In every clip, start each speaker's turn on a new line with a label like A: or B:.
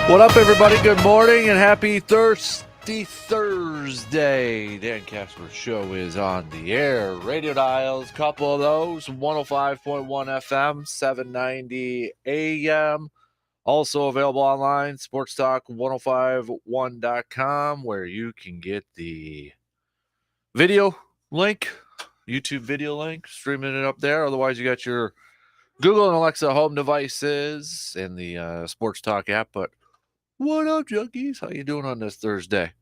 A: What up, everybody? Good morning and happy Thirsty Thursday. Dan Kasper Show is on the air. Radio dials, couple of those, 105.1 FM, 790 AM. Also available online, sportstalk1051.com, where you can get the video link, YouTube video link, streaming it up there. Otherwise, you got your Google and Alexa home devices and the Sports Talk app. But what up, junkies? How you doing on this Thursday?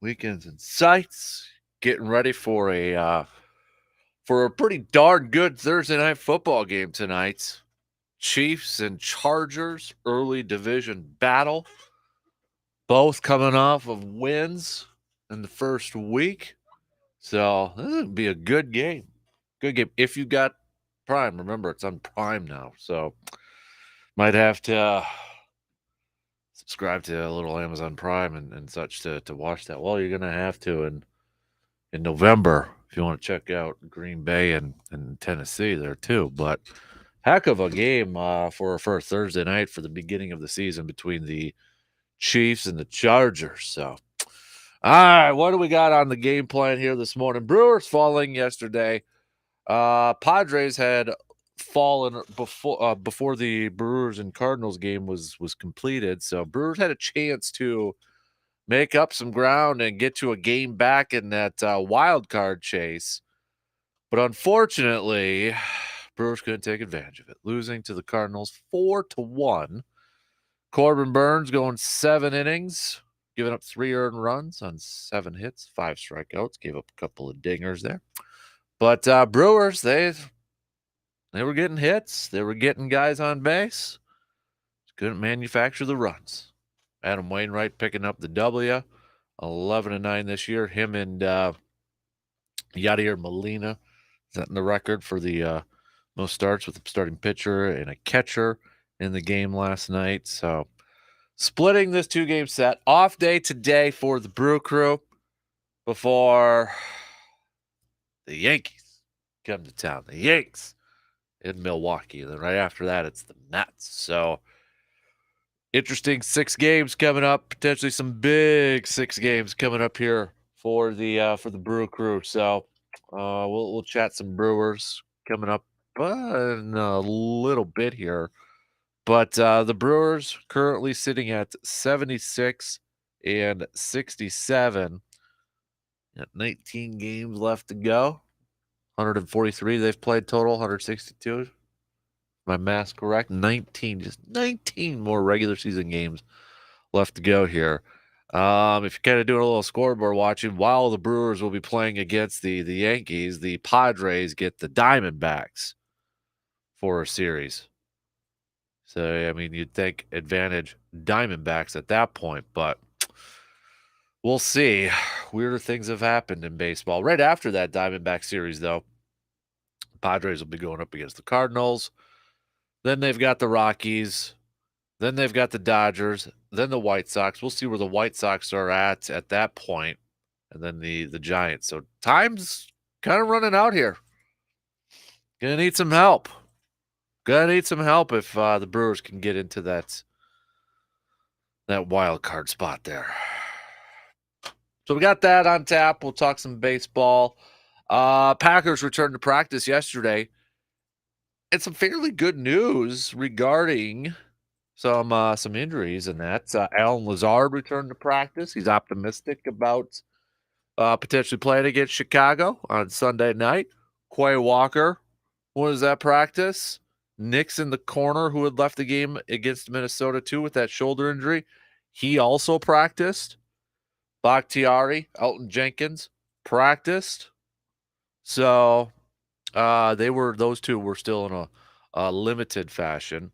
A: Weekends in sights. Getting ready for a pretty darn good Thursday night football game tonight. Chiefs and Chargers, early division battle. Both coming off of wins in the first week. So this would be a good game. Good game. If you got Prime, remember it's on Prime now. So might have to subscribe to a little Amazon Prime and such to watch that. Well, you're going to have to in November if you want to check out Green Bay and Tennessee there too. But heck of a game for a Thursday night for the beginning of the season between the Chiefs and the Chargers. So, all right, what do we got on the game plan here this morning? Brewers falling yesterday. Padres had fallen before the Brewers and Cardinals game was completed. So Brewers had a chance to make up some ground and get to a game back in that wild card chase. But unfortunately, Brewers couldn't take advantage of it, losing to the Cardinals 4-1. Corbin Burns going 7 innings, giving up 3 earned runs on 7 hits, 5 strikeouts, gave up a couple of dingers there. But Brewers, they were getting hits. They were getting guys on base. Couldn't manufacture the runs. Adam Wainwright picking up the W, 11-9 this year. Him and Yadier Molina setting the record for the most starts with a starting pitcher and a catcher in the game last night. So splitting this 2-game set. Off day today for the Brew Crew before the Yankees come to town. The Yanks in Milwaukee. And then right after that, it's the Mets. So interesting 6 games coming up. Potentially some big 6 games coming up here for the Brew Crew. So we'll chat some Brewers coming up in a little bit here. But the Brewers currently sitting at 76 and 67. Got 19 games left to go. 143 they've played total, 162. My math's correct. 19 more regular season games left to go here. If you're kind of doing a little scoreboard watching, while the Brewers will be playing against the Yankees, the Padres get the Diamondbacks for a series. So, I mean, you'd think advantage Diamondbacks at that point, but we'll see. Weirder things have happened in baseball. Right after that Diamondback series, though, Padres will be going up against the Cardinals. Then they've got the Rockies. Then they've got the Dodgers. Then the White Sox. We'll see where the White Sox are at that point. And then the Giants. So time's kind of running out here. Gonna need some help. Gonna need some help if the Brewers can get into that wild card spot there. So we got that on tap. We'll talk some baseball. Packers returned to practice yesterday. And some fairly good news regarding some injuries in that. Alan Lazard returned to practice. He's optimistic about potentially playing against Chicago on Sunday night. Quay Walker was at practice. Nick's in the corner, who had left the game against Minnesota too with that shoulder injury. He also practiced. Bakhtiari, Elton Jenkins practiced. So those two were still in a limited fashion,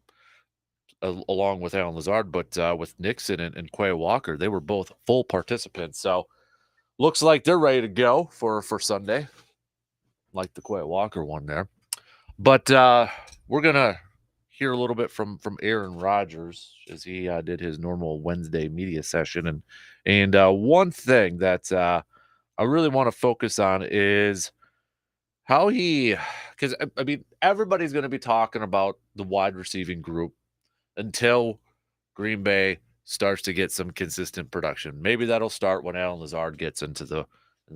A: along with Alan Lazard, but with Nixon and Quay Walker, they were both full participants. So looks like they're ready to go for Sunday, like the Quay Walker one there. But we're gonna hear a little bit from Aaron Rodgers as he did his normal Wednesday media session, and one thing that I really want to focus on is how because I mean everybody's going to be talking about the wide receiving group until Green Bay starts to get some consistent production. Maybe that'll start when Alan Lazard gets into the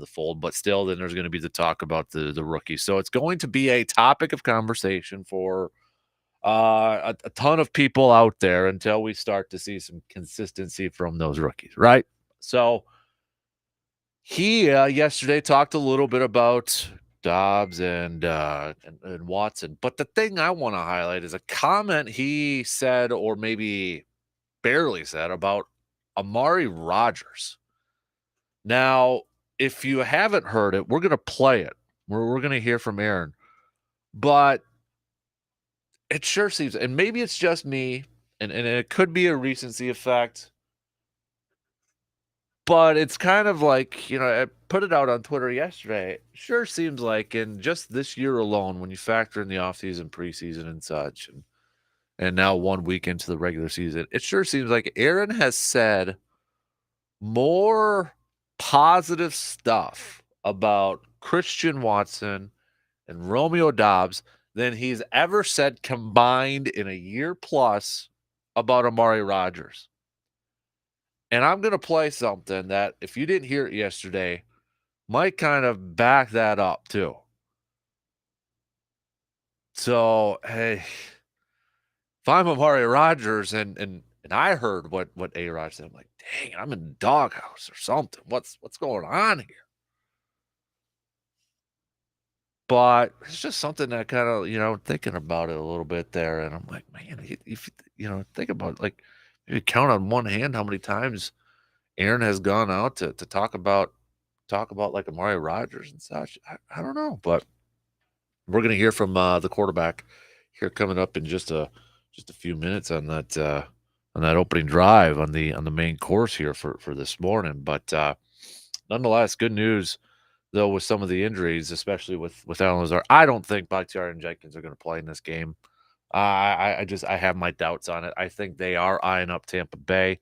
A: fold, but still, then there's going to be the talk about the rookie. So it's going to be a topic of conversation for a ton of people out there until we start to see some consistency from those rookies, right? So he yesterday talked a little bit about Dobbs and Watson, but the thing I want to highlight is a comment he said, or maybe barely said, about Amari Rogers. Now, if you haven't heard it, we're going to play it. We're going to hear from Aaron, but it sure seems, and maybe it's just me, and it could be a recency effect, but it's kind of like, I put it out on Twitter yesterday. It sure seems like in just this year alone, when you factor in the offseason, preseason, and such, and now 1 week into the regular season, it sure seems like Aaron has said more positive stuff about Christian Watson and Romeo Dobbs than he's ever said combined in a year plus about Amari Rogers. And I'm going to play something that, if you didn't hear it yesterday, might kind of back that up too. So, hey, if I'm Amari Rogers and I heard what A-Rod said, I'm like, dang, I'm in the doghouse or something. What's going on here? But it's just something that kind of, thinking about it a little bit there, and I'm like, man, if think about, like, maybe count on one hand how many times Aaron has gone out to talk about like Amari Rogers and such. I don't know, but we're gonna hear from the quarterback here coming up in just a few minutes on that opening drive on the main course here for this morning. But nonetheless, good news though with some of the injuries, especially with Alan Lazard. I don't think Bakhtiari and Jenkins are going to play in this game. I have my doubts on it. I think they are eyeing up Tampa Bay.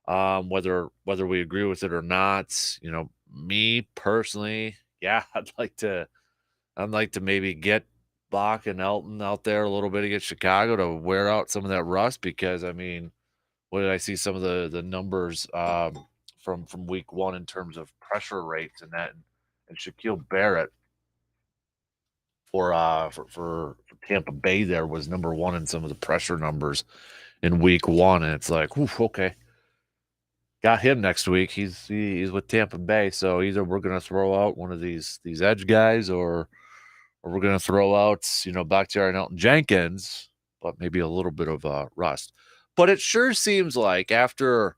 A: Whether we agree with it or not, me personally, yeah, I'd like to maybe get Bach and Elton out there a little bit against Chicago to wear out some of that rust, because I mean, what did I see some of the numbers from week one in terms of pressure rates and that, and Shaquille Barrett for Tampa Bay there was number one in some of the pressure numbers in week one, and it's like, oof, okay, got him next week. He's with Tampa Bay, so either we're gonna throw out one of these edge guys, or we're gonna throw out Bakhtiari and Elton Jenkins, but maybe a little bit of rust. But it sure seems like after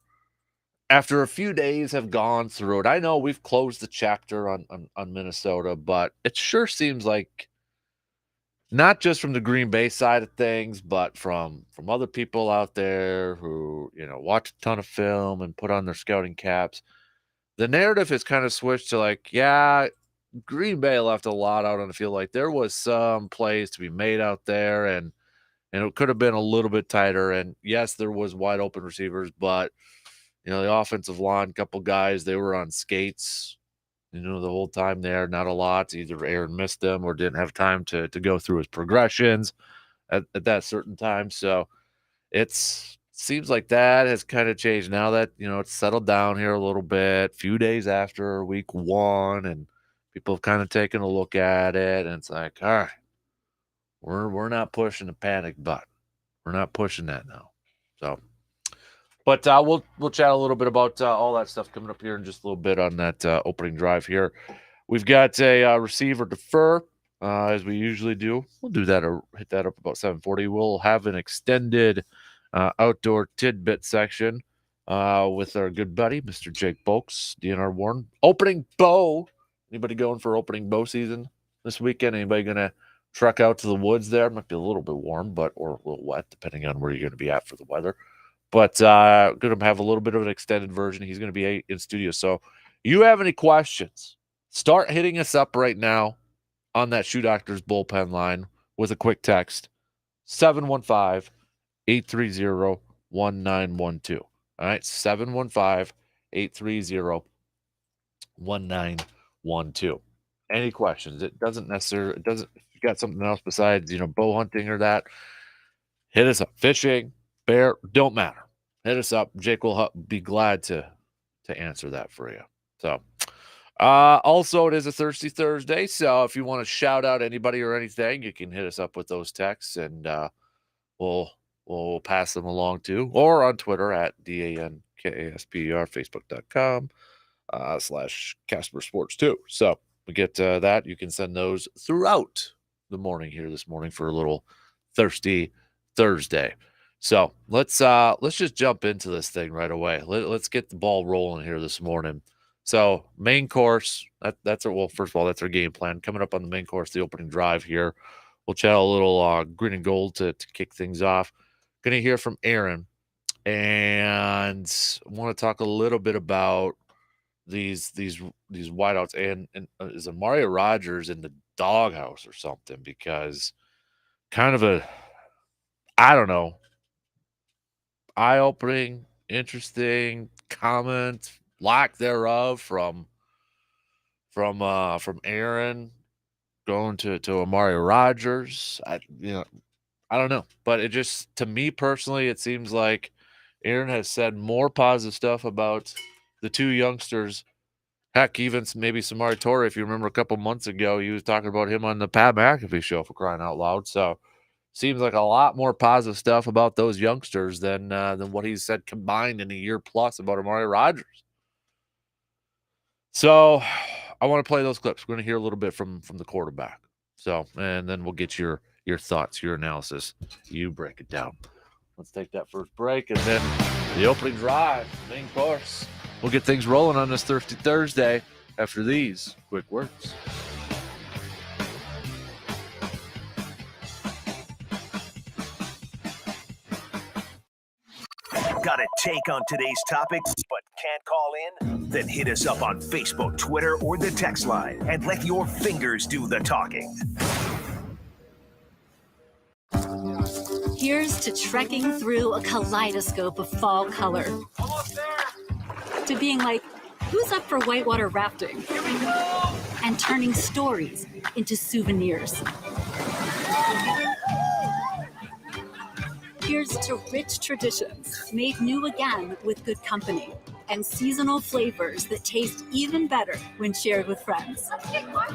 A: a few days have gone through it, I know we've closed the chapter on Minnesota, but it sure seems like, not just from the Green Bay side of things, but from other people out there who watch a ton of film and put on their scouting caps, the narrative has kind of switched to like, yeah, Green Bay left a lot out on the field. Like, there was some plays to be made out there, and it could have been a little bit tighter. And yes, there was wide open receivers, but the offensive line, couple guys, they were on skates, the whole time there. Not a lot. Either Aaron missed them or didn't have time to go through his progressions at that certain time. So it seems like that has kind of changed now that it's settled down here a little bit. Few days after week one, and people have kind of taken a look at it, and it's like, all right, we're not pushing the panic button. We're not pushing that now. So, but we'll chat a little bit about all that stuff coming up here in just a little bit on that opening drive here. We've got a receiver defer, as we usually do. We'll do that or hit that up about 7:40. We'll have an extended outdoor tidbit section with our good buddy, Mr. Jake Bolks, DNR Warren. Opening bow. Anybody going for opening bow season this weekend? Anybody going to truck out to the woods there? It might be a little bit warm, or a little wet, depending on where you're going to be at for the weather. But going to have a little bit of an extended version. He's going to be in studio. So you have any questions, start hitting us up right now on that Shoe Doctors bullpen line with a quick text, 715-830-1912. All right, 715-830-1912. Any questions? It doesn't, if you got something else besides, bow hunting or that, hit us up. Fishing, bear, don't matter. hit us up. Jake will be glad to answer that for you. So, also, it is a Thirsty Thursday, so if you want to shout out anybody or anything, you can hit us up with those texts, and we'll pass them along too, or on Twitter at DANKASPER, Facebook.com / Kasper Sports 2. So we get that. You can send those throughout the morning here this morning for a little Thirsty Thursday. So let's just jump into this thing right away. Let's get the ball rolling here this morning. So main course, that's our, well, first of all, that's our game plan. Coming up on the main course, the opening drive here. We'll chat a little green and gold to kick things off. Going to hear from Aaron, and I want to talk a little bit about these wideouts and is Amari Rodgers in the doghouse or something, because kind of a, I don't know, eye-opening, interesting comment, lack thereof from Aaron going to Amari Rodgers. I don't know, but it just, to me personally, it seems like Aaron has said more positive stuff about the two youngsters. Heck, even maybe Samari Torre, if you remember a couple months ago, he was talking about him on the Pat McAfee show, for crying out loud. So seems like a lot more positive stuff about those youngsters than what he's said combined in a year plus about Amari Rodgers. So I want to play those clips. We're going to hear a little bit from the quarterback. So, and then we'll get your thoughts, your analysis. You break it down. Let's take that first break, and then the opening drive, main course. We'll get things rolling on this Thirsty Thursday after these quick words.
B: Got a take on today's topics but can't call in? Then hit us up on Facebook, Twitter, or the text line and let your fingers do the talking.
C: Here's to trekking through a kaleidoscope of fall color.
B: Almost there.
C: To being like, who's up for whitewater rafting?
B: Here we go.
C: And turning stories into souvenirs. Here's to rich traditions made new again with good company, and seasonal flavors that taste even better when shared with friends.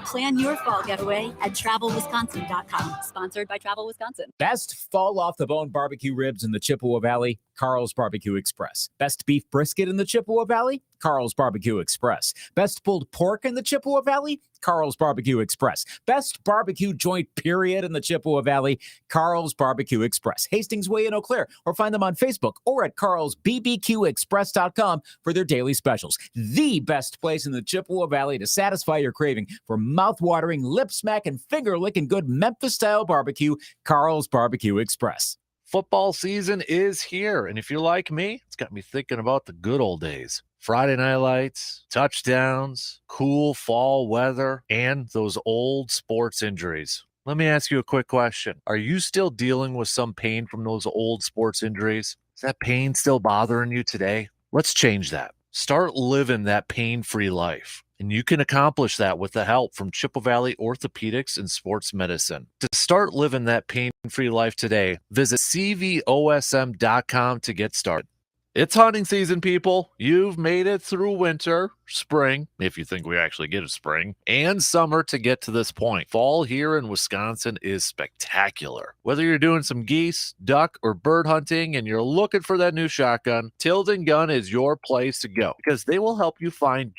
C: Plan your fall getaway at TravelWisconsin.com. Sponsored by Travel Wisconsin.
D: Best fall off the bone barbecue ribs in the Chippewa Valley, Carl's Barbecue Express. Best beef brisket in the Chippewa Valley, Carl's Barbecue Express. Best pulled pork in the Chippewa Valley, Carl's Barbecue Express. Best barbecue joint period in the Chippewa Valley, Carl's Barbecue Express. Hastings Way in Eau Claire, or find them on Facebook or at carlsbbqexpress.com for their daily specials. The best place in the Chippewa Valley to satisfy your craving for mouth-watering, lip-smacking, finger-licking good Memphis-style barbecue, Carl's Barbecue Express.
A: Football season is here, and if you're like me, it's got me thinking about the good old days. Friday night lights, touchdowns, cool fall weather, and those old sports injuries. Let me ask you a quick question. Are you still dealing with some pain from those old sports injuries? Is that pain still bothering you today? Let's change that. Start living that pain-free life. And you can accomplish that with the help from Chippewa Valley Orthopedics and Sports Medicine. To start living that pain-free life today, visit cvosm.com to get started. It's hunting season, people. You've made it through winter, spring, if you think we actually get a spring, and summer to get to this point. Fall here in Wisconsin is spectacular. Whether you're doing some geese, duck, or bird hunting and you're looking for that new shotgun, Tilden Gun is your place to go because they will help you find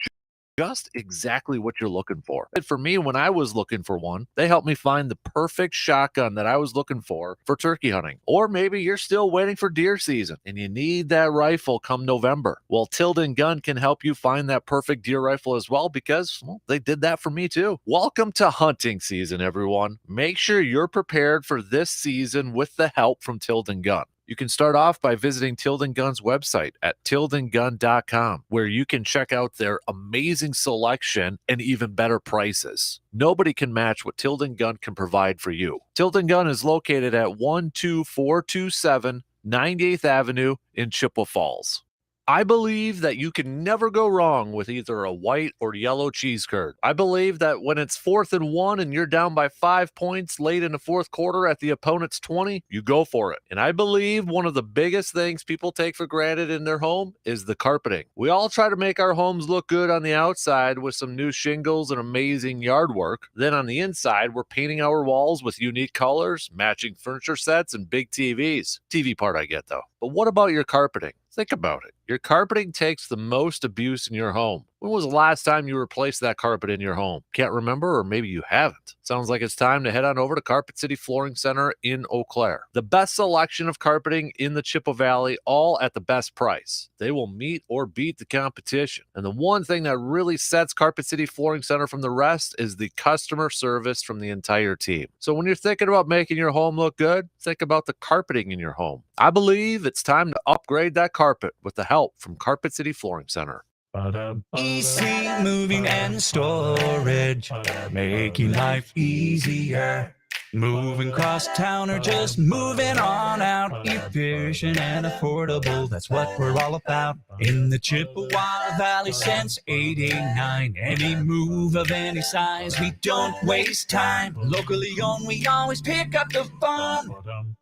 A: just exactly what you're looking for. And for me, when I was looking for one, they helped me find the perfect shotgun that I was looking for turkey hunting. Or maybe you're still waiting for deer season and you need that rifle come November. Well, Tilden Gun can help you find that perfect deer rifle as well because, well, they did that for me too. Welcome to hunting season, everyone. Make sure you're prepared for this season with the help from Tilden Gun. You can start off by visiting Tilden Gun's website at tildengun.com, where you can check out their amazing selection and even better prices. Nobody can match what Tilden Gun can provide for you. Tilden Gun is located at 12427 98th Avenue in Chippewa Falls. I believe that you can never go wrong with either a white or yellow cheese curd. I believe that when it's 4th and 1 and you're down by 5 points late in the fourth quarter at the opponent's 20, you go for it. And I believe one of the biggest things people take for granted in their home is the carpeting. We all try to make our homes look good on the outside with some new shingles and amazing yard work. Then on the inside, we're painting our walls with unique colors, matching furniture sets, and big TVs. TV part I get though. But what about your carpeting? Think about it. Your carpeting takes the most abuse in your home. When was the last time you replaced that carpet in your home? Can't remember, or maybe you haven't. Sounds like it's time to head on over to Carpet City Flooring Center in Eau Claire. The best selection of carpeting in the Chippewa Valley, all at the best price. They will meet or beat the competition. And the one thing that really sets Carpet City Flooring Center from the rest is the customer service from the entire team. So when you're thinking about making your home look good, think about the carpeting in your home. I believe it's time to upgrade that carpet with the help from Carpet City Flooring Center.
E: Easy moving and storage, making life easier. Moving cross town or just moving on out, efficient and affordable, that's what we're all about. In the Chippewa Valley since '89, any move of any size, we don't waste time. Locally owned, we always pick up the phone.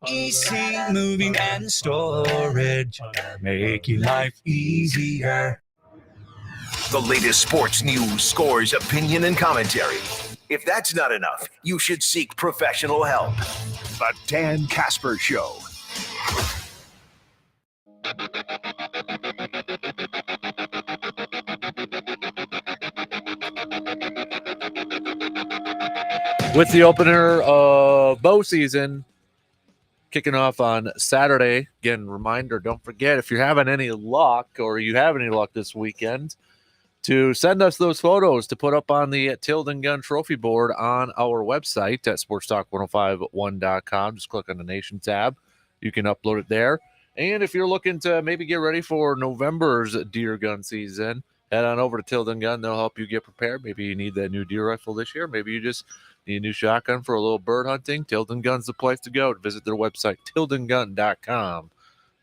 E: Easy moving and storage, making life easier.
B: The latest sports news, scores, opinion, and commentary. If that's not enough, you should seek professional help. The Dan Kasper Show.
A: With the opener of bow season kicking off on Saturday. Again, reminder, don't forget, if you're having any luck or you have any luck this weekend, to send us those photos to put up on the Tilden Gun Trophy board on our website at sportstalk1051.com. Just click on the Nation tab. You can upload it there. And if you're looking to maybe get ready for November's deer gun season, head on over to Tilden Gun. They'll help you get prepared. Maybe you need that new deer rifle this year. Maybe you just need a new shotgun for a little bird hunting. Tilden Gun's the place to go. Visit their website, tildengun.com,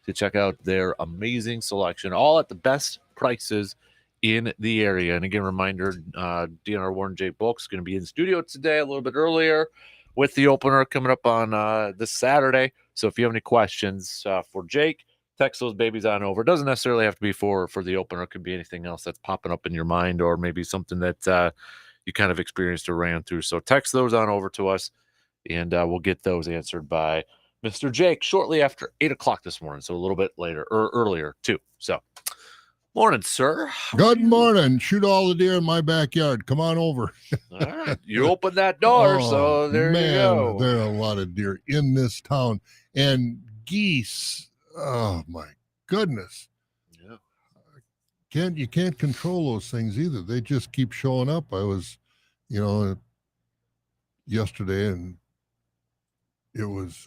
A: to check out their amazing selection, all at the best prices in the area. And again, reminder, DNR Warren J. Bulk's going to be in studio today a little bit earlier with the opener coming up on this Saturday. So if you have any questions for Jake, text those babies on over. It doesn't necessarily have to be for the opener. It could be anything else that's popping up in your mind, or maybe something that you kind of experienced or ran through. So text those on over to us, and we'll get those answered by Mr. Jake shortly after 8 o'clock this morning. So a little bit later or earlier too. So morning, sir.
F: Good morning. Shoot all the deer in my backyard. Come on over.
A: All right. You open that door, so there you go.
F: There are a lot of deer in this town. And geese. Oh, my goodness.
A: Yeah.
F: You can't control those things either. They just keep showing up. I was, yesterday, and it was,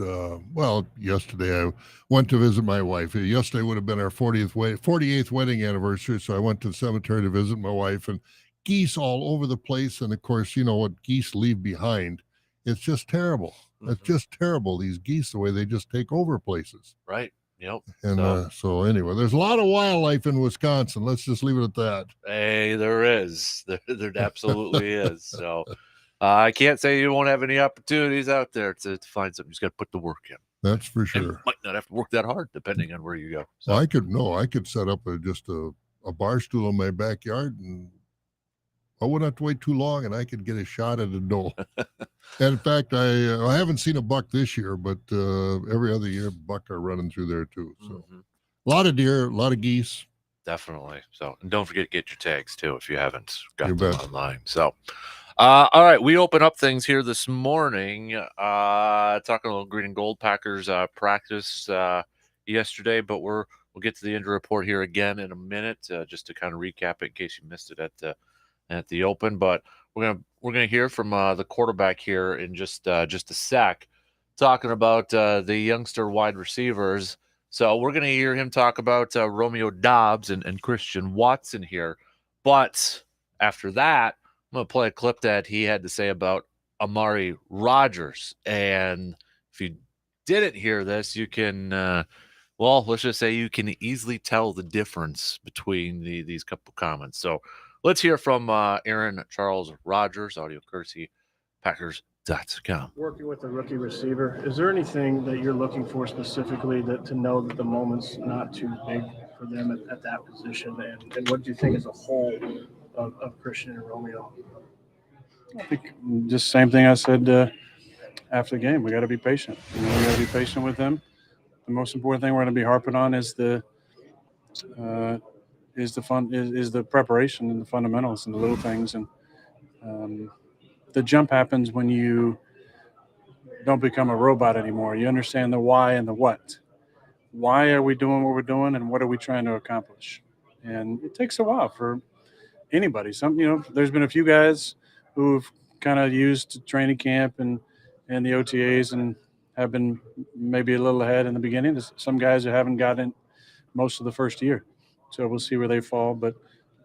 F: yesterday I went to visit my wife. Yesterday would have been our 48th wedding anniversary, so I went to the cemetery to visit my wife, and geese all over the place. And, of course, you know what geese leave behind. It's just terrible. Mm-hmm. It's just terrible, these geese, the way they just take over places.
A: Right. Yep.
F: And so anyway, there's a lot of wildlife in Wisconsin. Let's just leave it at that.
A: Hey, there is. There absolutely is. So I can't say you won't have any opportunities out there to find something. You just got to put the work in.
F: That's for sure.
A: And you might not have to work that hard, depending on where you go. So.
F: I could set up just a bar stool in my backyard, and I wouldn't have to wait too long, and I could get a shot at a doe. And in fact, I haven't seen a buck this year, but every other year, buck are running through there too. So a lot of deer, a lot of geese.
A: Definitely. So, and don't forget to get your tags too if you haven't got
F: You
A: them
F: bet.
A: online. So, all right, we open up things here this morning. Talking a little green and gold Packers practice yesterday, but we'll get to the injury report here again in a minute, just to kind of recap it in case you missed it at the open. But we're gonna hear from the quarterback here in just a sec, talking about the youngster wide receivers. So we're gonna hear him talk about Romeo Dobbs and Christian Watson here. But after that, I'm gonna play a clip that he had to say about Amari Rodgers. And if you didn't hear this, you can Well, let's just say you can easily tell the difference between these couple comments. So let's hear from Aaron Charles Rogers, audio courtesy Packers.com.
G: Working with a rookie receiver, is there anything that you're looking for specifically to know that the moment's not too big for them at that position? And what do you think as a whole of Christian and Romeo?
H: I think just same thing I said after the game. We got to be patient. We got to be patient with them. The most important thing we're going to be harping on is the preparation and the fundamentals and the little things. And the jump happens when you don't become a robot anymore. You understand the why and the what. Why are we doing what we're doing, and what are we trying to accomplish? And it takes a while for anybody. There's been a few guys who've kind of used training camp and the OTAs and have been maybe a little ahead in the beginning. There's some guys who haven't gotten most of the first year. So we'll see where they fall, but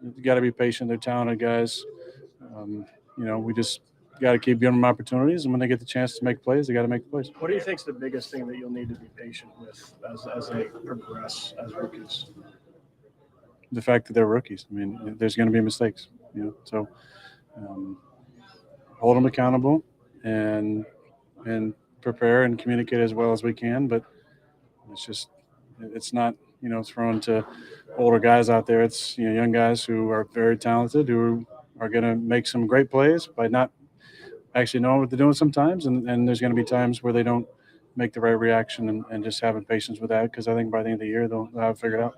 H: you got to be patient. They're talented guys. We just got to keep giving them opportunities, and when they get the chance to make plays, they got to make the plays.
G: What do you think is the biggest thing that you'll need to be patient with as they progress as rookies?
H: The fact that they're rookies. I mean, there's going to be mistakes, so hold them accountable and prepare and communicate as well as we can. But it's not, thrown to older guys out there. It's, young guys who are very talented, who are going to make some great plays by not actually knowing what they're doing sometimes. And there's going to be times where they don't make the right reaction and just having patience with that, because I think by the end of the year, they'll have it figured out.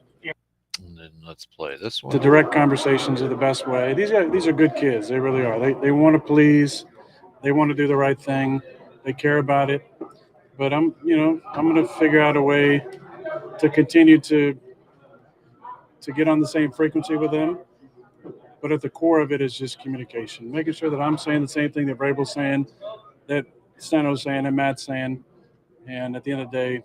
A: And then let's play this one.
H: The direct conversations are the best way. These are good kids. They really are. They want to please. They want to do the right thing. They care about it. But I'm going to figure out a way to continue to get on the same frequency with them. But at the core of it is just communication, making sure that I'm saying the same thing that Vrabel's saying, that Stano's saying, and Matt's saying. And at the end of the day,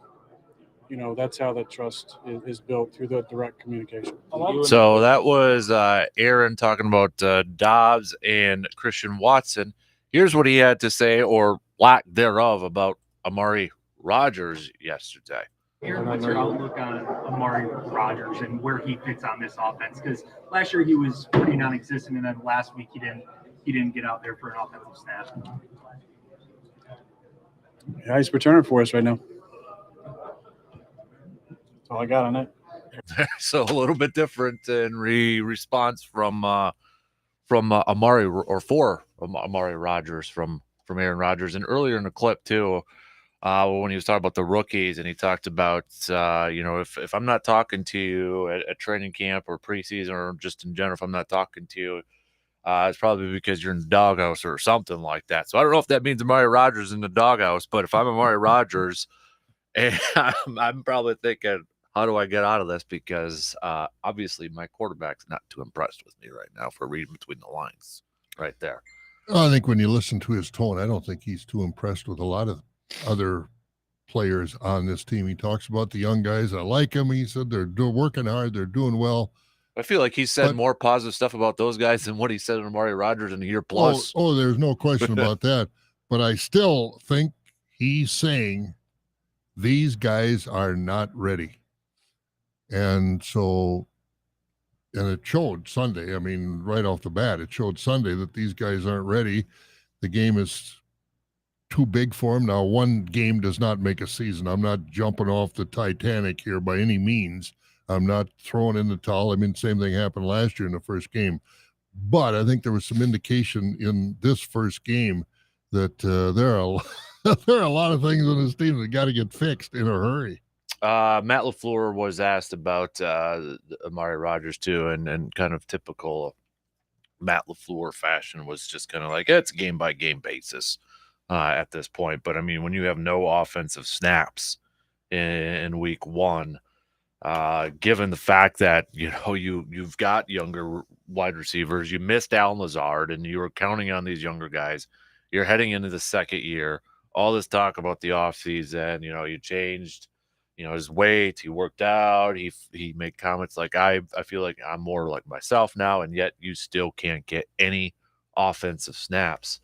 H: that's how that trust is built, through the direct communication.
A: So that was Aaron talking about Dobbs and Christian Watson. Here's what he had to say, or lack thereof, about Amari Rodgers yesterday.
I: Aaron, what's your outlook on Amari Rodgers and where he fits on this offense? Because last year he was pretty non-existent, and then last week he didn't get out there for an offensive snap.
H: Yeah, he's returning for us right now. That's all I got on it.
A: So a little bit different in response from Amari, or for Amari Rodgers from Aaron Rodgers. And earlier in the clip too, when he was talking about the rookies, and he talked about if I'm not talking to you at training camp or preseason, or just in general, if I'm not talking to you, it's probably because you're in the doghouse or something like that. So I don't know if that means Amari Rodgers in the doghouse, but if I'm Amari Rodgers, and I'm probably thinking, how do I get out of this? Because obviously my quarterback's not too impressed with me right now, for reading between the lines right there.
F: I think when you listen to his tone, I don't think he's too impressed with a lot of other players on this team. He talks about the young guys. I like them. He said they're working hard. They're doing well.
A: I feel like he said more positive stuff about those guys than what he said on Amari Rodgers in a year plus.
F: Oh, there's no question about that. But I still think he's saying these guys are not ready. And so, and it showed Sunday. I mean, right off the bat, it showed Sunday that these guys aren't ready. The game is too big for them. Now, one game does not make a season. I'm not jumping off the Titanic here by any means. I'm not throwing in the towel. I mean, same thing happened last year in the first game. But I think there was some indication in this first game that there are a lot of things on this team that got to get fixed in a hurry.
A: Matt LaFleur was asked about Amari Rodgers too, and kind of typical Matt LaFleur fashion was just kind of like, it's a game-by-game basis at this point. But, I mean, when you have no offensive snaps in week one, given the fact that, you've got younger wide receivers, you missed Allen Lazard, and you were counting on these younger guys. You're heading into the second year. All this talk about the offseason, you changed his weight, he worked out, he made comments like, I feel like I'm more like myself now, and yet you still can't get any offensive snaps.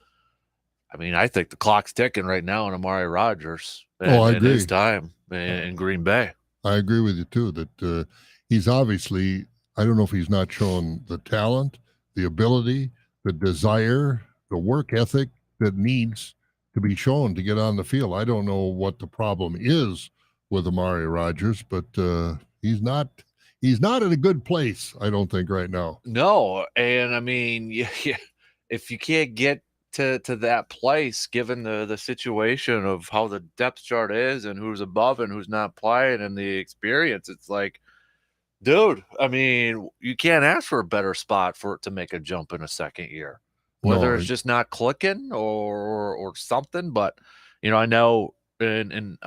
A: I mean, I think the clock's ticking right now on Amari Rodgers and his time in Green Bay.
F: I agree with you too that he's obviously, I don't know if he's not shown the talent, the ability, the desire, the work ethic that needs to be shown to get on the field. I don't know what the problem is with Amari Rodgers, but he's not in a good place, I don't think, right now.
A: No, and I mean, if you can't get to that place, given the situation of how the depth chart is and who's above and who's not playing and the experience, it's like, dude, I mean, you can't ask for a better spot for it to make a jump in a second year, whether
F: No,
A: it's just not clicking or something. But I know in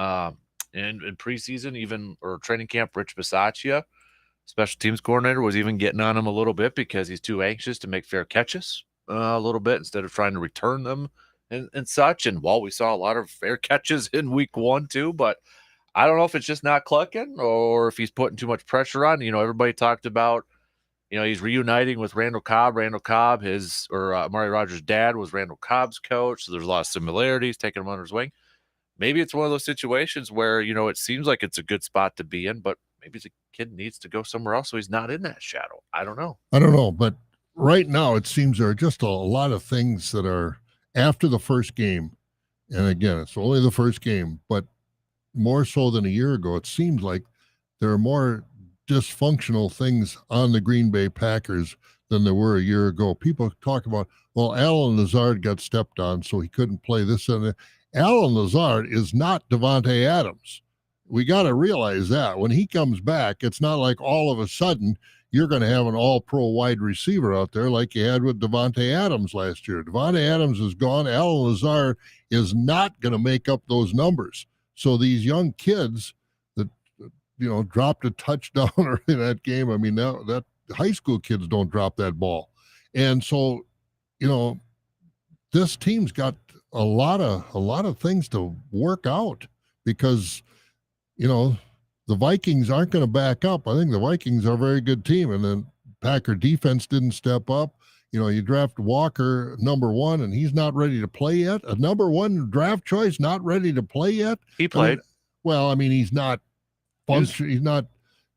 A: preseason, even or training camp, Rich Bisaccia, special teams coordinator, was even getting on him a little bit because he's too anxious to make fair catches a little bit instead of trying to return them and such. And while we saw a lot of fair catches in week 1 too, but I don't know if it's just not clicking or if he's putting too much pressure on. Everybody talked about, he's reuniting with Randall Cobb. Randall Cobb, Amari Rodgers' dad was Randall Cobb's coach. So there's a lot of similarities, taking him under his wing. Maybe it's one of those situations where, it seems like it's a good spot to be in, but maybe the kid needs to go somewhere else so he's not in that shadow. I don't know.
F: But right now it seems there are just a lot of things that are after the first game. And again, it's only the first game, but more so than a year ago, it seems like there are more dysfunctional things on the Green Bay Packers than there were a year ago. People talk about, well, Alan Lazard got stepped on, so he couldn't play this and that. Alan Lazard is not Devontae Adams. We got to realize that when he comes back, it's not like all of a sudden you're going to have an all-pro wide receiver out there like you had with Devontae Adams last year. Devontae Adams is gone. Alan Lazard is not going to make up those numbers. So these young kids that, dropped a touchdown early in that game, I mean, now that high school kids don't drop that ball. And so, this team's got a lot of things to work out because, the Vikings aren't going to back up. I think the Vikings are a very good team, and then Packer defense didn't step up. You draft Walker number 1, and he's not ready to play yet. A number 1 draft choice not ready to play yet.
A: He played.
F: He's not he's not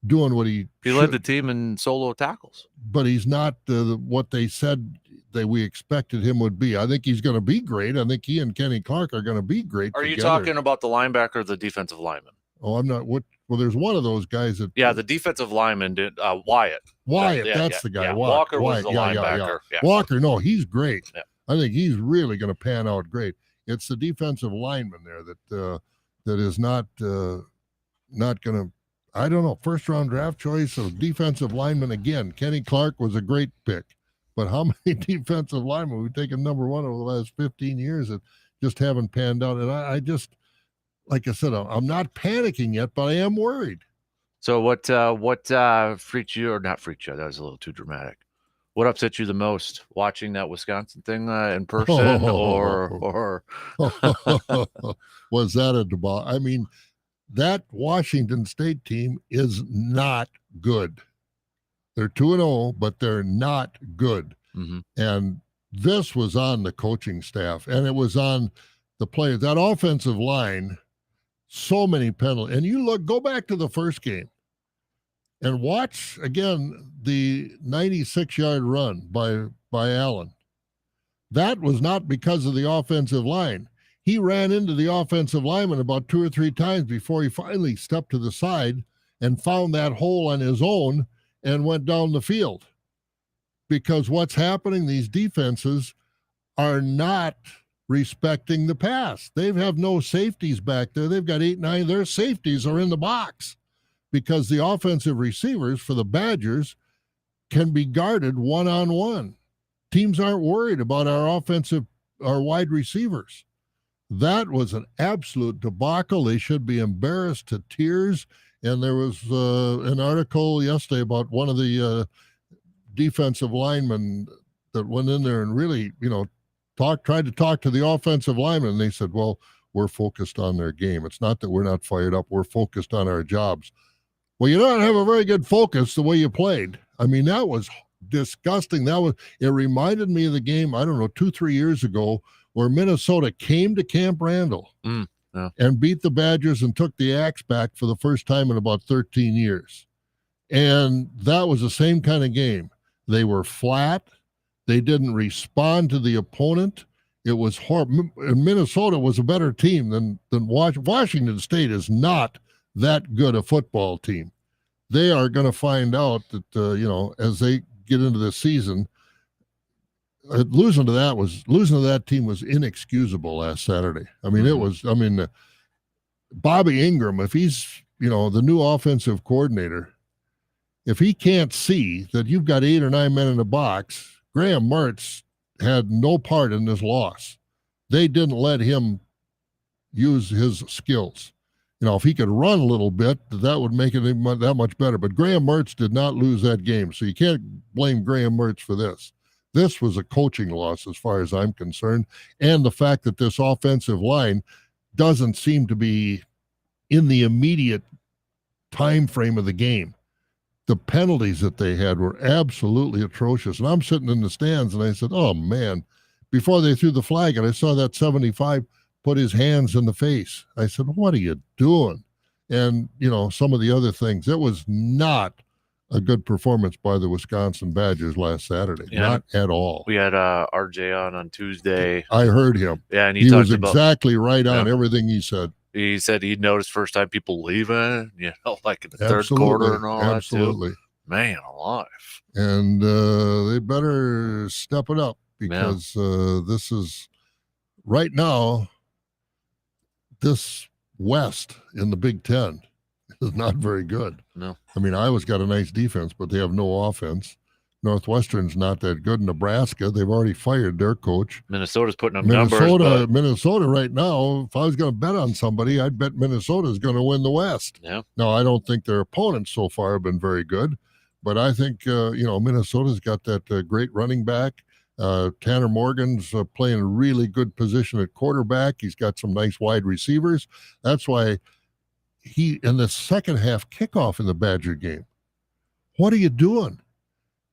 F: doing what he
A: led the team in solo tackles.
F: But he's not what they said that we expected him would be. I think he's going to be great. I think he and Kenny Clark are going to be great
A: Are
F: together.
A: You talking about the linebacker or the defensive lineman?
F: Oh, I'm not. Well, there's one of those guys that.
A: Yeah, the defensive lineman did. Wyatt.
F: That's the guy.
A: Yeah.
F: Walker
A: was the linebacker. Yeah.
F: Walker, no, he's great.
A: Yeah.
F: I think he's really going to pan out great. It's the defensive lineman there that is not going to. I don't know. First round draft choice of defensive lineman again. Kenny Clark was a great pick, but how many defensive linemen we've taken number 1 over the last 15 years that just haven't panned out? And I just. Like I said, I'm not panicking yet, but I am worried.
A: So what freaked you or not freaked you? That was a little too dramatic. What upset you the most? Watching that Wisconsin thing in person or
F: was that a debacle? I mean, that Washington State team is not good. They're 2-0, but they're not good.
A: Mm-hmm.
F: And this was on the coaching staff, and it was on the players. That offensive line. So many penalties. And go back to the first game and watch again the 96-yard run by Allen. That was not because of the offensive line. He ran into the offensive lineman about 2 or 3 times before he finally stepped to the side and found that hole on his own and went down the field. Because what's happening, these defenses are not respecting the pass. They have no safeties back there. They've got 8, 9. Their safeties are in the box because the offensive receivers for the Badgers can be guarded one-on-one. Teams aren't worried about our wide receivers. That was an absolute debacle. They should be embarrassed to tears. And there was an article yesterday about one of the defensive linemen that went in there and really, tried to talk to the offensive lineman, and they said, well, we're focused on their game. It's not that we're not fired up. We're focused on our jobs. Well, you don't have a very good focus the way you played. I mean, that was disgusting. It reminded me of the game, I don't know, 2-3 years ago where Minnesota came to Camp Randall. and beat the Badgers and took the axe back for the first time in about 13 years. And that was the same kind of game. They were flat. They didn't respond to the opponent. It was horrible. Minnesota was a better team than Washington State is not that good a football team. They are going to find out that, as they get into the season, losing to that team was inexcusable last Saturday. I mean, Bobby Ingram, if he's, the new offensive coordinator, if he can't see that you've got 8 or 9 men in the box, Graham Mertz had no part in this loss. They didn't let him use his skills. If he could run a little bit, that would make it that much better. But Graham Mertz did not lose that game, so you can't blame Graham Mertz for this. This was a coaching loss as far as I'm concerned, and the fact that this offensive line doesn't seem to be in the immediate time frame of the game. The penalties that they had were absolutely atrocious. And I'm sitting in the stands and I said, oh man, before they threw the flag and I saw that 75 put his hands in the face. I said, what are you doing? And, some of the other things, it was not a good performance by the Wisconsin Badgers last Saturday. Yeah, not at all.
A: We had RJ on Tuesday.
F: I heard him.
A: Yeah, and
F: he was exactly right on everything he said.
A: He said he noticed first time people leaving, like in the third quarter and all that too. Man alive.
F: And they better step it up because this is right now, this West in the Big Ten is not very good.
A: No.
F: I mean, Iowa's got a nice defense, but they have no offense. Northwestern's not that good. Nebraska, they've already fired their coach.
A: Minnesota's putting up numbers.
F: Minnesota right now, if I was going to bet on somebody, I'd bet Minnesota's going to win the West.
A: Yeah.
F: Now, I don't think their opponents so far have been very good, but I think, Minnesota's got that great running back. Tanner Morgan's playing a really good position at quarterback. He's got some nice wide receivers. That's why in the second half kickoff in the Badger game, what are you doing?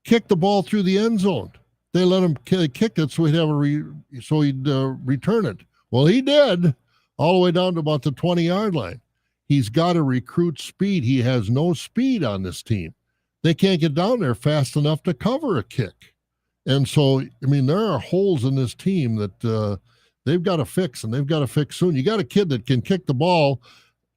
F: Kick the ball through the end zone. They let him kick it so he'd return it. Well, he did all the way down to about the 20-yard line. He's got to recruit speed. He has no speed on this team. They can't get down there fast enough to cover a kick. And so, there are holes in this team that they've got to fix, and they've got to fix soon. You got a kid that can kick the ball.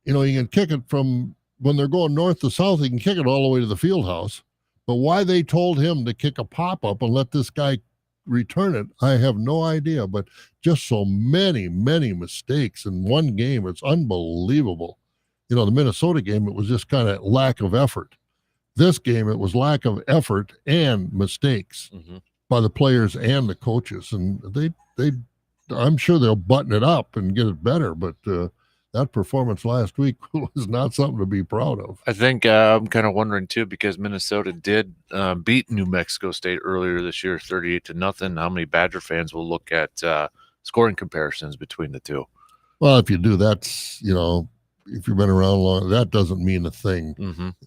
F: You can kick it from when they're going north to south. He can kick it all the way to the field house. But why they told him to kick a pop-up and let this guy return it, I have no idea. But just so many, many mistakes in one game. It's unbelievable. The Minnesota game, it was just kind of lack of effort. This game, it was lack of effort and mistakes by the players and the coaches. And I'm sure they'll button it up and get it better. But that performance last week was not something to be proud of.
A: I think I'm kind of wondering too, because Minnesota did beat New Mexico State earlier this year, 38-0. How many Badger fans will look at scoring comparisons between the two?
F: Well, if you do, that's, if you've been around long, that doesn't mean a thing.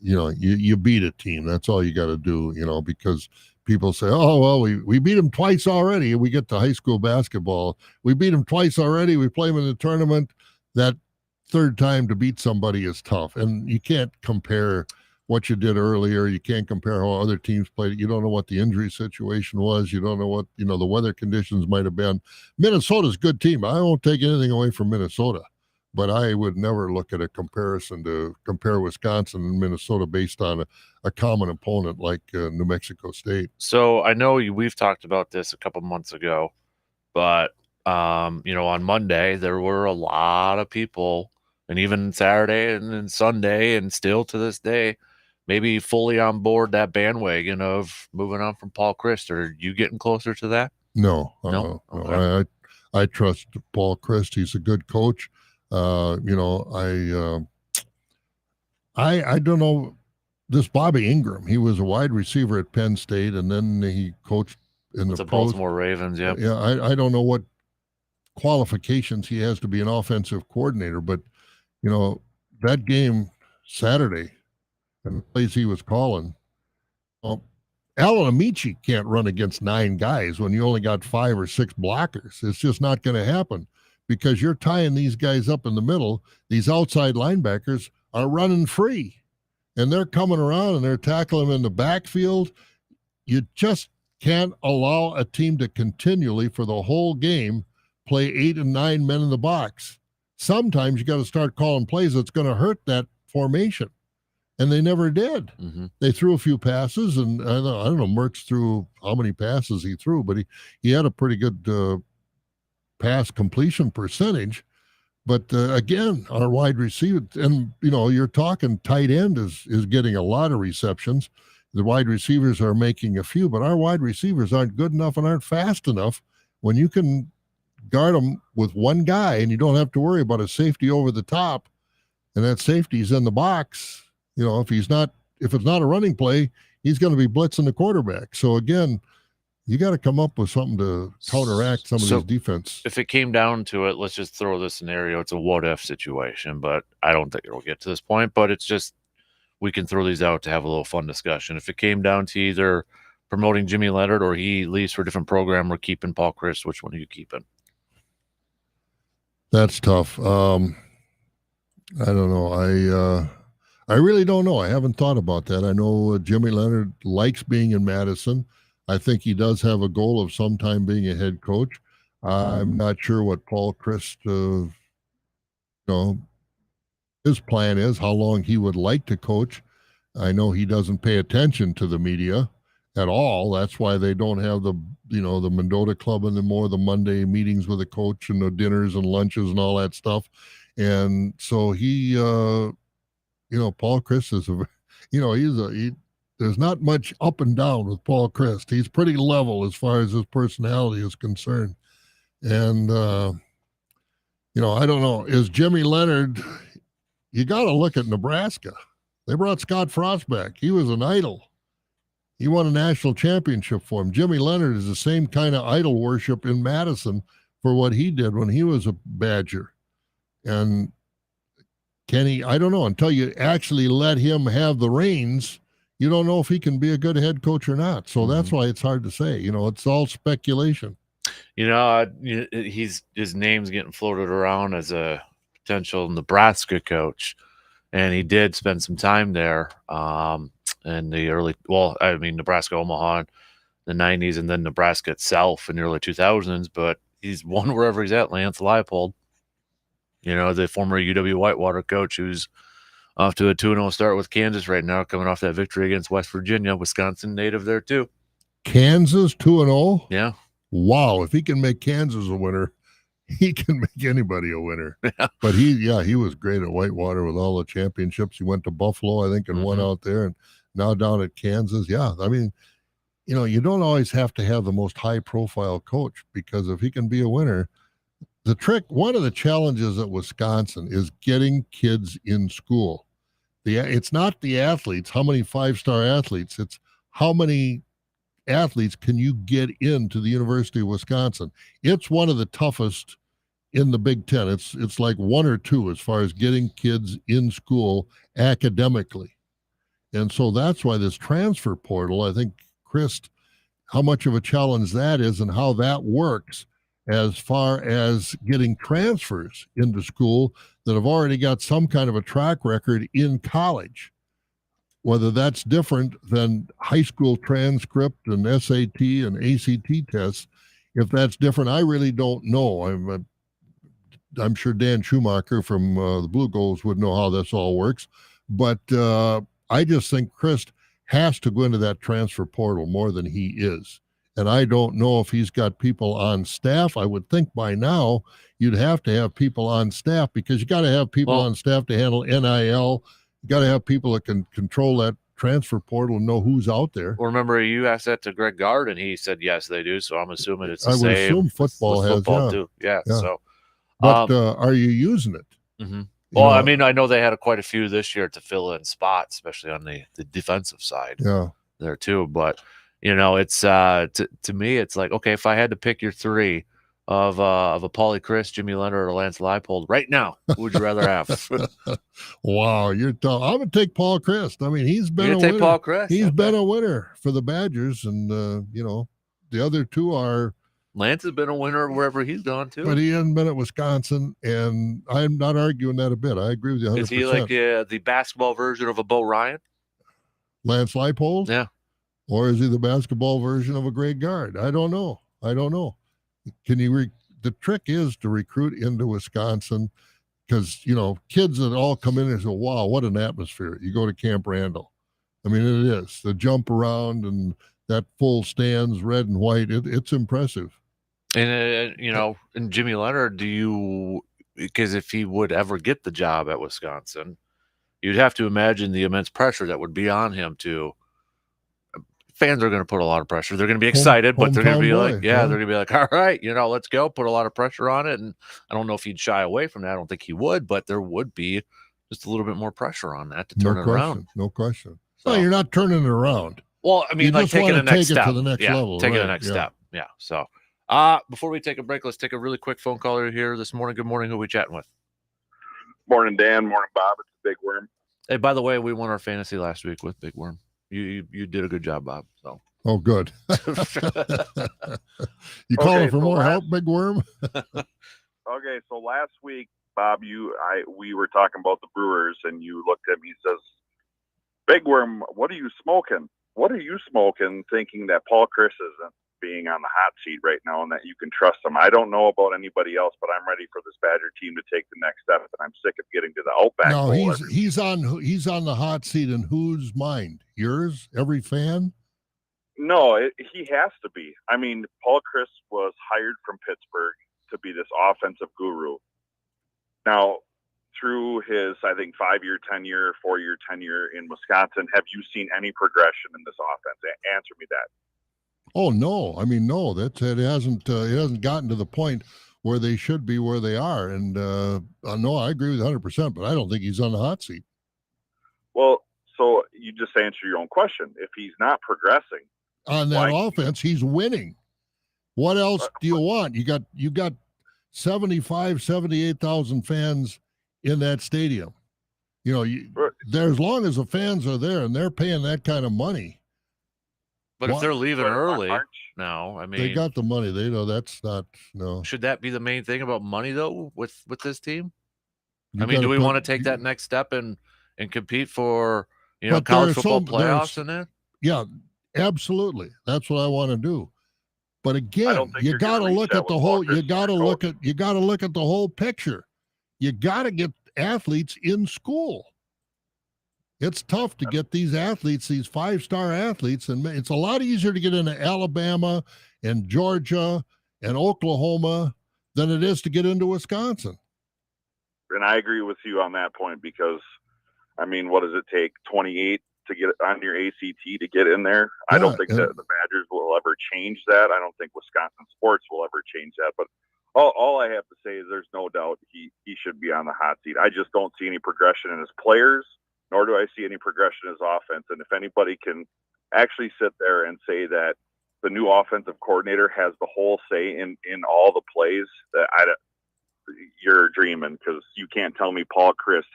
F: You beat a team. That's all you got to do, because people say, oh, well, we beat them twice already. We get to high school basketball. We beat them twice already. We play them in the tournament. That third time to beat somebody is tough, and you can't compare what you did earlier. You can't compare how other teams played. You don't know what the injury situation was. You don't know what the weather conditions might have been. Minnesota's a good team. I won't take anything away from Minnesota, but I would never look at a comparison to compare Wisconsin and Minnesota based on a common opponent like New Mexico State.
A: So I know we've talked about this a couple months ago, but on Monday there were a lot of people, and even Saturday and then Sunday, and still to this day, maybe fully on board that bandwagon of moving on from Paul Chryst. Are you getting closer to that?
F: No.
A: Okay.
F: I trust Paul Chryst. He's a good coach. I don't know this Bobby Ingram. He was a wide receiver at Penn State, and then he coached in the
A: Baltimore Ravens. Yep.
F: Yeah, I don't know what qualifications he has to be an offensive coordinator, but that game Saturday and the plays he was calling, Alan Amici can't run against 9 guys when you only got 5 or 6 blockers. It's just not going to happen. because you're tying these guys up in the middle. These outside linebackers are running free, and they're coming around and they're tackling them in the backfield. You just can't allow a team to continually, for the whole game, play 8 and 9 men in the box. Sometimes you got to start calling plays that's going to hurt that formation. And they never did.
A: Mm-hmm.
F: They threw a few passes, and I don't know, Mertz threw how many passes he threw, but he had a pretty good pass completion percentage. But again, our wide receiver, and you're talking tight end is getting a lot of receptions. The wide receivers are making a few, but our wide receivers aren't good enough and aren't fast enough. When you can guard them with one guy and you don't have to worry about a safety over the top, and that safety's in the box. If it's not a running play, he's going to be blitzing the quarterback. So again, you got to come up with something to counteract some of these defense.
A: If it came down to it, let's just throw this scenario. It's a what-if situation, but I don't think it'll get to this point. But it's just we can throw these out to have a little fun discussion. If it came down to either promoting Jimmy Leonard or he leaves for a different program or keeping Paul Chryst, which one are you keeping?
F: That's tough. I don't know. I really don't know. I haven't thought about that. I know Jimmy Leonard likes being in Madison. I think he does have a goal of sometime being a head coach. I'm not sure what Paul Chryst, his plan is, how long he would like to coach. I know he doesn't pay attention to the media at all. That's why they don't have the Mendota Club and the Monday meetings with the coach and the dinners and lunches and all that stuff. And so he, Paul Chryst is there's not much up and down with Paul Chryst. He's pretty level as far as his personality is concerned. And, I don't know. Is Jimmy Leonard, you got to look at Nebraska. They brought Scott Frost back. He was an idol. He won a national championship for him. Jimmy Leonard is the same kind of idol worship in Madison for what he did when he was a Badger. And can he? I don't know. Until you actually let him have the reins, you don't know if he can be a good head coach or not. So that's why it's hard to say. It's all speculation.
A: His name's getting floated around as a potential Nebraska coach, and he did spend some time there in the Nebraska Omaha in the 90s, and then Nebraska itself in the early 2000s. But he's won wherever he's at. Lance Leipold, the former UW Whitewater coach, who's off to a 2-0 start with Kansas right now, coming off that victory against West Virginia. Wisconsin native there too.
F: Kansas 2-0?
A: Yeah.
F: Wow. If he can make Kansas a winner, he can make anybody a winner. Yeah. But he was great at Whitewater with all the championships. He went to Buffalo, I think, and won out there, and now down at Kansas. Yeah. I mean, you don't always have to have the most high-profile coach, because if he can be a winner, one of the challenges at Wisconsin is getting kids in school. It's not the athletes, how many 5-star athletes, it's how many athletes can you get into the University of Wisconsin. It's one of the toughest in the Big Ten. It's like 1 or 2 as far as getting kids in school academically. And so that's why this transfer portal, I think, Chryst, how much of a challenge that is and how that works as far as getting transfers into school that have already got some kind of a track record in college. Whether that's different than high school transcript and SAT and ACT tests, if that's different, I really don't know. I'm sure Dan Schumacher from the Blue Goals would know how this all works. But I just think Chryst has to go into that transfer portal more than he is. And I don't know if he's got people on staff. I would think by now you'd have to have people on staff, because you got to have people on staff to handle NIL. You got to have people that can control that transfer portal and know who's out there.
A: Well, remember, you asked that to Greg Gard, and he said yes, they do. So I'm assuming it's the
F: I would
A: same.
F: assume football has
A: too. Yeah. So,
F: but are you using it?
A: Mm-hmm. Well, I mean, I know they had quite a few this year to fill in spots, especially on the defensive side.
F: Yeah,
A: there too. But it's to me, it's like, okay, if I had to pick your 3 of a Paulie Chryst, Jimmy Leonard, or Lance Leipold right now, who would you rather have?
F: Wow, you're tough. I'm gonna take Paul Chryst. I mean, he's been a winner.
A: Paul Chryst?
F: He's been a winner for the Badgers, and the other 2 are
A: Lance has been a winner wherever he's gone to.
F: But he hasn't been at Wisconsin, and I'm not arguing that a bit. I agree with you 100%.
A: Is he like the basketball version of a Bo Ryan?
F: Lance Leipold?
A: Yeah.
F: Or is he the basketball version of a Greg Gard? I don't know. Can you the trick is to recruit into Wisconsin, because, kids that all come in and say, wow, what an atmosphere. You go to Camp Randall. I mean, it is. The jump around and that full stands, red and white, it's impressive.
A: And, and Jimmy Leonard, because if he would ever get the job at Wisconsin, you'd have to imagine the immense pressure that would be on him fans are going to put a lot of pressure. They're going to be excited, but they're going to be like, they're going to be like, all right, let's go, put a lot of pressure on it. And I don't know if he'd shy away from that. I don't think he would, but there would be just a little bit more pressure on that to turn it around.
F: No question.
A: So,
F: no, you're not turning it around.
A: Well, I mean, like taking the next step.
F: To the next level.
A: Taking the next step. Yeah. So, before we take a break, let's take a really quick phone call here this morning. Good morning. Who are we chatting with?
J: Morning, Dan. Morning, Bob. It's Big Worm.
A: Hey, by the way, we won our fantasy last week with Big Worm. You did a good job, Bob. So.
F: Oh, good. You calling for more help, Big Worm?
J: Okay, so last week, Bob, we were talking about the Brewers, and you looked at me and says, Big Worm, what are you smoking? What are you smoking, thinking that Paul Chris isn't being on the hot seat right now and that you can trust him? I don't know about anybody else, but I'm ready for this Badger team to take the next step, and I'm sick of getting to the Outback.
F: No, he's on the hot seat in whose mind? Yours? Every fan?
J: No, he has to be. I mean, Paul Chris was hired from Pittsburgh to be this offensive guru. Now, through his, I think, 5-year tenure, 4-year tenure in Wisconsin, have you seen any progression in this offense? Answer me that.
F: Oh, no. I mean, no. It hasn't gotten to the point where they should be where they are. And no, I agree with 100%, but I don't think he's on the hot seat.
J: Well, so you just answer your own question. If he's not progressing
F: on that offense, he's winning. What else do you want? You got 78,000 fans in that stadium. As long as the fans are there and they're paying that kind of money.
A: But if they're leaving early now, I mean,
F: they got the money. They know that's not no.
A: Should that be the main thing about money though with this team? I mean, do we want to take that next step and compete for college football playoffs and that?
F: Yeah, absolutely. That's what I want to do. But again, you got to look at the whole. You got to look at the whole picture. You got to get athletes in school. It's tough to get these athletes, these 5-star athletes, and it's a lot easier to get into Alabama and Georgia and Oklahoma than it is to get into Wisconsin.
J: And I agree with you on that point because, I mean, what does it take? 28 to get on your ACT to get in there? Yeah, I don't think that the Badgers will ever change that. I don't think Wisconsin sports will ever change that. But all I have to say is there's no doubt he should be on the hot seat. I just don't see any progression in his players, nor do I see any progression in his offense. And if anybody can actually sit there and say that the new offensive coordinator has the whole say in all the plays, you're dreaming, because you can't tell me Paul Chris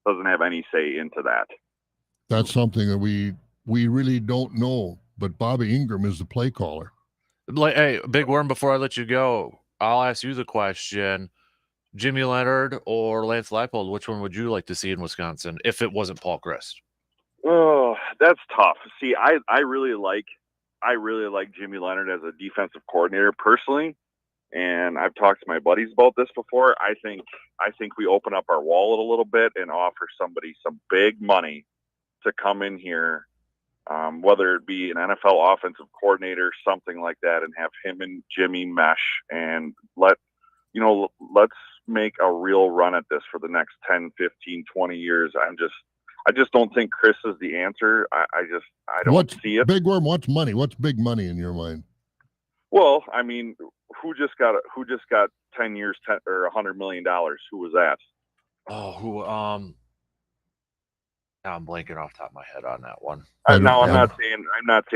J: doesn't have any say into that.
F: That's something that we really don't know. But Bobby Ingram is the play caller.
A: Hey, Big Worm, before I let you go, I'll ask you the question. Jimmy Leonard or Lance Leipold, which one would you like to see in Wisconsin if it wasn't Paul Chris?
J: Oh, that's tough. See, I really like Jimmy Leonard as a defensive coordinator personally, and I've talked to my buddies about this before. I think we open up our wallet a little bit and offer somebody some big money to come in here, whether it be an NFL offensive coordinator, something like that, and have him and Jimmy mesh and let's make a real run at this for the next 10, 15, 20 years. I just don't think Chris is the answer. I don't see it.
F: Big Worm, what's money? What's big money in your mind?
J: Well, I mean, who just got 10 years, or $100 million? Who was that?
A: Oh, now I'm blanking off the top of my head on that one.
J: I'm not saying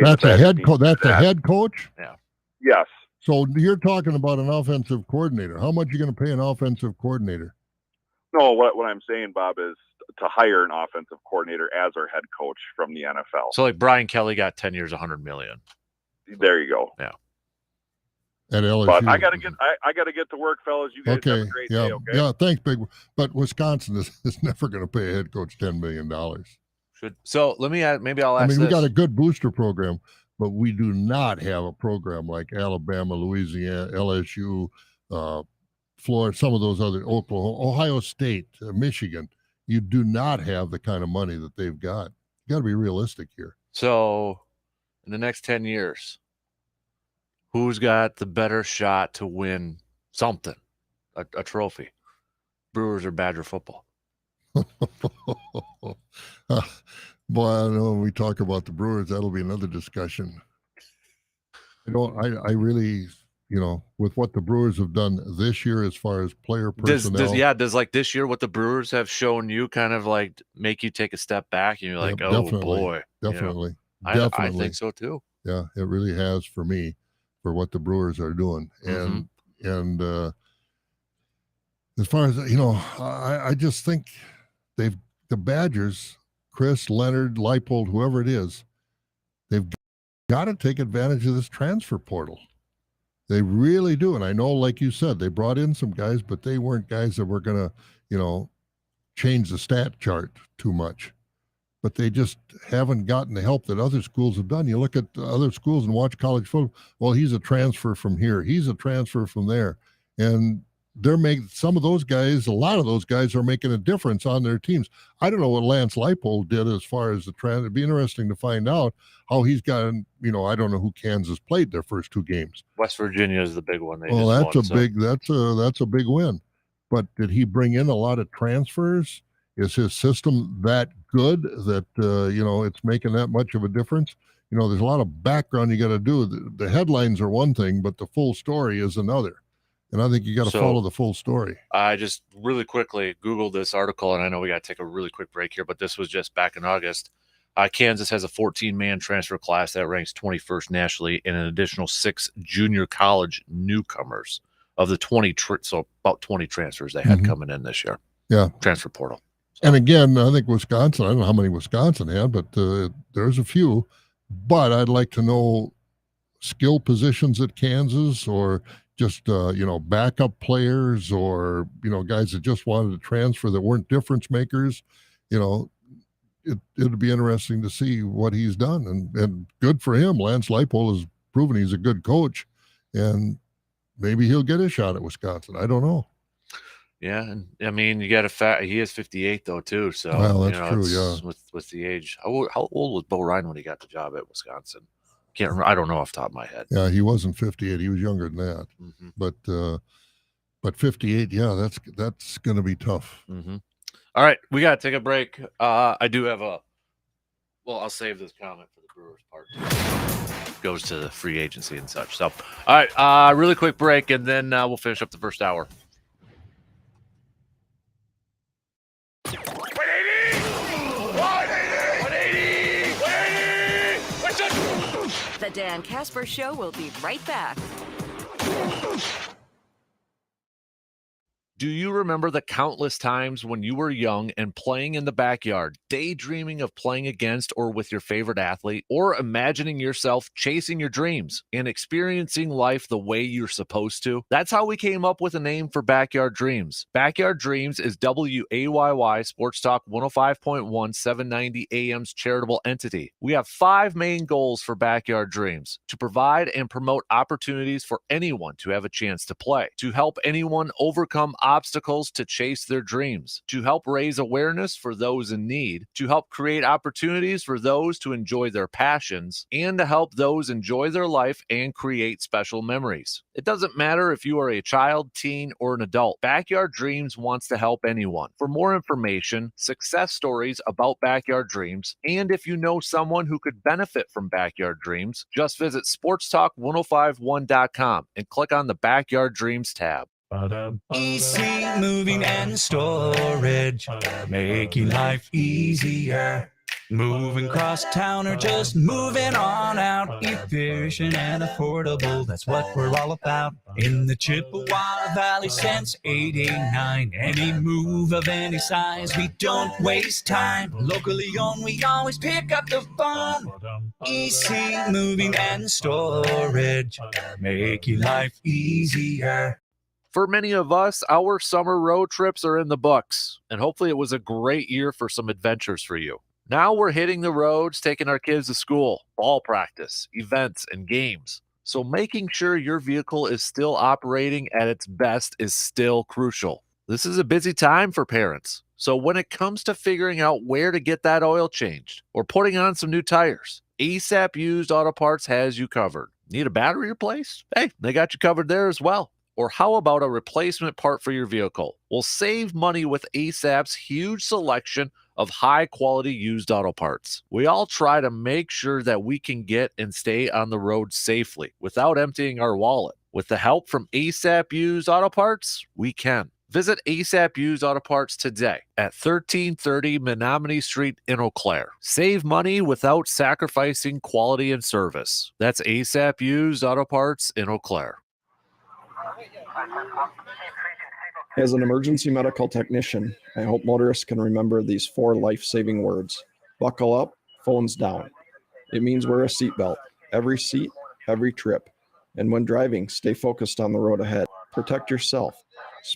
F: that's a head coach. That's a head coach.
A: Yeah.
J: Yes.
F: So you're talking about an offensive coordinator. How much are you going to pay an offensive coordinator?
J: No, what I'm saying, Bob, is to hire an offensive coordinator as our head coach from the NFL.
A: So like Brian Kelly got 10 years, $100 million.
J: There you go.
A: Yeah.
F: at LSU.
J: But I gotta get to work, fellas. You guys have a great day. Okay.
F: Yeah. Thanks, Big. But Wisconsin is never going to pay a head coach $10 million.
A: So let me add. Maybe I'll ask.
F: We got a good booster program, but we do not have a program like Alabama, Louisiana, LSU, Florida, some of those other, Oklahoma, Ohio State, Michigan. You do not have the kind of money that they've got. You got to be realistic here.
A: So, in the next 10 years, who's got the better shot to win something, a trophy? Brewers or Badger football?
F: Boy, I know when we talk about the Brewers, that'll be another discussion. I really, with what the Brewers have done this year as far as player personnel.
A: Does like this year what the Brewers have shown you kind of like make you take a step back and you're like, boy.
F: Definitely.
A: I think so too.
F: Yeah, it really has for me, for what the Brewers are doing. And as far as, I just think the Badgers, Chris, Leonard, Leipold, whoever it is, they've got to take advantage of this transfer portal. They really do. And I know, like you said, they brought in some guys, but they weren't guys that were going to, change the stat chart too much. But they just haven't gotten the help that other schools have done. You look at other schools and watch college football. Well, he's a transfer from here. He's a transfer from there. And they're making some of those guys, a lot of those guys are making a difference on their teams. I don't know what Lance Leipold did as far as the trend. It'd be interesting to find out how he's gotten, I don't know who Kansas played their first two games.
A: West Virginia is the big one.
F: That's a big win. But did he bring in a lot of transfers? Is his system that good that, it's making that much of a difference? There's a lot of background you got to do. The headlines are one thing, but the full story is another. And I think you got to follow the full story.
A: I just really quickly Googled this article, and I know we got to take a really quick break here, but this was just back in August. Kansas has a 14-man transfer class that ranks 21st nationally and an additional 6 junior college newcomers of the 20, so about 20 transfers they had coming in this year.
F: Yeah.
A: Transfer portal. So.
F: And again, I think Wisconsin, I don't know how many Wisconsin had, but there's a few. But I'd like to know skill positions at Kansas or just, backup players or, guys that just wanted to transfer that weren't difference makers. It'd be interesting to see what he's done. And good for him. Lance Leipold has proven he's a good coach. And maybe he'll get a shot at Wisconsin. I don't know.
A: Yeah. And I mean, you got he is 58 though, too. So,
F: well, that's true. Yeah.
A: With the age. How old was Bo Ryan when he got the job at Wisconsin? Can't remember. I don't know off the top of my head.
F: Yeah, he wasn't 58. He was younger than that. But 58, yeah, that's going to be tough.
A: All right, we got to take a break. I do have I'll save this comment for the Brewers part two. Goes to the free agency and such. So, all right, really quick break, and then we'll finish up the first hour.
K: The Dan Kasper Show will be right back.
A: Do you remember the countless times when you were young and playing in the backyard, daydreaming of playing against or with your favorite athlete, or imagining yourself chasing your dreams and experiencing life the way you're supposed to? That's how we came up with a name for Backyard Dreams. Backyard Dreams is WAYY Sports Talk 105.1 790 AM's charitable entity. We have 5 main goals for Backyard Dreams: to provide and promote opportunities for anyone to have a chance to play, to help anyone overcome obstacles to chase their dreams, to help raise awareness for those in need, to help create opportunities for those to enjoy their passions, and to help those enjoy their life and create special memories. It doesn't matter if you are a child, teen, or an adult. Backyard Dreams wants to help anyone. For more information, success stories about Backyard Dreams, and if you know someone who could benefit from Backyard Dreams, just visit sportstalk1051.com and click on the Backyard Dreams tab.
E: Easy moving and storage, making life easier. Moving cross town or just moving on out, efficient and affordable, that's what we're all about. In the Chippewa Valley since 89, any move of any size, we don't waste time. Locally owned, we always pick up the phone. EC Moving and Storage, making life easier.
A: For many of us, our summer road trips are in the books, and hopefully it was a great year for some adventures for you. Now we're hitting the roads, taking our kids to school, ball practice, events, and games. So making sure your vehicle is still operating at its best is still crucial. This is a busy time for parents. So when it comes to figuring out where to get that oil changed or putting on some new tires, ASAP Used Auto Parts has you covered. Need a battery replaced? Hey, they got you covered there as well. Or how about a replacement part for your vehicle? Well, save money with ASAP's huge selection of high-quality used auto parts. We all try to make sure that we can get and stay on the road safely without emptying our wallet. With the help from ASAP Used Auto Parts, we can. Visit ASAP Used Auto Parts today at 1330 Menominee Street in Eau Claire. Save money without sacrificing quality and service. That's ASAP Used Auto Parts in Eau Claire.
L: As an emergency medical technician, I hope motorists can remember these 4 life-saving words. Buckle up, phones down. It means wear a seatbelt, every seat, every trip. And when driving, stay focused on the road ahead. Protect yourself,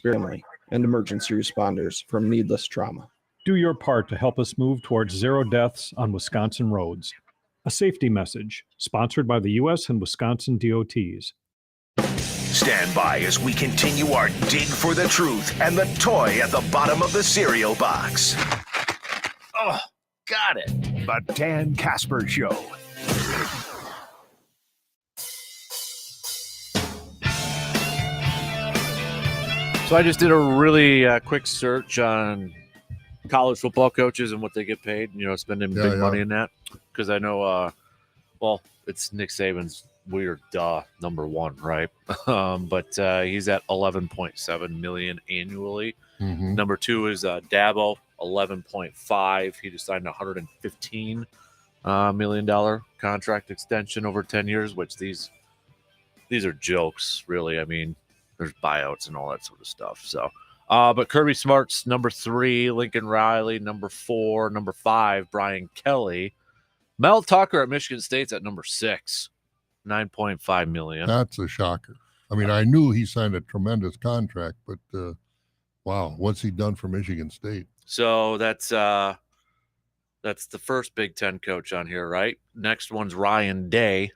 L: family, and emergency responders from needless trauma.
M: Do your part to help us move towards 0 deaths on Wisconsin roads. A safety message sponsored by the U.S. and Wisconsin DOTs.
B: Stand by as we continue our dig for the truth and the toy at the bottom of the cereal box.
A: Oh, got it.
B: The Dan Kasper Show.
A: So I just did a really quick search on college football coaches and what they get paid, spending big money in that. Because I know, it's Nick Saban's weird number one, right? But he's at $11.7 million annually.
F: Mm-hmm.
A: Number 2 is Dabo, 11.5. He just signed a $115 million contract extension over 10 years, which these are jokes, really. I mean, there's buyouts and all that sort of stuff. So, but Kirby Smart's number 3, Lincoln Riley, number 4, number 5, Brian Kelly. Mel Tucker at Michigan State's at number 6, $9.5 million.
F: That's a shocker. I mean, I knew he signed a tremendous contract, but wow, what's he done for Michigan State?
A: So that's the first Big Ten coach on here, right? Next one's Ryan Day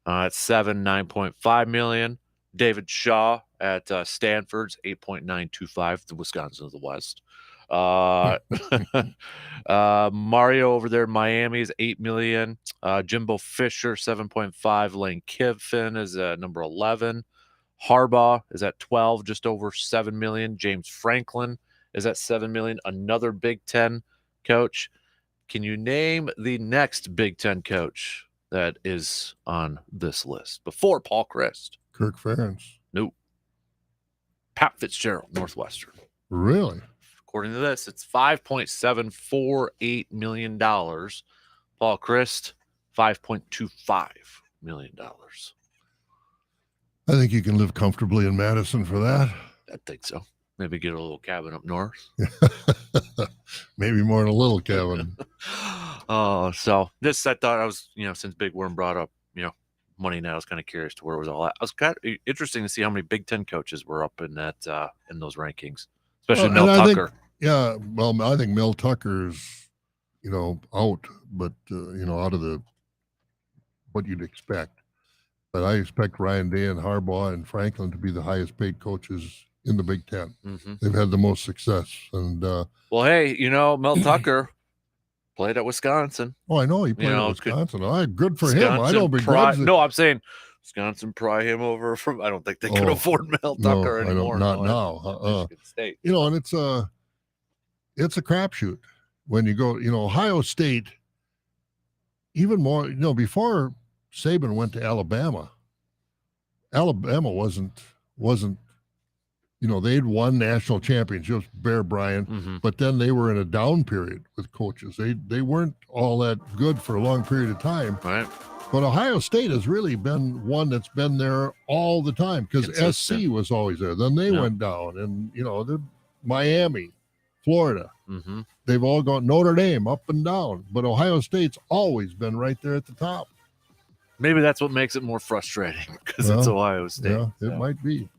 A: at $9.5 million. David Shaw at Stanford's $8.925, the Wisconsin of the West. Mario over there in Miami is $8 million. Jimbo Fisher, 7.5. Lane Kiffin is at number 11. Harbaugh is at 12, just over $7 million. James Franklin is at $7 million. Another Big Ten coach. Can you name the next Big Ten coach that is on this list before Paul Chryst?
F: Kirk Ferentz.
A: Nope. Pat Fitzgerald, Northwestern.
F: Really?
A: According to this, it's $5.748 million. Paul Chryst, $5.25 million.
F: I think you can live comfortably in Madison for that.
A: I think so. Maybe get a little cabin up north.
F: Maybe more than a little cabin.
A: So this, I thought I was, since Big Worm brought up, money now, I was kind of curious to where it was all at. I was kind of interesting to see how many Big Ten coaches were up in that, in those rankings, especially Mel Tucker.
F: I think Mel Tucker's, out, but, out of the, what you'd expect. But I expect Ryan Day and Harbaugh and Franklin to be the highest paid coaches in the Big Ten.
A: Mm-hmm.
F: They've had the most success. And
A: well, hey, Mel Tucker played at Wisconsin.
F: Oh, I know he played at Wisconsin. Good for him. I don't begrudge it.
A: No, I'm saying Wisconsin pry him over from. I don't think they can afford Mel Tucker anymore.
F: Not now.
A: State.
F: And it's a crapshoot when you go. Ohio State. Even more. Before Saban went to Alabama wasn't. They'd won national championships, Bear Bryant, but then they were in a down period with coaches. They weren't all that good for a long period of time.
A: Right.
F: But Ohio State has really been one that's been there all the time because SC was always there. Then they went down, and Miami, Florida.
A: Mm-hmm.
F: They've all gone Notre Dame up and down, but Ohio State's always been right there at the top.
A: Maybe that's what makes it more frustrating because it's Ohio State.
F: Yeah, it might be.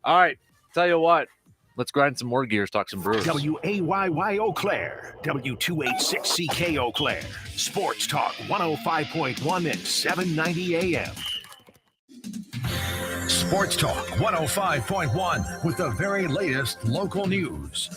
A: All right. Tell you what, let's grind some more gears, talk some Brewers.
B: WAYY Eau Claire, W286CK Eau Claire, Sports Talk 105.1 and 790 AM. Sports Talk 105.1 with the very latest local news.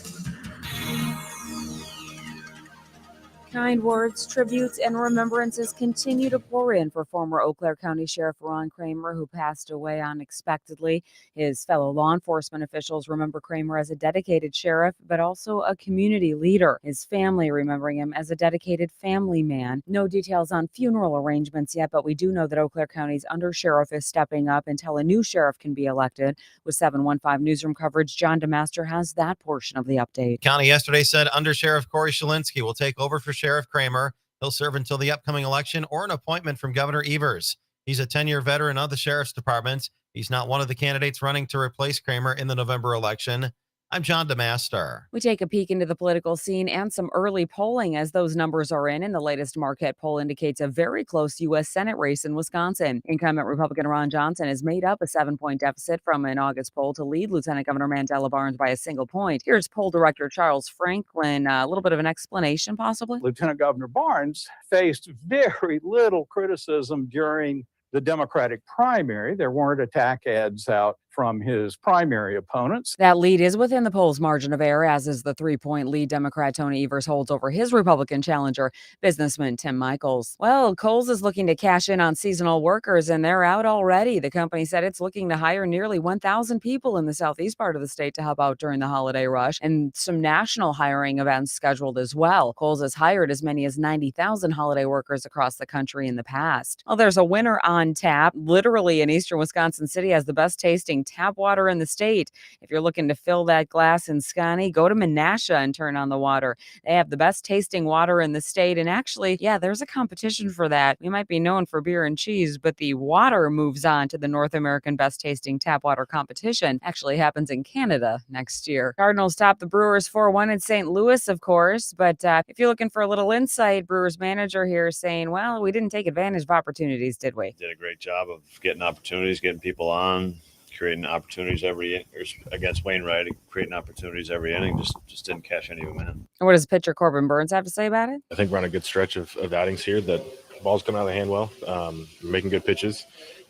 N: Kind words, tributes, and remembrances continue to pour in for former Eau Claire County Sheriff Ron Kramer, who passed away unexpectedly. His fellow law enforcement officials remember Kramer as a dedicated sheriff, but also a community leader. His family remembering him as a dedicated family man. No details on funeral arrangements yet, but we do know that Eau Claire County's undersheriff is stepping up until a new sheriff can be elected. With 715 Newsroom coverage, John DeMaster has that portion of the update.
O: County yesterday said Undersheriff Corey Shalinski will take over for Sheriff Kramer. He'll serve until the upcoming election or an appointment from Governor Evers. He's a 10-year veteran of the Sheriff's Department. He's not one of the candidates running to replace Kramer in the November election. I'm John DeMaster.
N: We take a peek into the political scene and some early polling as those numbers are in. And the latest Marquette poll indicates a very close U.S. Senate race in Wisconsin. Incumbent Republican Ron Johnson has made up a 7-point deficit from an August poll to lead Lieutenant Governor Mandela Barnes by a single point. Here's poll director Charles Franklin. A little bit of an explanation, possibly.
P: Lieutenant Governor Barnes faced very little criticism during the Democratic primary. There weren't attack ads out from his primary opponents.
N: That lead is within the poll's margin of error, as is the 3-point lead Democrat Tony Evers holds over his Republican challenger, businessman Tim Michaels. Well, Kohl's is looking to cash in on seasonal workers, and they're out already. The company said it's looking to hire nearly 1,000 people in the southeast part of the state to help out during the holiday rush, and some national hiring events scheduled as well. Kohl's has hired as many as 90,000 holiday workers across the country in the past. Well, there's a winner on tap. Literally in eastern Wisconsin City has the best tasting tap water in the state. If you're looking to fill that glass in Scotty, go to Menasha and turn on the water. They have the best tasting water in the state. And actually, yeah, there's a competition for that. We might be known for beer and cheese, but the water moves on to the North American Best Tasting Tap Water Competition. Actually happens in Canada next year. Cardinals top the Brewers 4-1 in St. Louis, of course. But if you're looking for a little insight, Brewers manager here is saying, well, we didn't take advantage of opportunities, did we?
Q: Did a great job of getting opportunities, getting people on, creating opportunities against Wainwright, creating opportunities every inning. Just didn't cash any of them in.
N: And what does pitcher Corbin Burns have to say about it?
R: I think we're on a good stretch of outings here. That ball's coming out of the hand well, making good pitches,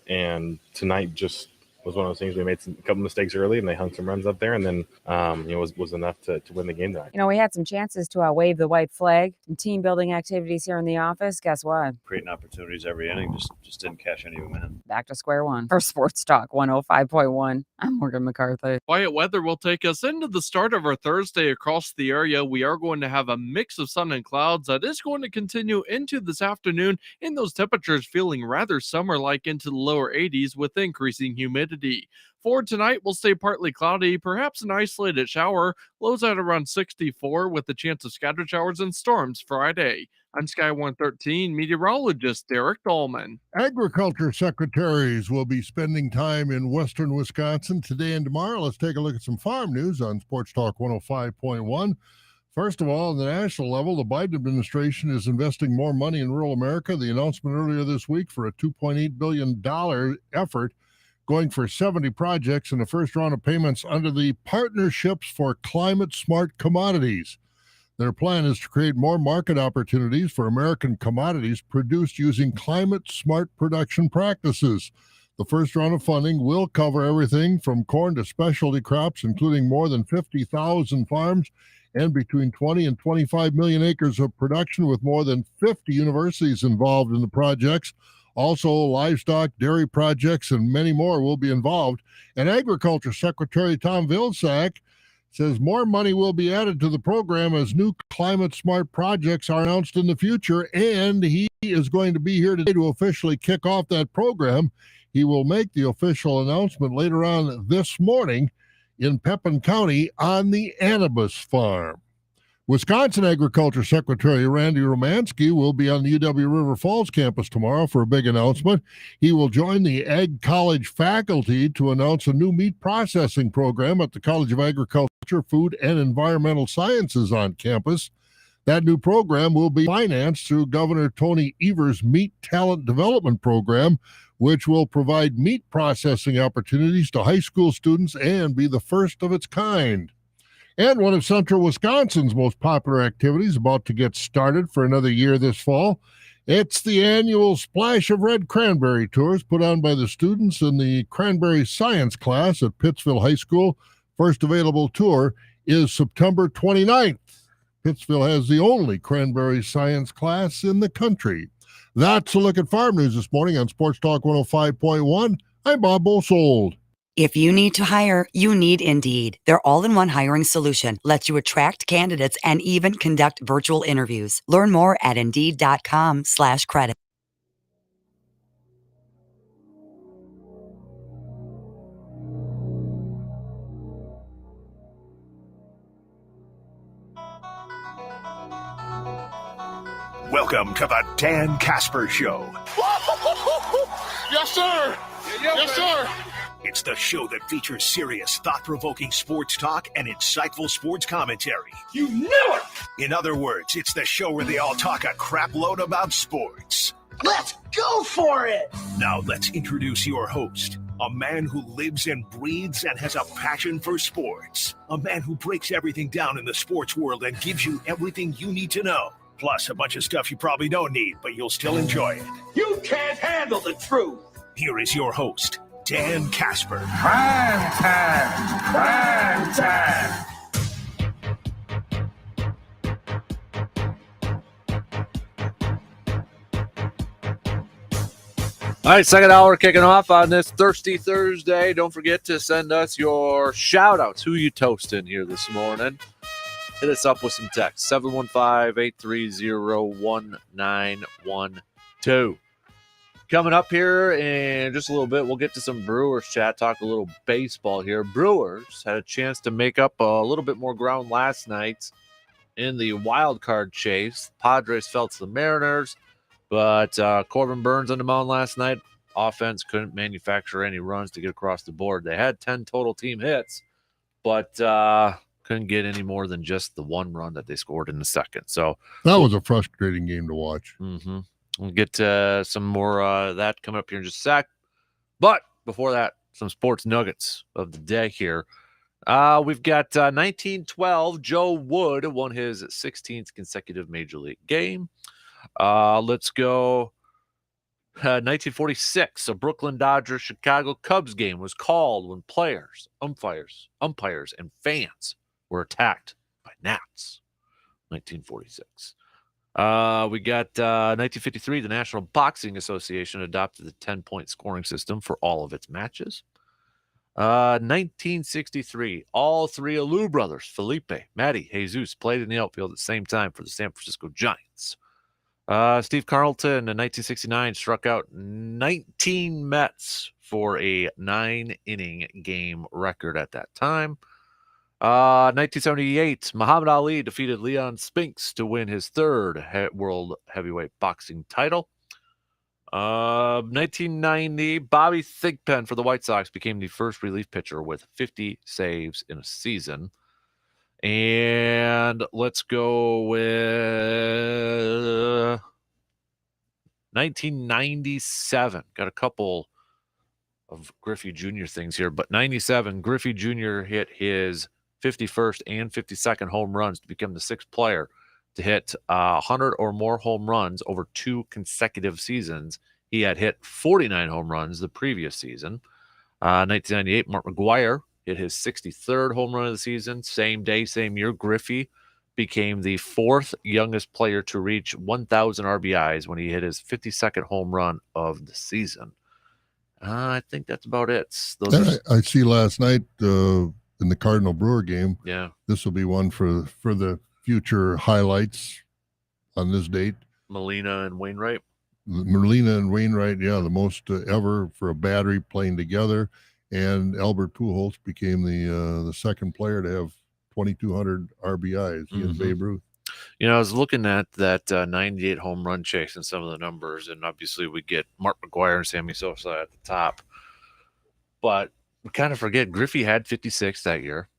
R: and tonight just was one of those things. We made a couple mistakes early, and they hung some runs up there, and then was enough to win the game tonight.
N: We had some chances to wave the white flag, some team building activities here in the office. Guess what?
Q: Creating opportunities every inning, just didn't cash any of them in.
N: Back to square one. For Sports Talk 105.1, I'm Morgan McCarthy.
S: Quiet weather will take us into the start of our Thursday across the area. We are going to have a mix of sun and clouds that is going to continue into this afternoon, and those temperatures feeling rather summer-like into the lower 80s with increasing humidity. For tonight, we'll stay partly cloudy, perhaps an isolated shower, lows at around 64 with the chance of scattered showers and storms Friday. I'm Sky 113 meteorologist Derek Dahlman.
F: Agriculture secretaries will be spending time in western Wisconsin today and tomorrow. Let's take a look at some farm news on Sports Talk 105.1. First of all, on the national level, the Biden administration is investing more money in rural America. The announcement earlier this week for a $2.8 billion effort going for 70 projects in the first round of payments under the Partnerships for Climate Smart Commodities. Their plan is to create more market opportunities for American commodities produced using climate-smart production practices. The first round of funding will cover everything from corn to specialty crops, including more than 50,000 farms and between 20 and 25 million acres of production, with more than 50 universities involved in the projects. Also, livestock, dairy projects, and many more will be involved. And Agriculture Secretary Tom Vilsack says more money will be added to the program as new climate-smart projects are announced in the future, and he is going to be here today to officially kick off that program. He will make the official announcement later on this morning in Pepin County on the Annabus Farm. Wisconsin Agriculture Secretary Randy Romanski will be on the UW River Falls campus tomorrow for a big announcement. He will join the Ag College faculty to announce a new meat processing program at the College of Agriculture, Food, and Environmental Sciences on campus. That new program will be financed through Governor Tony Evers' Meat Talent Development Program, which will provide meat processing opportunities to high school students and be the first of its kind. And one of Central Wisconsin's most popular activities about to get started for another year this fall. It's the annual Splash of Red Cranberry Tours put on by the students in the Cranberry Science class at Pittsville High School. First available tour is September 29th. Pittsville has the only Cranberry Science class in the country. That's a look at farm news this morning on Sports Talk 105.1. I'm Bob Bosold.
T: If you need to hire, you need Indeed. Their all-in-one hiring solution lets you attract candidates and even conduct virtual interviews. Learn more at Indeed.com/credit.
B: Welcome to the Dan Kasper Show.
U: Yes, sir. Yes, sir.
B: It's the show that features serious, thought-provoking sports talk and insightful sports commentary.
U: You knew it!
B: In other words, it's the show where they all talk a crap load about sports.
U: Let's go for it!
B: Now let's introduce your host, a man who lives and breathes and has a passion for sports. A man who breaks everything down in the sports world and gives you everything you need to know. Plus a bunch of stuff you probably don't need, but you'll still enjoy it.
U: You can't handle the truth!
B: Here is your host, Dan Kasper.
U: Prime time! Prime time!
A: All right, second hour kicking off on this Thirsty Thursday. Don't forget to send us your shout-outs. Who you toasting here this morning? Hit us up with some text, 715-830-1912. Coming up here in just a little bit, we'll get to some Brewers chat, talk a little baseball here. Brewers had a chance to make up a little bit more ground last night in the wild card chase. Padres fell to the Mariners, but Corbin Burns on the mound last night. Offense couldn't manufacture any runs to get across the board. They had 10 total team hits, but couldn't get any more than just the one run that they scored in the second. So
F: that was a frustrating game to watch.
A: Mm-hmm. We'll get to some more of that coming up here in just a sec. But before that, some sports nuggets of the day here. We've got 1912. Joe Wood won his 16th consecutive Major League game. Let's go. 1946. A Brooklyn Dodgers Chicago Cubs game was called when players, umpires, and fans were attacked by gnats. 1946. We got 1953, the National Boxing Association adopted the 10-point scoring system for all of its matches. 1963, all three Alou brothers, Felipe, Matty, Jesus, played in the outfield at the same time for the San Francisco Giants. Steve Carlton in 1969 struck out 19 Mets for a 9-inning game record at that time. 1978, Muhammad Ali defeated Leon Spinks to win his third world heavyweight boxing title. 1990, Bobby Thigpen for the White Sox became the first relief pitcher with 50 saves in a season. And let's go with 1997. Got a couple of Griffey Jr. things here, but 97, Griffey Jr. hit his 51st and 52nd home runs to become the sixth player to hit 100 or more home runs over 2 consecutive seasons. He had hit 49 home runs the previous season. 1998, Mark McGwire hit his 63rd home run of the season. Same day, same year, Griffey became the 4th youngest player to reach 1,000 RBIs when he hit his 52nd home run of the season. I think that's about it.
F: I see last night in the Cardinal Brewer game.
A: Yeah,
F: this will be one for the future highlights on this date.
A: Molina and Wainwright.
F: Yeah, the most ever for a battery playing together. And Albert Pujols became the second player to have 2,200 RBIs. He and Babe Ruth.
A: You know, I was looking at that 98 home run chase and some of the numbers, and obviously we get Mark McGwire and Sammy Sosa at the top. But we kind of forget Griffey had 56 that year.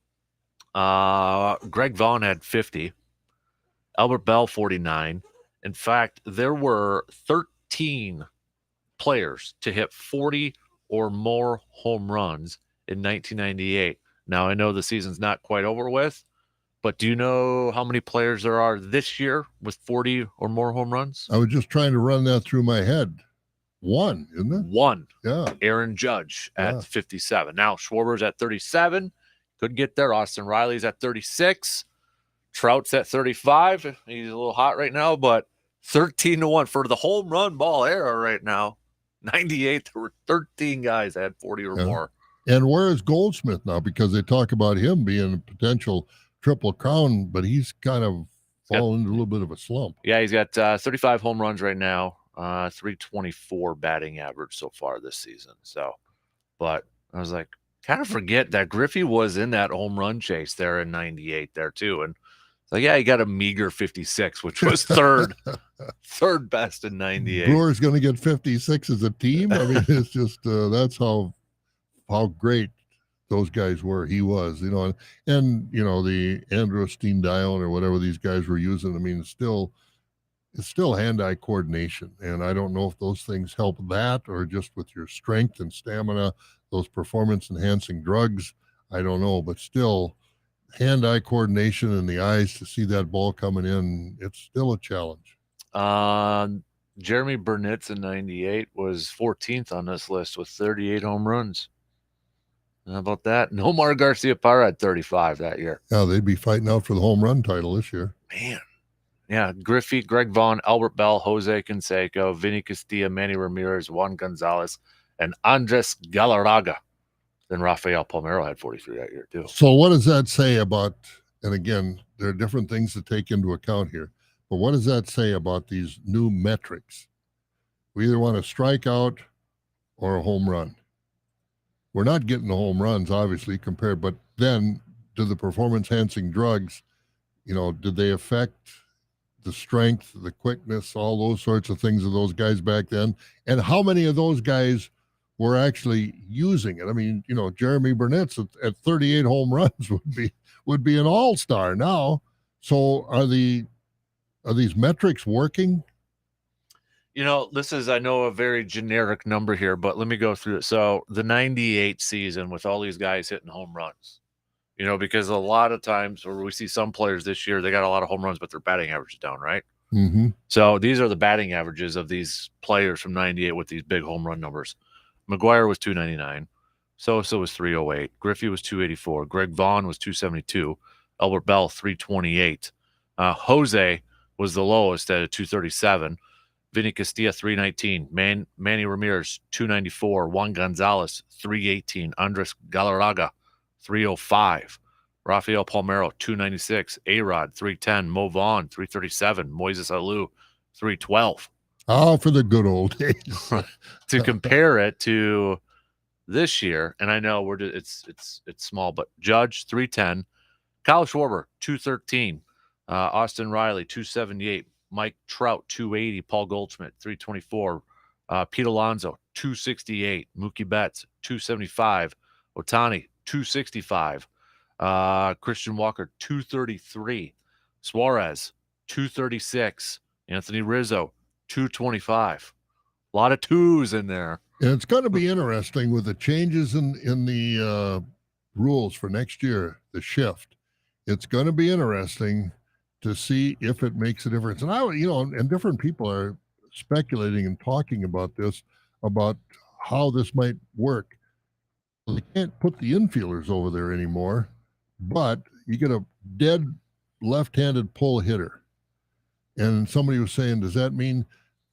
A: Greg Vaughn had 50. Albert Bell, 49. In fact, there were 13 players to hit 40 or more home runs in 1998. Now, I know the season's not quite over with, but do you know how many players there are this year with 40 or more home runs?
F: I was just trying to run that through my head. One, isn't it?
A: One.
F: Yeah.
A: Aaron Judge at 57. Now, Schwarber's at 37. Could get there. Austin Riley's at 36. Trout's at 35. He's a little hot right now, but 13-1 for the home run ball era right now. 98, there were 13 guys that had 40 or more.
F: And where is Goldsmith now? Because they talk about him being a potential Triple Crown, but he's kind of fallen into a little bit of a slump.
A: Yeah, he's got 35 home runs right now, 324 batting average so far this season. So, but I was like, kind of forget that Griffey was in that home run chase there in 98 there too. And so, yeah, he got a meager 56, which was third best in 98.
F: Brewer's going to get 56 as a team. I mean, it's just that's how great those guys were. He was, you know, and you know, the Androstein Dion or whatever these guys were using. I mean, it's still hand-eye coordination, and I don't know if those things help that or just with your strength and stamina, those performance-enhancing drugs. I don't know, but still, hand-eye coordination in the eyes to see that ball coming in, it's still a challenge.
A: Jeremy Burnitz in 98 was 14th on this list with 38 home runs. How about that? And Omar Garcia-Parra had 35 that year.
F: Yeah, they'd be fighting out for the home run title this year.
A: Man. Yeah, Griffey, Greg Vaughn, Albert Bell, Jose Canseco, Vinny Castilla, Manny Ramirez, Juan Gonzalez, and Andres Galarraga. Then Rafael Palmeiro had 43 that year, too.
F: So what does that say about, and again, there are different things to take into account here, but what does that say about these new metrics? We either want a strikeout or a home run. We're not getting the home runs, obviously, compared, but then do the performance-enhancing drugs, you know, did they affect the strength, the quickness, all those sorts of things of those guys back then? And how many of those guys were actually using it? I mean, you know, Jeremy Burnitz at 38 home runs would be an all-star now. So are these metrics working?
A: You know, this is, I know, a very generic number here, but let me go through it. So the 98 season with all these guys hitting home runs, you know, because a lot of times where we see some players this year, they got a lot of home runs, but their batting average is down, right?
F: Mm-hmm.
A: So these are the batting averages of these players from 98 with these big home run numbers. McGwire was 299. Sosa was 308. Griffey was 284. Greg Vaughn was 272. Albert Bell, 328. Jose was the lowest at a 237. Vinny Castilla, 319. Manny Ramirez, 294. Juan Gonzalez, 318. Andres Galarraga, 305. Rafael Palmeiro, 296. A-Rod, 310. Mo Vaughn, 337. Moises Alou, 312.
F: Oh, for the good old days.
A: To compare it to this year, and I know it's small, but Judge, 310. Kyle Schwarber, 213. Austin Riley, 278. Mike Trout, 280. Paul Goldschmidt, 324. Pete Alonso, 268. Mookie Betts, 275. Otani, 265. Christian Walker, 233. Suarez, 236. Anthony Rizzo, 225. A lot of twos in there.
F: And it's going to be interesting with the changes in the rules for next year, the shift. It's going to be interesting to see if it makes a difference. And and different people are speculating and talking about this, about how this might work. They can't put the infielders over there anymore, but you get a dead left-handed pull hitter. And somebody was saying, does that mean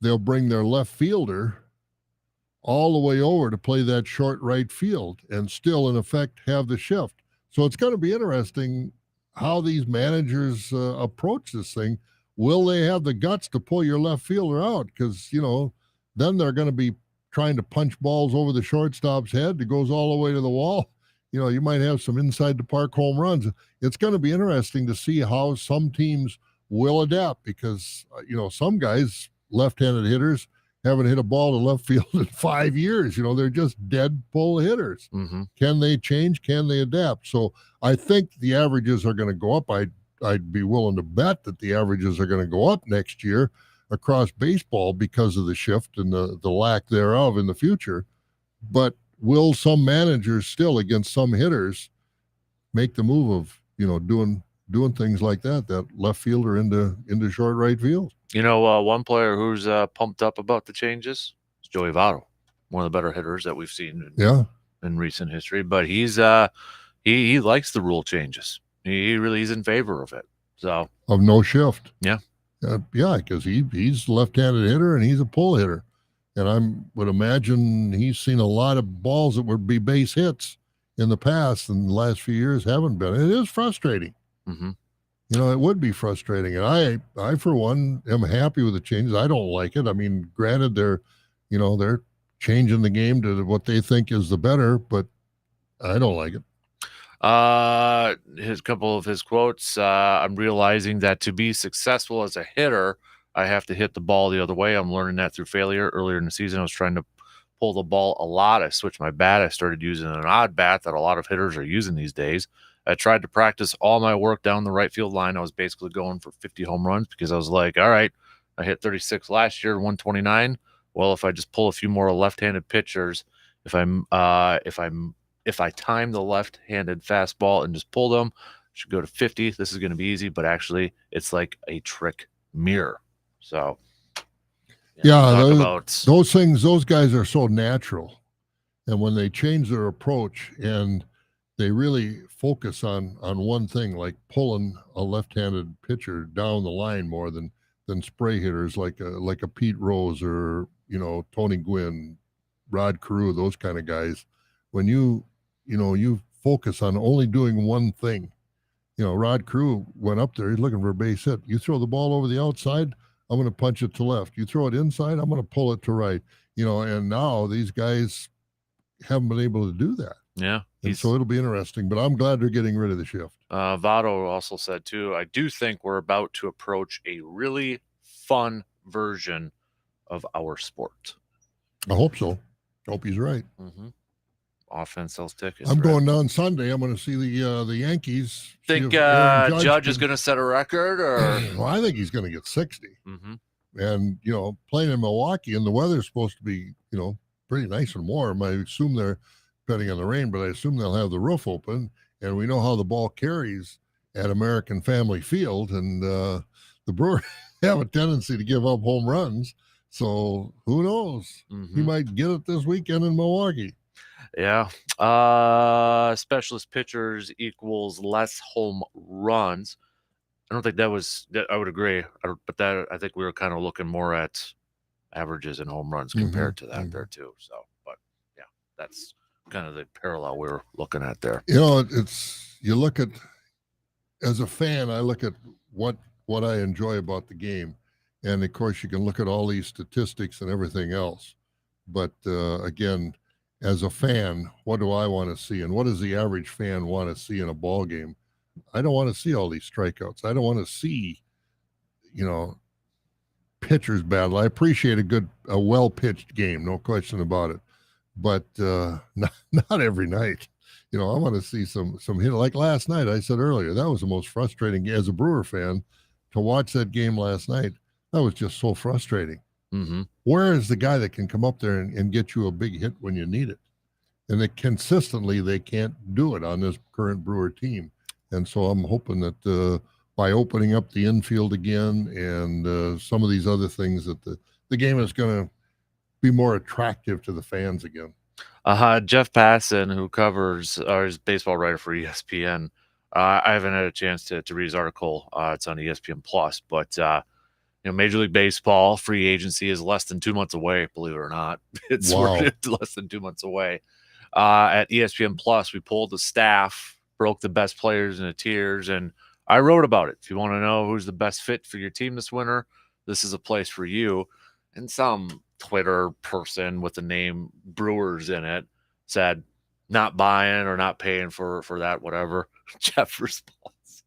F: they'll bring their left fielder all the way over to play that short right field and still, in effect, have the shift? So it's going to be interesting how these managers approach this thing. Will they have the guts to pull your left fielder out? Because, then they're going to be trying to punch balls over the shortstop's head that goes all the way to the wall. You might have some inside the park home runs. It's going to be interesting to see how some teams will adapt because, some guys, left-handed hitters, haven't hit a ball to left field in 5 years. They're just dead pull hitters.
A: Mm-hmm.
F: Can they change? Can they adapt? So I think the averages are going to go up. I'd be willing to bet that the averages are going to go up next year across baseball because of the shift and the lack thereof in the future. But will some managers still, against some hitters, make the move of doing things like that left fielder into short right field?
A: One player who's pumped up about the changes is Joey Votto, one of the better hitters that we've seen in recent history. But he's he likes the rule changes. He really is in favor of it. So
F: of no shift.
A: Yeah.
F: Because he's a left-handed hitter and he's a pull hitter. And I would imagine he's seen a lot of balls that would be base hits in the past, and the last few years haven't been. It is frustrating.
A: Mm-hmm.
F: It would be frustrating. And I for one, am happy with the changes. I don't like it. I mean, granted, they're changing the game to what they think is the better, but I don't like it.
A: His couple of his quotes, I'm realizing that to be successful as a hitter, I have to hit the ball the other way. I'm learning that through failure. Earlier in the season, I was trying to pull the ball a lot. I switched my bat. I started using an odd bat that a lot of hitters are using these days. I tried to practice all my work down the right field line. I was basically going for 50 home runs because I was like, all right, I hit 36 last year, 129. Well, if I just pull a few more left-handed pitchers, if I time the left-handed fastball and just pull them, I should go to 50. This is going to be easy, but actually it's like a trick mirror. So
F: those things, those guys are so natural. And when they change their approach and they really focus on one thing, like pulling a left-handed pitcher down the line more than spray hitters like a Pete Rose or Tony Gwynn, Rod Carew, those kind of guys. When you focus on only doing one thing, Rod Carew went up there, he's looking for a base hit. You throw the ball over the outside, I'm going to punch it to left. You throw it inside, I'm going to pull it to right. And now these guys haven't been able to do that.
A: Yeah.
F: And so it'll be interesting, but I'm glad they're getting rid of the shift.
A: Votto also said, too, I do think we're about to approach a really fun version of our sport.
F: I hope so. Hope he's right.
A: Mm-hmm. Offense sells tickets.
F: I'm going down Sunday. I'm going to see the Yankees.
A: Think Judge is going to set a record, or?
F: Well, I think he's going to get 60.
A: Mm-hmm.
F: And playing in Milwaukee, and the weather's supposed to be pretty nice and warm. I assume they're depending on the rain, but I assume they'll have the roof open. And we know how the ball carries at American Family Field, and the Brewers have a tendency to give up home runs. So who knows?
A: Mm-hmm.
F: He might get it this weekend in Milwaukee.
A: Yeah. Specialist pitchers equals less home runs. I don't think that I would agree. I think we were kind of looking more at averages and home runs compared to that there too. So, but yeah, that's kind of the parallel we were looking at there.
F: You look at, as a fan, I look at what I enjoy about the game. And of course you can look at all these statistics and everything else. But again, as a fan, what do I want to see? And what does the average fan want to see in a ball game? I don't want to see all these strikeouts. I don't want to see, pitchers battle. I appreciate a well-pitched game, no question about it. But not every night. I want to see some hit. Like last night, I said earlier, that was the most frustrating as a Brewer fan to watch that game last night. That was just so frustrating.
A: Mm-hmm.
F: Where is the guy that can come up there and get you a big hit when you need it? And they can't do it on this current Brewer team. And so I'm hoping that by opening up the infield again and some of these other things, that the game is going to be more attractive to the fans again.
A: Jeff Passan, who covers is baseball writer for ESPN. I haven't had a chance to read his article. It's on ESPN Plus, but Major League Baseball free agency is less than 2 months away. Believe it or not, it's less than 2 months away. At ESPN Plus, we pulled the staff, broke the best players into tiers, and I wrote about it. If you want to know who's the best fit for your team this winter, this is a place for you. And some Twitter person with the name Brewers in it said, not buying or not paying for that, whatever. Jeff responds,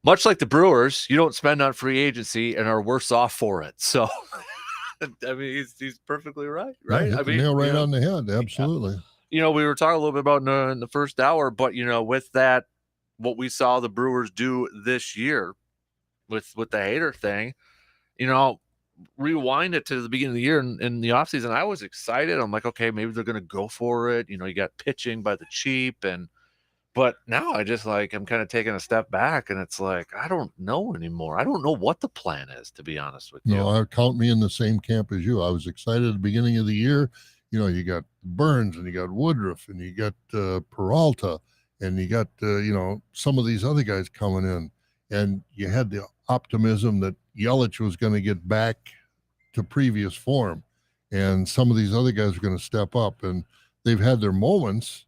A: much like the Brewers, you don't spend on free agency and are worse off for it. So, I mean, he's perfectly right, right?
F: Yeah, hit the nail right on the head. Absolutely.
A: We were talking a little bit about in the first hour, but with that, what we saw the Brewers do this year with the Hader thing, rewind it to the beginning of the year in the offseason, I was excited. I'm like, okay, maybe they're going to go for it. You got pitching by the cheap. But now I'm kind of taking a step back, and it's like, I don't know anymore. I don't know what the plan is, to be honest with you.
F: No, I count me in the same camp as you. I was excited at the beginning of the year. You got Burns and you got Woodruff and you got Peralta and you got, some of these other guys coming in, and you had the optimism that Yelich was going to get back to previous form, and some of these other guys are going to step up, and they've had their moments,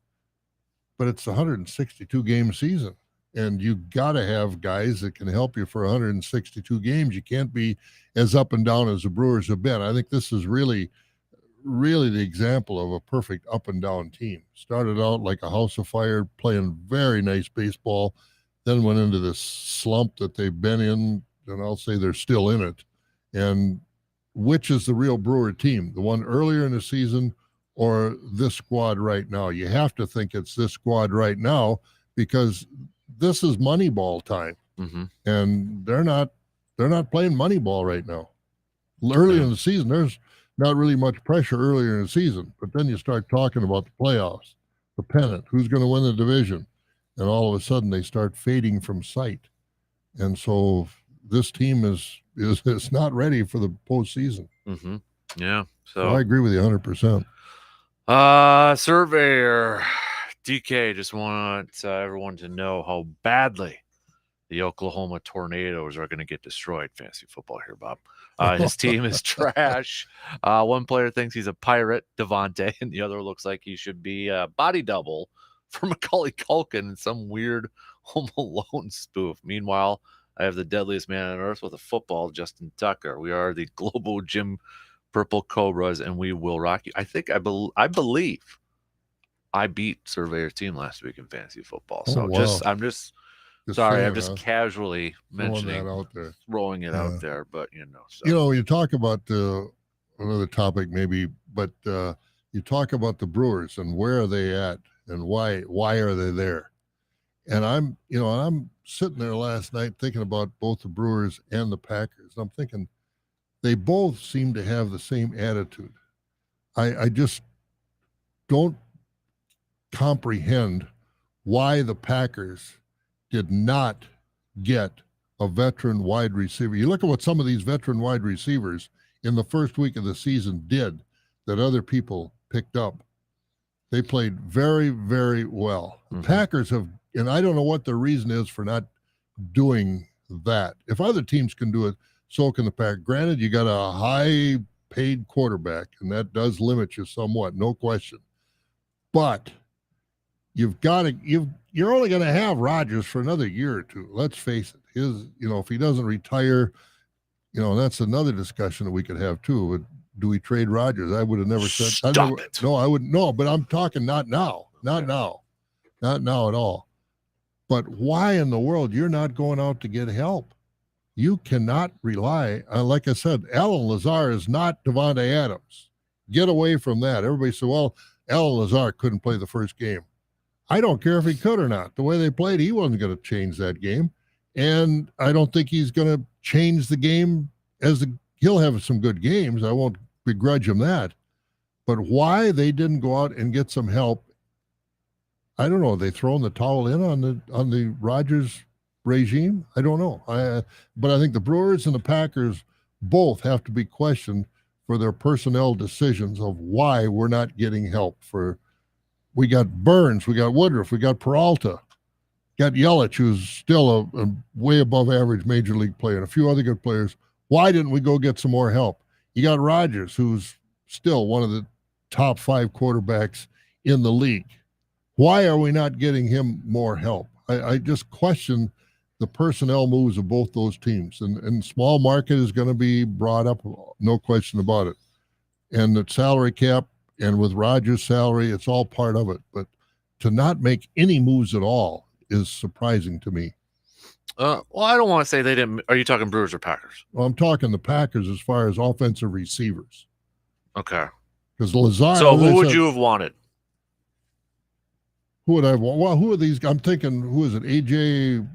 F: but it's a 162 game season, and you got to have guys that can help you for 162 games. You can't be as up and down as the Brewers have been. I think this is really the example of a perfect up and down team. Started out like a house of fire, playing very nice baseball, then went into this slump that they've been in, and I'll say they're still in it. And which is the real Brewer team, the one earlier in the season or this squad right now? You have to think it's this squad right now, because this is Moneyball time, and they're not playing Moneyball right now. Early in the season, there's not really much pressure earlier in the season, but then you start talking about the playoffs, the pennant, who's going to win the division, and all of a sudden they start fading from sight. And so this team is not ready for the postseason.
A: Yeah.
F: So I agree with you 100%.
A: Surveyor DK just want everyone to know how badly the Oklahoma Tornadoes are going to get destroyed. Fantasy football here, Bob. His team is trash. One player thinks he's a pirate, Devontae, and the other looks like he should be a body double for Macaulay Culkin in some weird Home Alone spoof. Meanwhile, I have the deadliest man on earth with a football, Justin Tucker. We are the Global Jim Purple Cobras, and we will rock you. I believe I beat Surveyor's team last week in fantasy football. So I'm just sorry,
F: saying,
A: I'm just casually mentioning, throwing it out there. But
F: you talk about another topic maybe, but you talk about the Brewers and where are they at and why are they there? And I'm sitting there last night thinking about both the Brewers and the Packers. I'm thinking they both seem to have the same attitude. I just don't comprehend why the Packers did not get a veteran wide receiver. You look at what some of these veteran wide receivers in the first week of the season did that other people picked up. They played very, very well. The Packers have, and I don't know what the reason is for not doing that. If other teams can do it, so can the Packers. Granted, you got a high-paid quarterback, and that does limit you somewhat, no question. But you're only going to have Rodgers for another year or two. Let's face it. If he doesn't retire, that's another discussion that we could have too. Do we trade Rodgers? I would have never said. No, I wouldn't. No, but I'm talking not now. Not now at all. But why in the world you're not going out to get help? You cannot rely on, like I said, Alan Lazar is not Devontae Adams. Get away from that. Everybody said, well, Alan Lazar couldn't play the first game. I don't care if he could or not. The way they played, he wasn't going to change that game. And I don't think he's going to change the game he'll have some good games. I won't begrudge him that. But why they didn't go out and get some help, I don't know. Are they throwing the towel in on the Rodgers regime? I don't know. But I think the Brewers and the Packers both have to be questioned for their personnel decisions of why we're not getting help. We got Burns, we got Woodruff, we got Peralta, got Yelich, who's still a way above average major league player, and a few other good players. Why didn't we go get some more help? You got Rodgers, who's still one of the top 5 quarterbacks in the league. Why are we not getting him more help? I just question the personnel moves of both those teams. And small market is going to be brought up, no question about it. And the salary cap, and with Rodgers' salary, it's all part of it. But to not make any moves at all is surprising to me.
A: Well, I don't want to say they didn't. Are you talking Brewers or Packers?
F: Well, I'm talking the Packers as far as offensive receivers.
A: Okay.
F: Because Lazard.
A: So who would you have wanted?
F: Who would I want? Well, who are these? I'm thinking, who is it? AJ.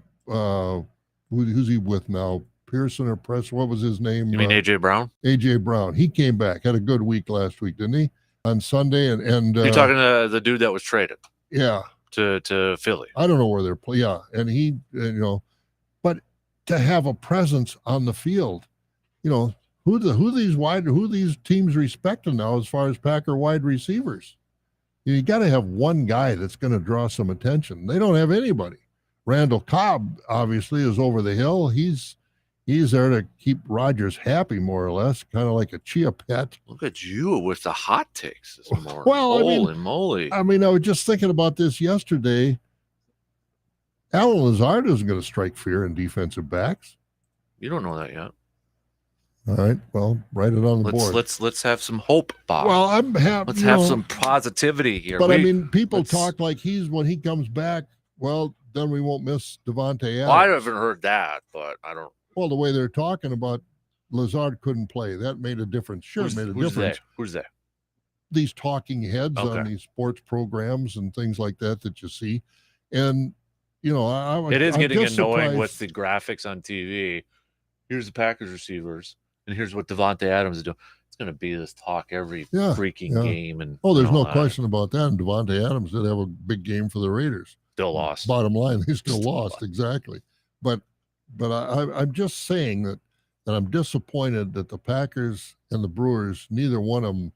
F: Who's he with now? Pearson or Press? What was his name?
A: You mean AJ Brown?
F: AJ Brown. He came back, had a good week last week, didn't he? On Sunday, and
A: You're talking to the dude that was traded.
F: Yeah.
A: To Philly.
F: I don't know where they're playing. Yeah, and he, but to have a presence on the field, who these teams respecting now as far as Packer wide receivers? You got to have one guy that's going to draw some attention. They don't have anybody. Randall Cobb obviously is over the hill. He's there to keep Rodgers happy, more or less, kind of like a chia pet.
A: Look at you with the hot takes this morning.
F: Well,
A: holy moly!
F: I was just thinking about this yesterday. Alan Lazard isn't going to strike fear in defensive backs.
A: You don't know that yet.
F: All right. Well, write it on the board.
A: Let's have some hope, Bob.
F: Well, I'm happy.
A: Let's have some positivity here.
F: But people talk like when he comes back. Well, then we won't miss Devontae Adams.
A: Well, I haven't heard that, but I don't.
F: Well, the way they're talking about Lazard couldn't play, that made a difference. Sure, it made a difference.
A: Who's that?
F: These talking heads on these sports programs and things like that you see. And,
A: it is getting annoying
F: surprised.
A: with the graphics on TV. Here's the Packers receivers, and here's what Devontae Adams is doing. It's going to be this talk every freaking game. And
F: there's no question about that. And Devontae Adams did have a big game for the Raiders.
A: Still lost.
F: Bottom line, they still lost. Exactly. But I'm just saying that I'm disappointed that the Packers and the Brewers, neither one of them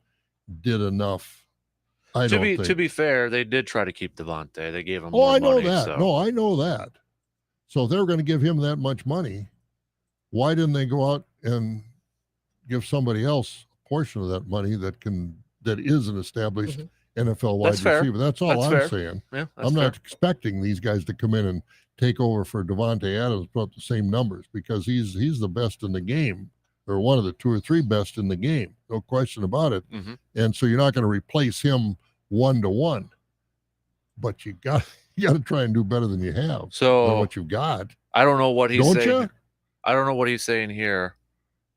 F: did enough.
A: To be fair, they did try to keep Devontae. They gave him
F: I know
A: money,
F: that.
A: So.
F: No, I know that. So if they were going to give him that much money, why didn't they go out and give somebody else a portion of that money that is an established NFL wide receiver? That's all I'm saying.
A: Yeah,
F: I'm not expecting these guys to come in and take over for Devontae Adams, put up the same numbers, because he's the best in the game, or one of the two or three best in the game, no question about it.
A: Mm-hmm.
F: And so you're not going to replace him 1-to-1, but you got to try and do better than you have.
A: So
F: than what you got.
A: I don't know what he's saying.
F: You?
A: I don't know what he's saying here.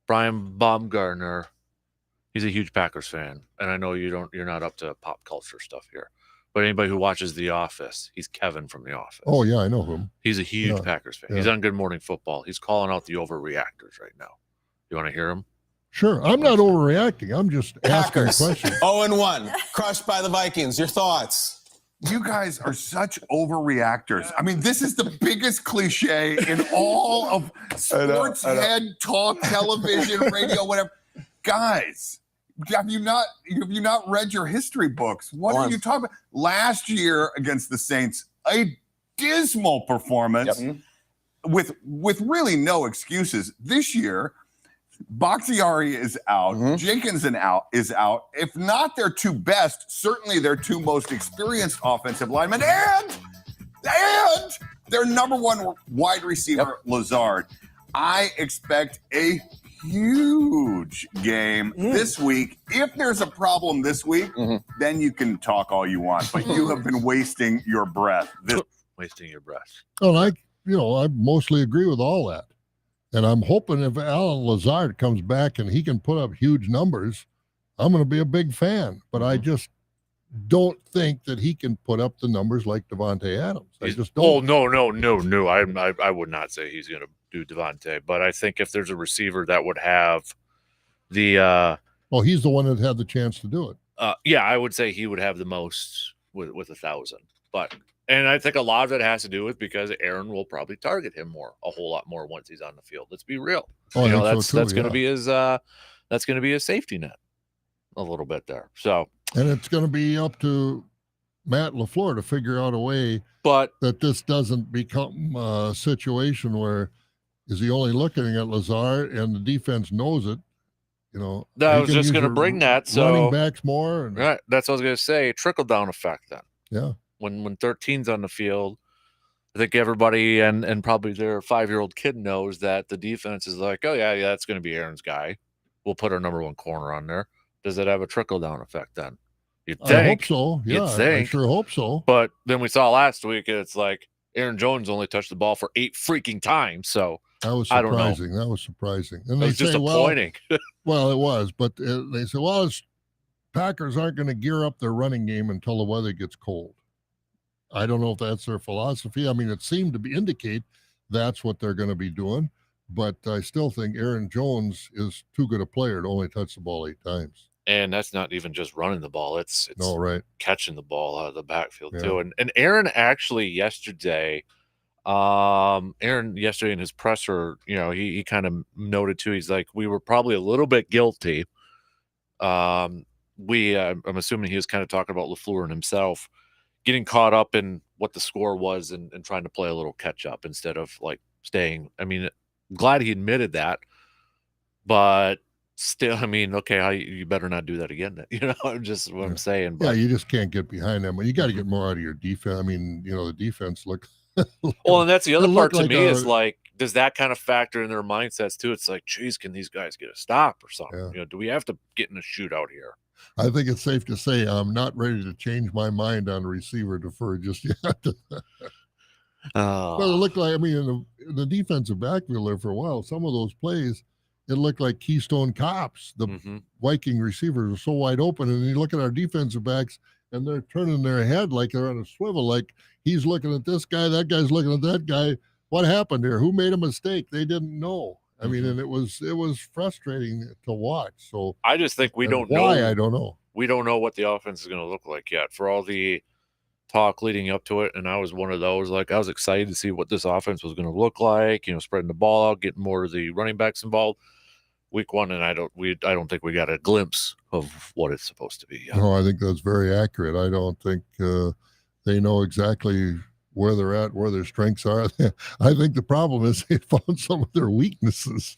A: Brian Baumgartner, he's a huge Packers fan, and I know you're not up to pop culture stuff here. But anybody who watches The Office, he's Kevin from The Office.
F: Oh, yeah, I know him.
A: He's a huge Packers fan. Yeah. He's on Good Morning Football. He's calling out the overreactors right now. You want to hear him?
F: Sure. I'm not overreacting. I'm just asking a question.
C: 0-1, crushed by the Vikings. Your thoughts?
V: You guys are such overreactors. I mean, this is the biggest cliche in all of sports head talk, television, radio, whatever. Guys, have you not read your history books? What are you talking about? Last year against the Saints, a dismal performance with really no excuses. This year, Bakhtiari is out. Jenkins is out. If not their two best, certainly their two most experienced offensive linemen, and their number one wide receiver, Lazard. I expect a huge game this week. If there's a problem this week, then you can talk all you want. But you have been wasting your breath.
A: Wasting your breath.
F: Well, I mostly agree with all that. And I'm hoping if Alan Lazard comes back and he can put up huge numbers, I'm going to be a big fan. But I just don't think that he can put up the numbers like Devontae Adams. I just don't.
A: Oh, no. I would not say he's going to do Devontae. But I think if there's a receiver that would have the
F: well, he's the one that had the chance to do it.
A: Yeah, I would say he would have the most with 1,000. And I think a lot of it has to do with because Aaron will probably target him a whole lot more once he's on the field. Let's be real. That's going to be his safety net a little bit there. So,
F: and it's going to be up to Matt LaFleur to figure out a way, that this doesn't become a situation where is he only looking at Lazard and the defense knows it.
A: I was just going to bring that. So
F: running backs more.
A: Right. That's what I was going to say. Trickle down effect then.
F: Yeah.
A: When 13's on the field, I think everybody and probably their 5-year-old kid knows that the defense is like, oh, yeah, that's going to be Aaron's guy. We'll put our number one corner on there. Does it have a trickle-down effect then? You'd
F: I hope
A: think
F: so.
A: You'd
F: Yeah, I
A: think.
F: sure hope so.
A: But then we saw last week, it's like Aaron Jones only touched the ball for 8 freaking times. So
F: That was
A: I don't know.
F: surprising. That was surprising. And
A: It
F: they
A: was
F: say,
A: disappointing.
F: well, it was, but they say, well, Packers aren't going to gear up their running game until the weather gets cold. I don't know if that's their philosophy. I mean, it seemed to indicate that's what they're going to be doing, but I still think Aaron Jones is too good a player to only touch the ball 8 times.
A: And that's not even just running the ball. It's
F: No, right.
A: catching the ball out of the backfield
F: Yeah.
A: too. And Aaron actually yesterday in his presser, he kind of noted too, he's like, we were probably a little bit guilty. I'm assuming he was kind of talking about LaFleur and himself getting caught up in what the score was and trying to play a little catch up instead of like staying. I mean, glad he admitted that, but still, I mean, okay, you better not do that again. Just what I'm saying. But,
F: Yeah, you just can't get behind them. You got to get more out of your defense. I mean, the defense look.
A: Well, and that's the other part to
F: like
A: me is like, does that kind of factor in their mindsets too? It's like, geez, can these guys get a stop or something?
F: Yeah.
A: Do we have to get in a shootout here?
F: I think it's safe to say I'm not ready to change my mind on receiver defer just yet. Well, it looked like, I mean, in the defensive backfield there for a while, some of those plays, it looked like Keystone Cops. The Viking receivers are so wide open, and you look at our defensive backs, and they're turning their head like they're on a swivel, like he's looking at this guy, that guy's looking at that guy. What happened here? Who made a mistake? They didn't know. I mean, and it was frustrating to watch. So
A: I just think we don't know.
F: Why? I don't know.
A: We don't know what the offense is going to look like yet. For all the talk leading up to it, and I was one of those, like, I was excited to see what this offense was going to look like, spreading the ball out, getting more of the running backs involved. Week 1, and I don't think we got a glimpse of what it's supposed to be yet.
F: No, I think that's very accurate. I don't think they know exactly where they're at, where their strengths are. I think the problem is they found some of their weaknesses,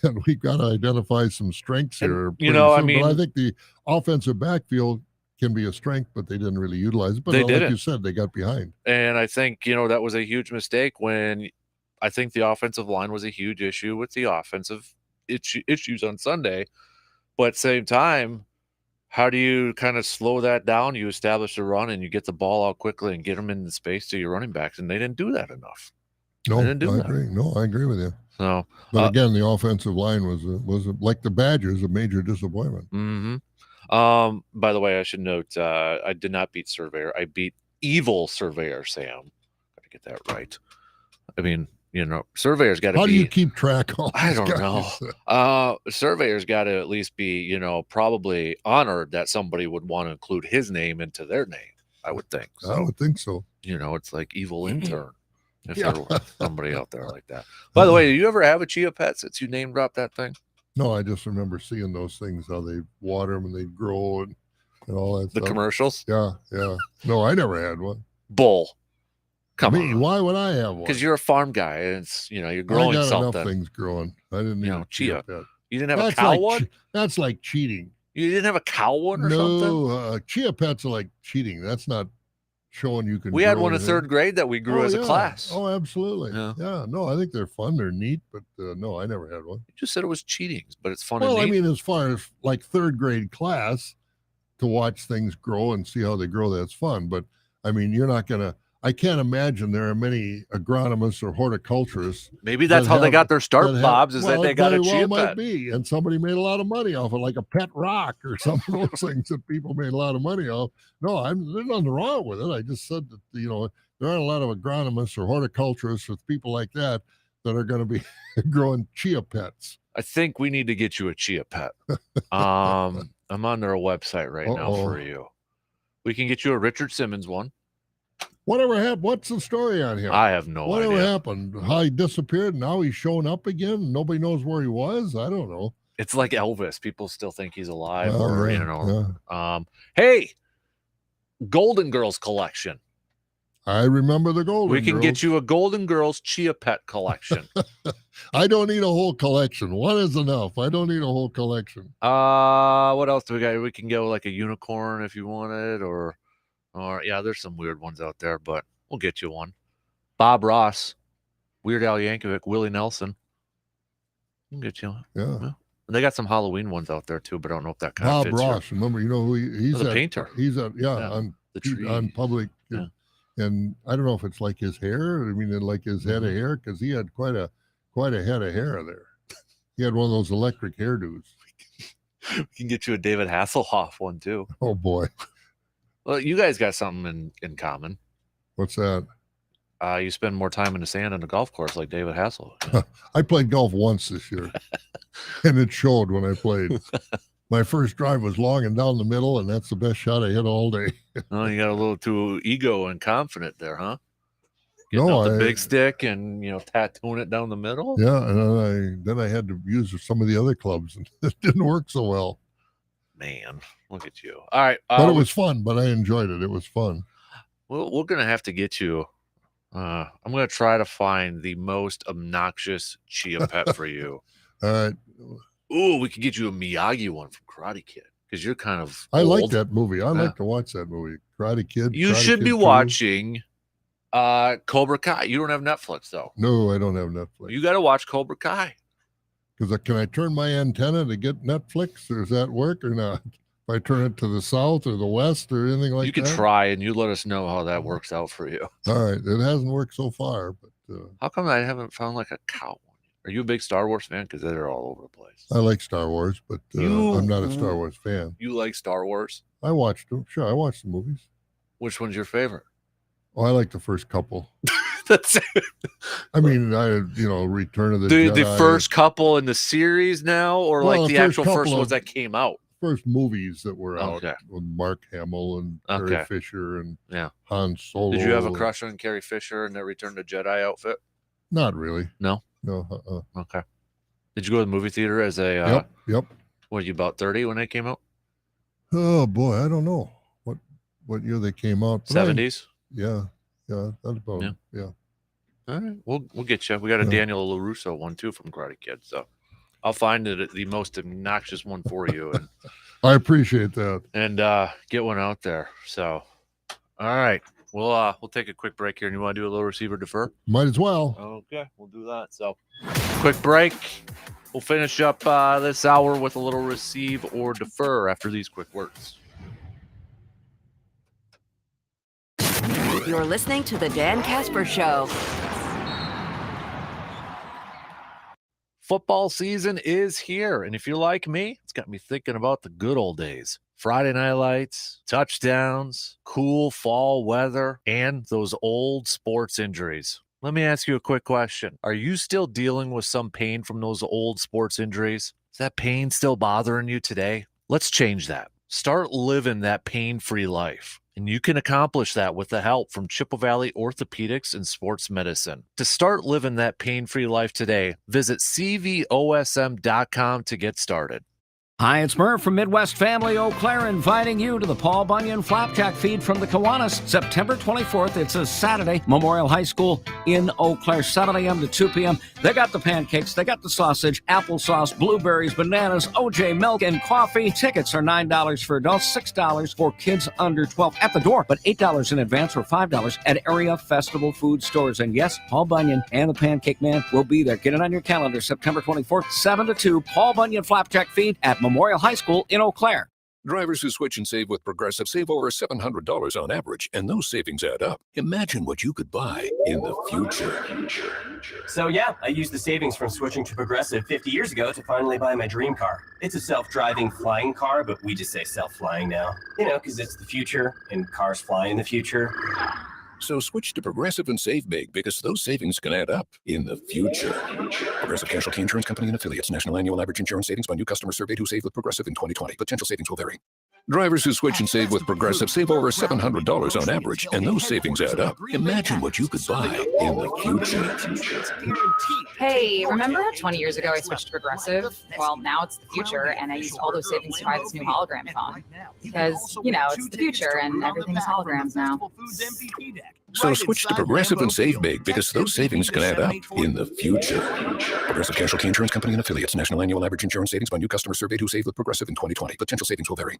F: and we've got to identify some strengths here.
A: I mean,
F: but I think the offensive backfield can be a strength, but they didn't really utilize it. But
A: they
F: like
A: didn't.
F: You said, they got behind.
A: And I think, that was a huge mistake when I think the offensive line was a huge issue with the offensive issues on Sunday. But at the same time, how do you kind of slow that down? You establish a run and you get the ball out quickly and get them in the space to your running backs, and they didn't do that enough.
F: No,
A: they didn't do
F: I
A: that.
F: agree. No, I agree with you.
A: So,
F: but again, the offensive line was like the Badgers, a major disappointment.
A: By the way, I should note, I did not beat Surveyor. I beat Evil Surveyor Sam. Got to get that right. I mean, Surveyor's got to be.
F: How do you keep track of
A: I don't know. Surveyor's got to at least be, probably honored that somebody would want to include his name into their name. I would think. So,
F: I would think so.
A: It's like evil intern. If there was somebody out there like that. By the way, do you ever have a Chia Pet since you name dropped that thing?
F: No, I just remember seeing those things, how they water them and they grow and all that
A: The
F: stuff.
A: commercials?
F: Yeah. No, I never had one.
A: Bull. Come on.
F: Why would I have one?
A: Because you're a farm guy and it's, you're growing
F: I got
A: something.
F: enough things growing. I didn't need a
A: Chia.
F: Pet.
A: You didn't have a cow one?
F: That's like cheating.
A: You didn't have a cow one or something?
F: No, Chia Pets are like cheating. That's not showing you can.
A: We had
F: grow
A: one in
F: anything.
A: 3rd grade that we grew as a class.
F: Oh, absolutely.
A: Yeah.
F: No, I think they're fun. They're neat, but no, I never had one.
A: You just said it was cheating, but it's fun
F: Well,
A: and
F: I
A: neat.
F: mean, as far as like 3rd grade class to watch things grow and see how they grow, that's fun. But I mean, you're not going to, I can't imagine there are many agronomists or horticulturists.
A: Maybe that's how they got their start, Bobs, is that they got a Chia
F: might
A: Pet.
F: be. And somebody made a lot of money off it, like a pet rock or some of those things that people made a lot of money off. No, there's nothing wrong with it. I just said that, there aren't a lot of agronomists or horticulturists with people like that are going to be growing Chia Pets.
A: I think we need to get you a Chia Pet. I'm on their website right now for you. We can get you a Richard Simmons one.
F: Whatever happened? What's the story on him?
A: I have no
F: Whatever
A: idea.
F: happened? How he disappeared? Now he's showing up again. Nobody knows where he was. I don't know.
A: It's like Elvis. People still think he's alive,
F: Oh,
A: or
F: yeah.
A: Hey, Golden Girls collection.
F: I remember the Golden
A: We can
F: Girls.
A: get you a Golden Girls Chia Pet collection.
F: I don't need a whole collection. One is enough. I don't need a whole collection.
A: What else do we got? We can go like a unicorn if you want it, or yeah, there's some weird ones out there, but we'll get you one. Bob Ross, Weird Al Yankovic, Willie Nelson. We'll get you one.
F: Yeah.
A: And they got some Halloween ones out there too, but I don't know if that kind
F: Bob
A: of fits
F: Ross, remember, you know who he's
A: the
F: at,
A: painter.
F: He's at
A: Yeah,
F: on
A: the tree.
F: on public,
A: Yeah.
F: and I don't know if it's like his hair. I mean, like his head of hair, because he had quite a head of hair there. He had one of those electric hairdos.
A: We can get you a David Hasselhoff one too.
F: Oh boy,
A: Well, you guys got something in common.
F: what's that?
A: You spend more time in the sand on the golf course like David Hasselhoff.
F: I played golf once this year, and it showed when I played. My first drive was long and down the middle, and that's the best shot I hit all day.
A: Oh, you got a little too ego and confident there, huh?
F: No,
A: The big stick and tattooing it down the middle.
F: Yeah, and then I had to use some of the other clubs, and it didn't work so well.
A: Man, look at you. All right,
F: But it was fun. But I enjoyed it. It was fun.
A: Well, we're gonna have to get you. I'm gonna try to find the most obnoxious chia pet for you.
F: All right.
A: Ooh, we could get you a Miyagi one from Karate Kid because you're kind of.
F: I like
A: old.
F: that movie. I like to watch that movie. Karate Kid.
A: You
F: Karate
A: should
F: Kid
A: be
F: 2.
A: watching Cobra Kai. You don't have Netflix though.
F: No, I don't have Netflix.
A: You got to watch Cobra Kai.
F: Because can I turn my antenna to get Netflix, or does that work or not? If I turn it to the south or the west or anything like that?
A: You can try, and you let us know how that works out for you.
F: All right. It hasn't worked so far, but
A: How come I haven't found like a cow one? Are you a big Star Wars fan? Because they're all over the place.
F: I like Star Wars, but I'm not a Star Wars fan.
A: You like Star Wars?
F: I watched them. Sure, I watched the movies.
A: Which one's your favorite?
F: Oh, I like the first couple.
A: That's it.
F: I mean, Return of the
A: The
F: Jedi.
A: first couple in the series now, or
F: Well,
A: like the
F: the first
A: actual
F: couple
A: first
F: of-
A: ones that came out?
F: First movies that were out
A: Okay.
F: with Mark Hamill and
A: Okay.
F: Carrie Fisher and
A: Yeah.
F: Han Solo.
A: Did you have a crush on Carrie Fisher in the Return to Jedi outfit?
F: Not really.
A: No.
F: No.
A: Okay. Did you go to the movie theater as a?
F: Yep.
A: What, you about 30 when they came out?
F: Oh boy, I don't know what year they came out. but
A: 70s.
F: Yeah. That's about yeah.
A: All right, we'll get you. We got a Daniel LaRusso one too from Karate Kid, so I'll find the most obnoxious one for you, and
F: I appreciate that.
A: and get one out there. So, all right, we'll take a quick break here, and you want to do a little receiver defer?
F: Might as well.
A: Okay, we'll do that. So, quick break. We'll finish up this hour with a little receive or defer after these quick words.
K: You're listening to the Dan Kasper Show.
A: Football season is here, and if you're like me, it's got me thinking about the good old days. Friday night lights, touchdowns, cool fall weather, and those old sports injuries. Let me ask you a quick question. Are you still dealing with some pain from those old sports injuries? Is that pain still bothering you today? Let's change that. Start living that pain-free life. And you can accomplish that with the help from Chippewa Valley Orthopedics and Sports Medicine. To start living that pain-free life today, visit cvosm.com to get started.
D: Hi, it's Murph from Midwest Family Eau Claire inviting you to the Paul Bunyan Flapjack Feed from the Kiwanis, September 24th. It's a Saturday, Memorial High School in Eau Claire, 7 a.m. to 2 p.m. They got the pancakes, they got the sausage, applesauce, blueberries, bananas, OJ milk, and coffee. Tickets are $9 for adults, $6 for kids under 12 at the door, but $8 in advance or $5 at area festival food stores. And yes, Paul Bunyan and the Pancake Man will be there. Get it on your calendar, September 24th, 7 to 2, Paul Bunyan Flapjack Feed at Memorial High School in Eau Claire.
G: Drivers who switch and save with Progressive save over $700 on average, and those savings add up. Imagine what you could buy in the future.
W: So yeah, I used the savings from switching to Progressive 50 years ago to finally buy my dream car. It's a self-driving flying car, but we just say self-flying now. You know, because it's the future, and cars fly in the future.
G: So switch to Progressive and save big, because those savings can add up in the future. Progressive Casualty Insurance Company and Affiliates. National annual average insurance savings by new customers surveyed who saved with Progressive in 2020. Potential savings will vary. Drivers who switch and save with Progressive save over $700 on average, and those savings add up. Imagine what you could buy in the future.
X: Hey, remember 20 years ago I switched to Progressive? Well, now it's the future, and I used all those savings to buy this new hologram phone. Because, you know, it's the future, and everything is holograms now.
G: So switch to Progressive and save big, because those savings can add up in the future. Progressive Casualty Insurance Company and Affiliates. National annual average insurance savings by new customers surveyed who saved with Progressive in 2020. Potential savings will vary.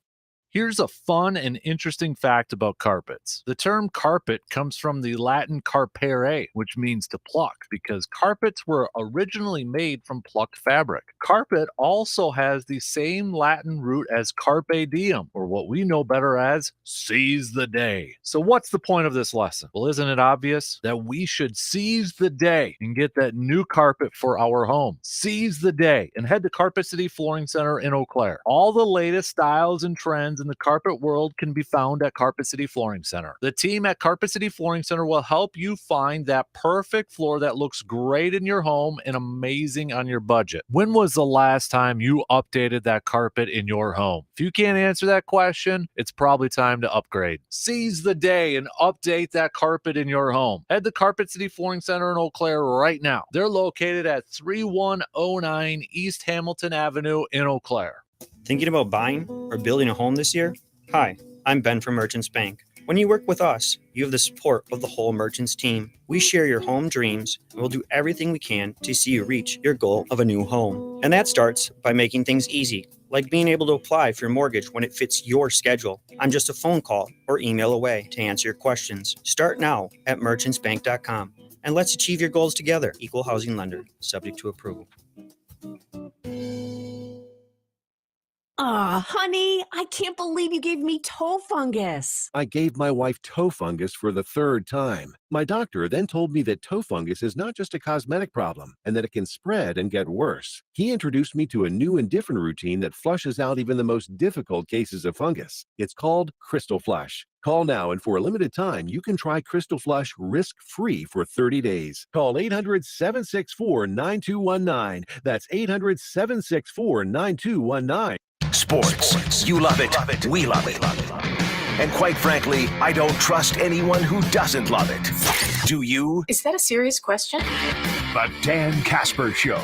A: Here's a fun and interesting fact about carpets. The term carpet comes from the Latin carpere, which means to pluck, because carpets were originally made from plucked fabric. Carpet also has the same Latin root as carpe diem, or what we know better as seize the day. So what's the point of this lesson? Well, isn't it obvious that we should seize the day and get that new carpet for our home? Seize the day and head to Carpet City Flooring Center in Eau Claire. All the latest styles and trends in the carpet world can be found at Carpet City Flooring Center. The team at Carpet City Flooring Center will help you find that perfect floor that looks great in your home and amazing on your budget. When was the last time you updated that carpet in your home? If you can't answer that question, it's probably time to upgrade. Seize the day and update that carpet in your home. Head to Carpet City Flooring Center in Eau Claire right now. They're located at 3109 East Hamilton Avenue in Eau Claire.
E: Thinking about buying or building a home this year? Hi, I'm Ben from Merchants Bank. When you work with us, you have the support of the whole Merchants team. We share your home dreams and we'll do everything we can to see you reach your goal of a new home. And that starts by making things easy, like being able to apply for your mortgage when it fits your schedule. I'm just a phone call or email away to answer your questions. Start now at merchantsbank.com and let's achieve your goals together. Equal housing lender, subject to approval.
H: Ah, honey, I can't believe you gave me toe fungus.
I: I gave my wife toe fungus for the third time. My doctor then told me that toe fungus is not just a cosmetic problem and that it can spread and get worse. He introduced me to a new and different routine that flushes out even the most difficult cases of fungus. It's called Crystal Flush. Call now, and for a limited time, you can try Crystal Flush risk-free for 30 days. Call 800-764-9219. That's 800-764-9219.
B: Sports. You love it. We love it. And quite frankly, I don't trust anyone who doesn't love it. Do you?
H: Is that a serious question?
B: The Dan Kasper Show.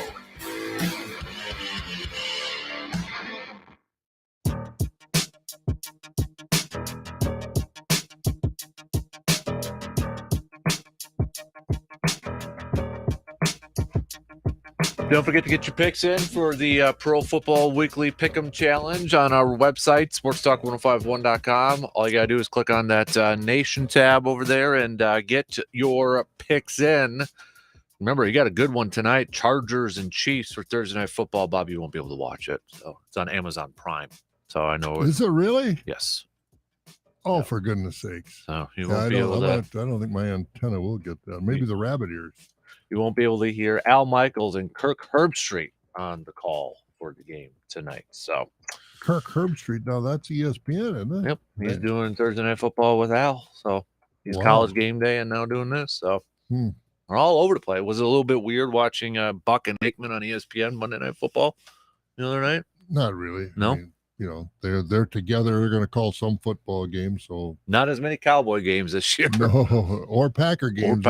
A: Don't forget to get your picks in for the Pro Football Weekly Pick'em Challenge on our website, sportstalk1051.com. All you got to do is click on that Nation tab over there and get your picks in. Remember, you got a good one tonight, Chargers and Chiefs for Thursday Night Football. Bob, you won't be able to watch it. So it's on Amazon Prime. So I know.
F: Is it really?
A: Yes.
F: Oh, for goodness sakes.
A: So you won't be able to.
F: I don't think my antenna will get that. Maybe the rabbit ears.
A: You won't be able to hear Al Michaels and Kirk Herbstreit on the call for the game tonight. So
F: Kirk Herbstreit, now that's ESPN, isn't it?
A: Yep. He's doing Thursday Night Football with Al. So he's College Game Day and now doing this. So we're all over the place. Was it a little bit weird watching Buck and Aikman on ESPN Monday Night Football the other night?
F: Not really.
A: No.
F: I mean, they're together. They're going to call some football game. So
A: not as many Cowboy games this year.
F: No, or Packer games.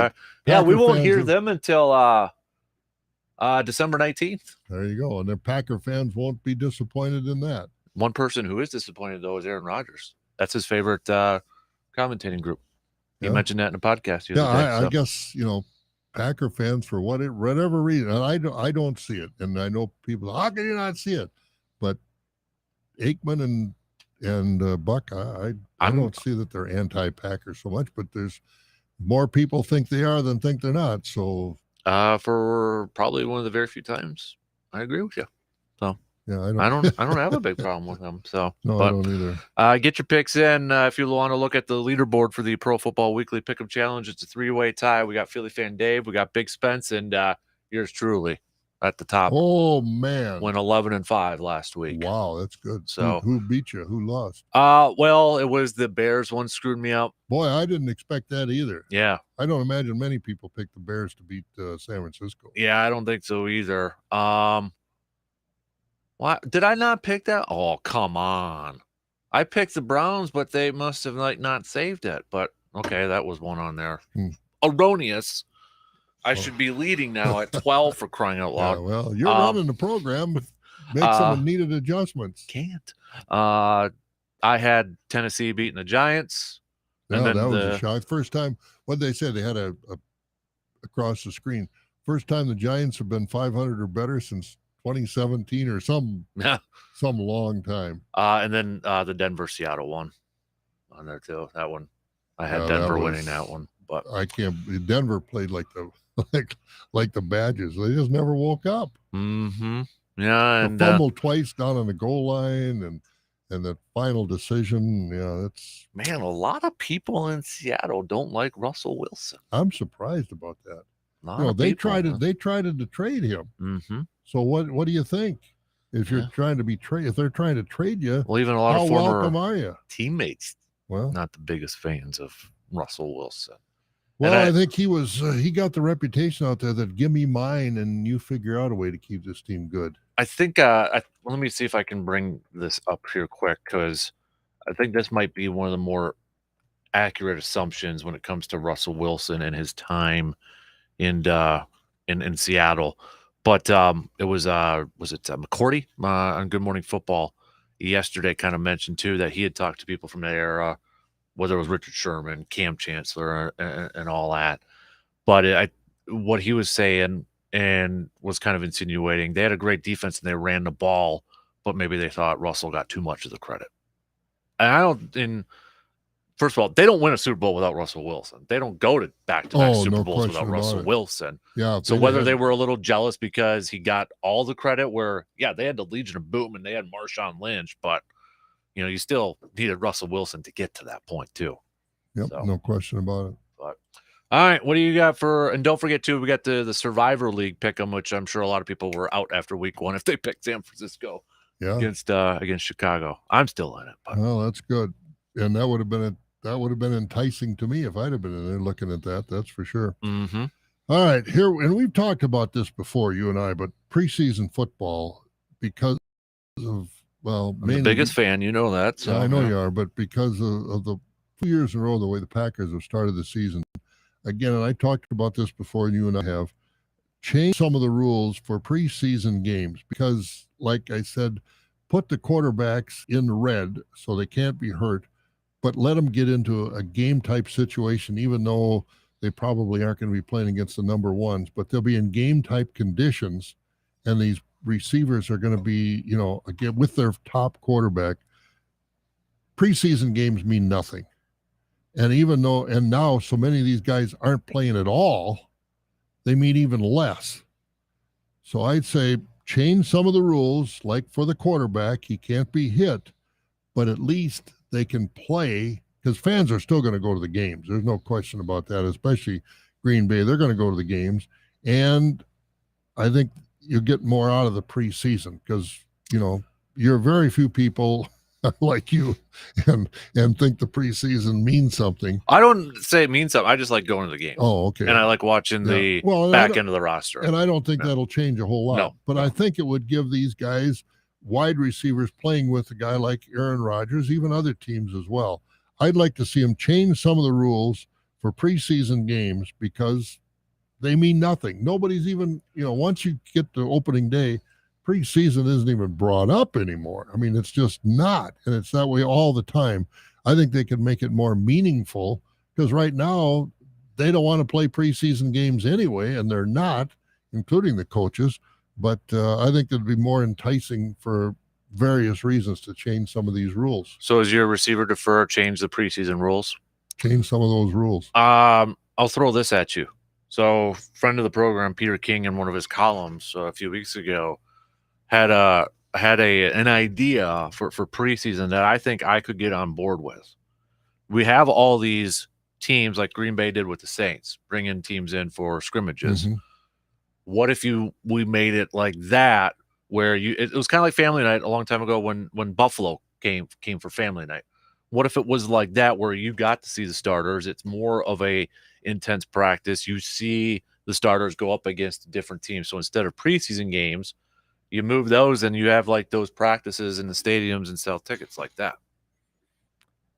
A: Yeah, we won't hear them until December 19th.
F: There you go. And the Packer fans won't be disappointed in that.
A: One person who is disappointed, though, is Aaron Rodgers. That's his favorite commentating group. He mentioned that in a podcast.
F: I guess, Packer fans, for whatever reason, and I don't see it. And I know people, how can you not see it? But Aikman and Buck, I don't see that they're anti-Packer so much, but there's more people think they are than think they're not. So
A: for probably one of the very few times, I agree with you. So
F: yeah,
A: I don't have a big problem with them. So
F: no, I don't either.
A: Get your picks in if you want to look at the leaderboard for the Pro Football Weekly Pick'em Challenge. It's a 3-way tie. We got Philly fan Dave, we got Big Spence, and yours truly at the top.
F: Oh man,
A: went 11-5 last week.
F: Wow, that's good.
A: So
F: who beat you? Who lost?
A: Well, it was the Bears. One screwed me up.
F: Boy, I didn't expect that either.
A: Yeah,
F: I don't imagine many people picked the Bears to beat San Francisco.
A: Yeah, I don't think so either. Why did I not pick that? Oh, come on! I picked the Browns, but they must have not saved it. But okay, that was one on there. Erroneous. I should be leading now at 12 for crying out loud.
F: Yeah, well, you're running the program. Make some needed adjustments.
A: Can't. I had Tennessee beating the Giants.
F: No, that was a shock. First time, what they said, they had a across the screen. First time the Giants have been 500 or better since 2017 or some long time.
A: And then the Denver-Seattle one on there too. That one, I had Denver winning that one, but
F: I can't. Denver played like the like the Badgers. They just never woke up.
A: Mm-hmm. Yeah, and
F: fumble twice down on the goal line, and the final decision. Yeah, that's
A: man. A lot of people in Seattle don't like Russell Wilson.
F: I'm surprised about that. They tried to trade him.
A: Mm-hmm.
F: So what do you think? If you're trying to be if they're trying to trade you,
A: well, even a lot
F: how
A: of former
F: welcome are you?
A: Teammates,
F: well,
A: not the biggest fans of Russell Wilson.
F: Well, I think he got the reputation out there that give me mine and you figure out a way to keep this team good.
A: I think let me see if I can bring this up here quick, because I think this might be one of the more accurate assumptions when it comes to Russell Wilson and his time in Seattle. But it was McCourty on Good Morning Football yesterday kind of mentioned too that he had talked to people from that era, whether it was Richard Sherman, Cam Chancellor, and all that. But what he was saying and was kind of insinuating, they had a great defense and they ran the ball, but maybe they thought Russell got too much of the credit. And first of all, they don't win a Super Bowl without Russell Wilson. They don't go to back-to-back Super Bowls without Russell Wilson.
F: Yeah.
A: So whether they were a little jealous because he got all the credit, where they had the Legion of Boom and they had Marshawn Lynch, but you still needed Russell Wilson to get to that point too.
F: Yep, no question about it.
A: But all right, what do you got for? And don't forget too, we got the Survivor League pick'em, which I'm sure a lot of people were out after week 1 if they picked San Francisco against Chicago. I'm still in it. But.
F: Well, that's good, and that would have been enticing to me if I'd have been in there looking at that. That's for sure.
A: Mm-hmm.
F: All right, here, and we've talked about this before, you and I, but preseason football, because of
A: I'm the biggest fan, you know that. So,
F: I know you are, but because of the 2 years in a row, the way the Packers have started the season, again, and I talked about this before, and you and I have changed some of the rules for preseason games because, like I said, put the quarterbacks in red so they can't be hurt, but let them get into a game-type situation, even though they probably aren't going to be playing against the number ones, but they'll be in game-type conditions, and these receivers are going to be, again, with their top quarterback. Preseason games mean nothing. And and now so many of these guys aren't playing at all, they mean even less. So I'd say change some of the rules, like for the quarterback, he can't be hit, but at least they can play, because fans are still going to go to the games. There's no question about that, especially Green Bay. They're going to go to the games. And I think you get more out of the preseason because, you're very few people like you and think the preseason means something.
A: I don't say it means something. I just like going to the game.
F: Oh, okay.
A: And I like watching the back end of the roster.
F: And I don't think that'll change a whole lot.
A: No,
F: but I think it would give these guys, wide receivers, playing with a guy like Aaron Rodgers, even other teams as well. I'd like to see them change some of the rules for preseason games because they mean nothing. Nobody's even, once you get to opening day, preseason isn't even brought up anymore. I mean, it's just not. And it's that way all the time. I think they could make it more meaningful because right now they don't want to play preseason games anyway, and they're not, including the coaches. But I think it'd be more enticing for various reasons to change some of these rules.
A: So as your receiver defer, change the preseason rules?
F: Change some of those rules.
A: I'll throw this at you. So, friend of the program, Peter King, in one of his columns a few weeks ago, had an idea for preseason that I think I could get on board with. We have all these teams like Green Bay did with the Saints, bringing teams in for scrimmages.
F: Mm-hmm.
A: What if we made it like that, where it was kind of like family night a long time ago when Buffalo came for family night. What if it was like that, where you got to see the starters? It's more of a intense practice. You see the starters go up against different teams. So instead of preseason games, you move those and you have like those practices in the stadiums and sell tickets like that.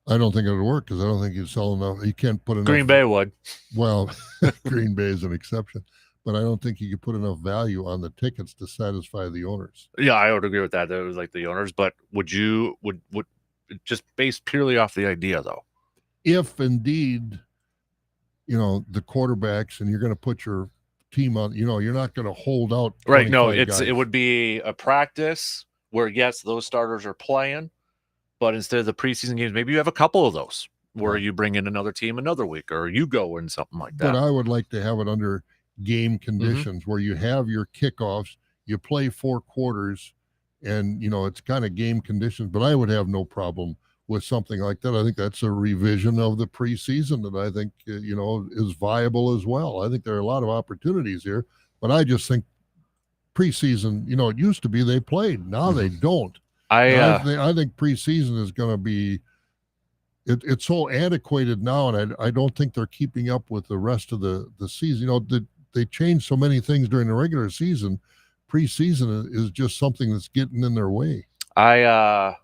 F: I don't think it would work because I don't think you'd sell enough. You can't put enough.
A: Green Bay would.
F: Well, Green Bay is an exception, but I don't think you could put enough value on the tickets to satisfy the owners.
A: Yeah, I would agree with that. That was like the owners, but would just based purely off the idea though?
F: If indeed, the quarterbacks, and you're going to put your team on. You're not going to hold out.
A: Right. No,
F: 25 guys.
A: it would be a practice where, yes, those starters are playing, but instead of the preseason games, maybe you have a couple of those where you bring in another team another week, or you go in something like that.
F: But I would like to have it under game conditions where you have your kickoffs, you play 4 quarters, and it's kind of game conditions. But I would have no problem with something like that. I think that's a revision of the preseason that I think is viable as well. I think there are a lot of opportunities here, but I just think preseason, it used to be they played, now they don't. I think preseason is going to be. It's so antiquated now, and I don't think they're keeping up with the rest of the season. They changed so many things during the regular season. Preseason is just something that's getting in their way.
A: If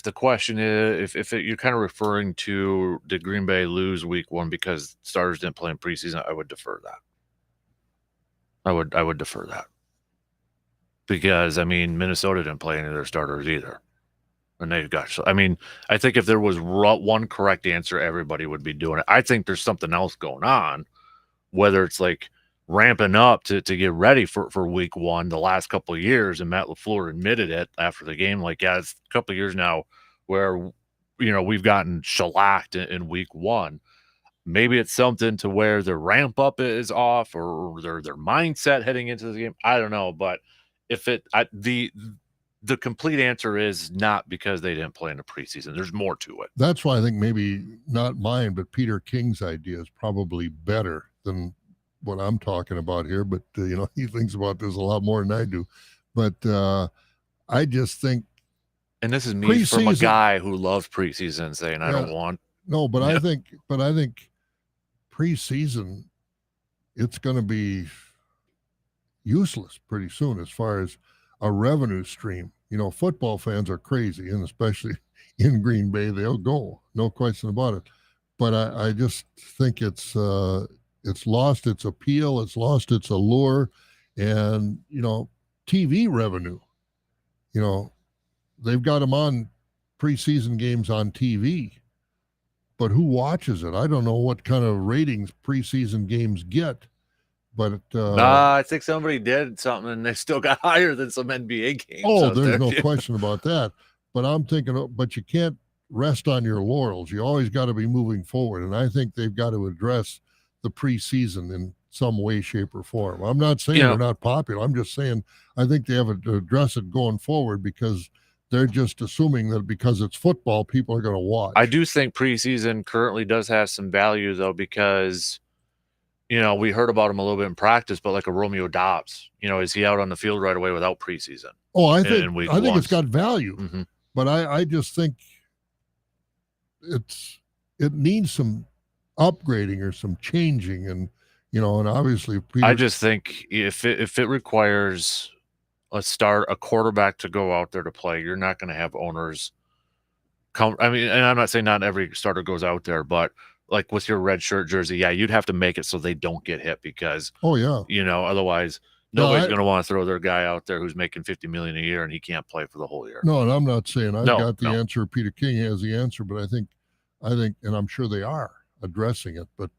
A: the question is, if you're kind of referring to did Green Bay lose week 1 because starters didn't play in preseason, I would defer that. I would defer that because Minnesota didn't play any of their starters either. And they've got, I think if there was one correct answer, everybody would be doing it. I think there's something else going on, whether it's like ramping up to get ready for week 1 the last couple of years. And Matt LaFleur admitted it after the game. Like, yeah, it's a couple of years now where, we've gotten shellacked in week 1. Maybe it's something to where their ramp up is off or their mindset heading into the game. I don't know. But if the complete answer is not because they didn't play in the preseason. There's more to it.
F: That's why I think maybe not mine, but Peter King's idea is probably better than what I'm talking about here. But, he thinks about this a lot more than I do. But I just think.
A: And this is me from a guy who loves preseason saying I don't want.
F: No, but I think preseason, it's going to be useless pretty soon as far as a revenue stream. Football fans are crazy, and especially in Green Bay, they'll go, no question about it. But I just think it's lost its appeal, it's lost its allure, and TV revenue. They've got them on preseason games on TV, but who watches it? I don't know what kind of ratings preseason games get. But
A: I think somebody did something and they still got higher than some NBA games.
F: Oh, there's no question about that. But I'm thinking, but you can't rest on your laurels. You always got to be moving forward. And I think they've got to address the preseason in some way, shape, or form. I'm not saying they're not popular. I'm just saying I think they have to address it going forward because they're just assuming that because it's football, people are going to watch.
A: I do think preseason currently does have some value, though, because we heard about him a little bit in practice, but like a Romeo Dobbs, is he out on the field right away without preseason?
F: Oh, I think it's got value, but I just think it needs some upgrading or some changing, and obviously
A: I just think if it requires a quarterback to go out there to play, you're not going to have owners come. And I'm not saying not every starter goes out there, but like with your red shirt jersey, you'd have to make it so they don't get hit because, otherwise nobody's going to want to throw their guy out there who's making $50 million a year and he can't play for the whole year.
F: No, and I'm not saying I've got the answer. Peter King has the answer, but I think, and I'm sure they are addressing it, but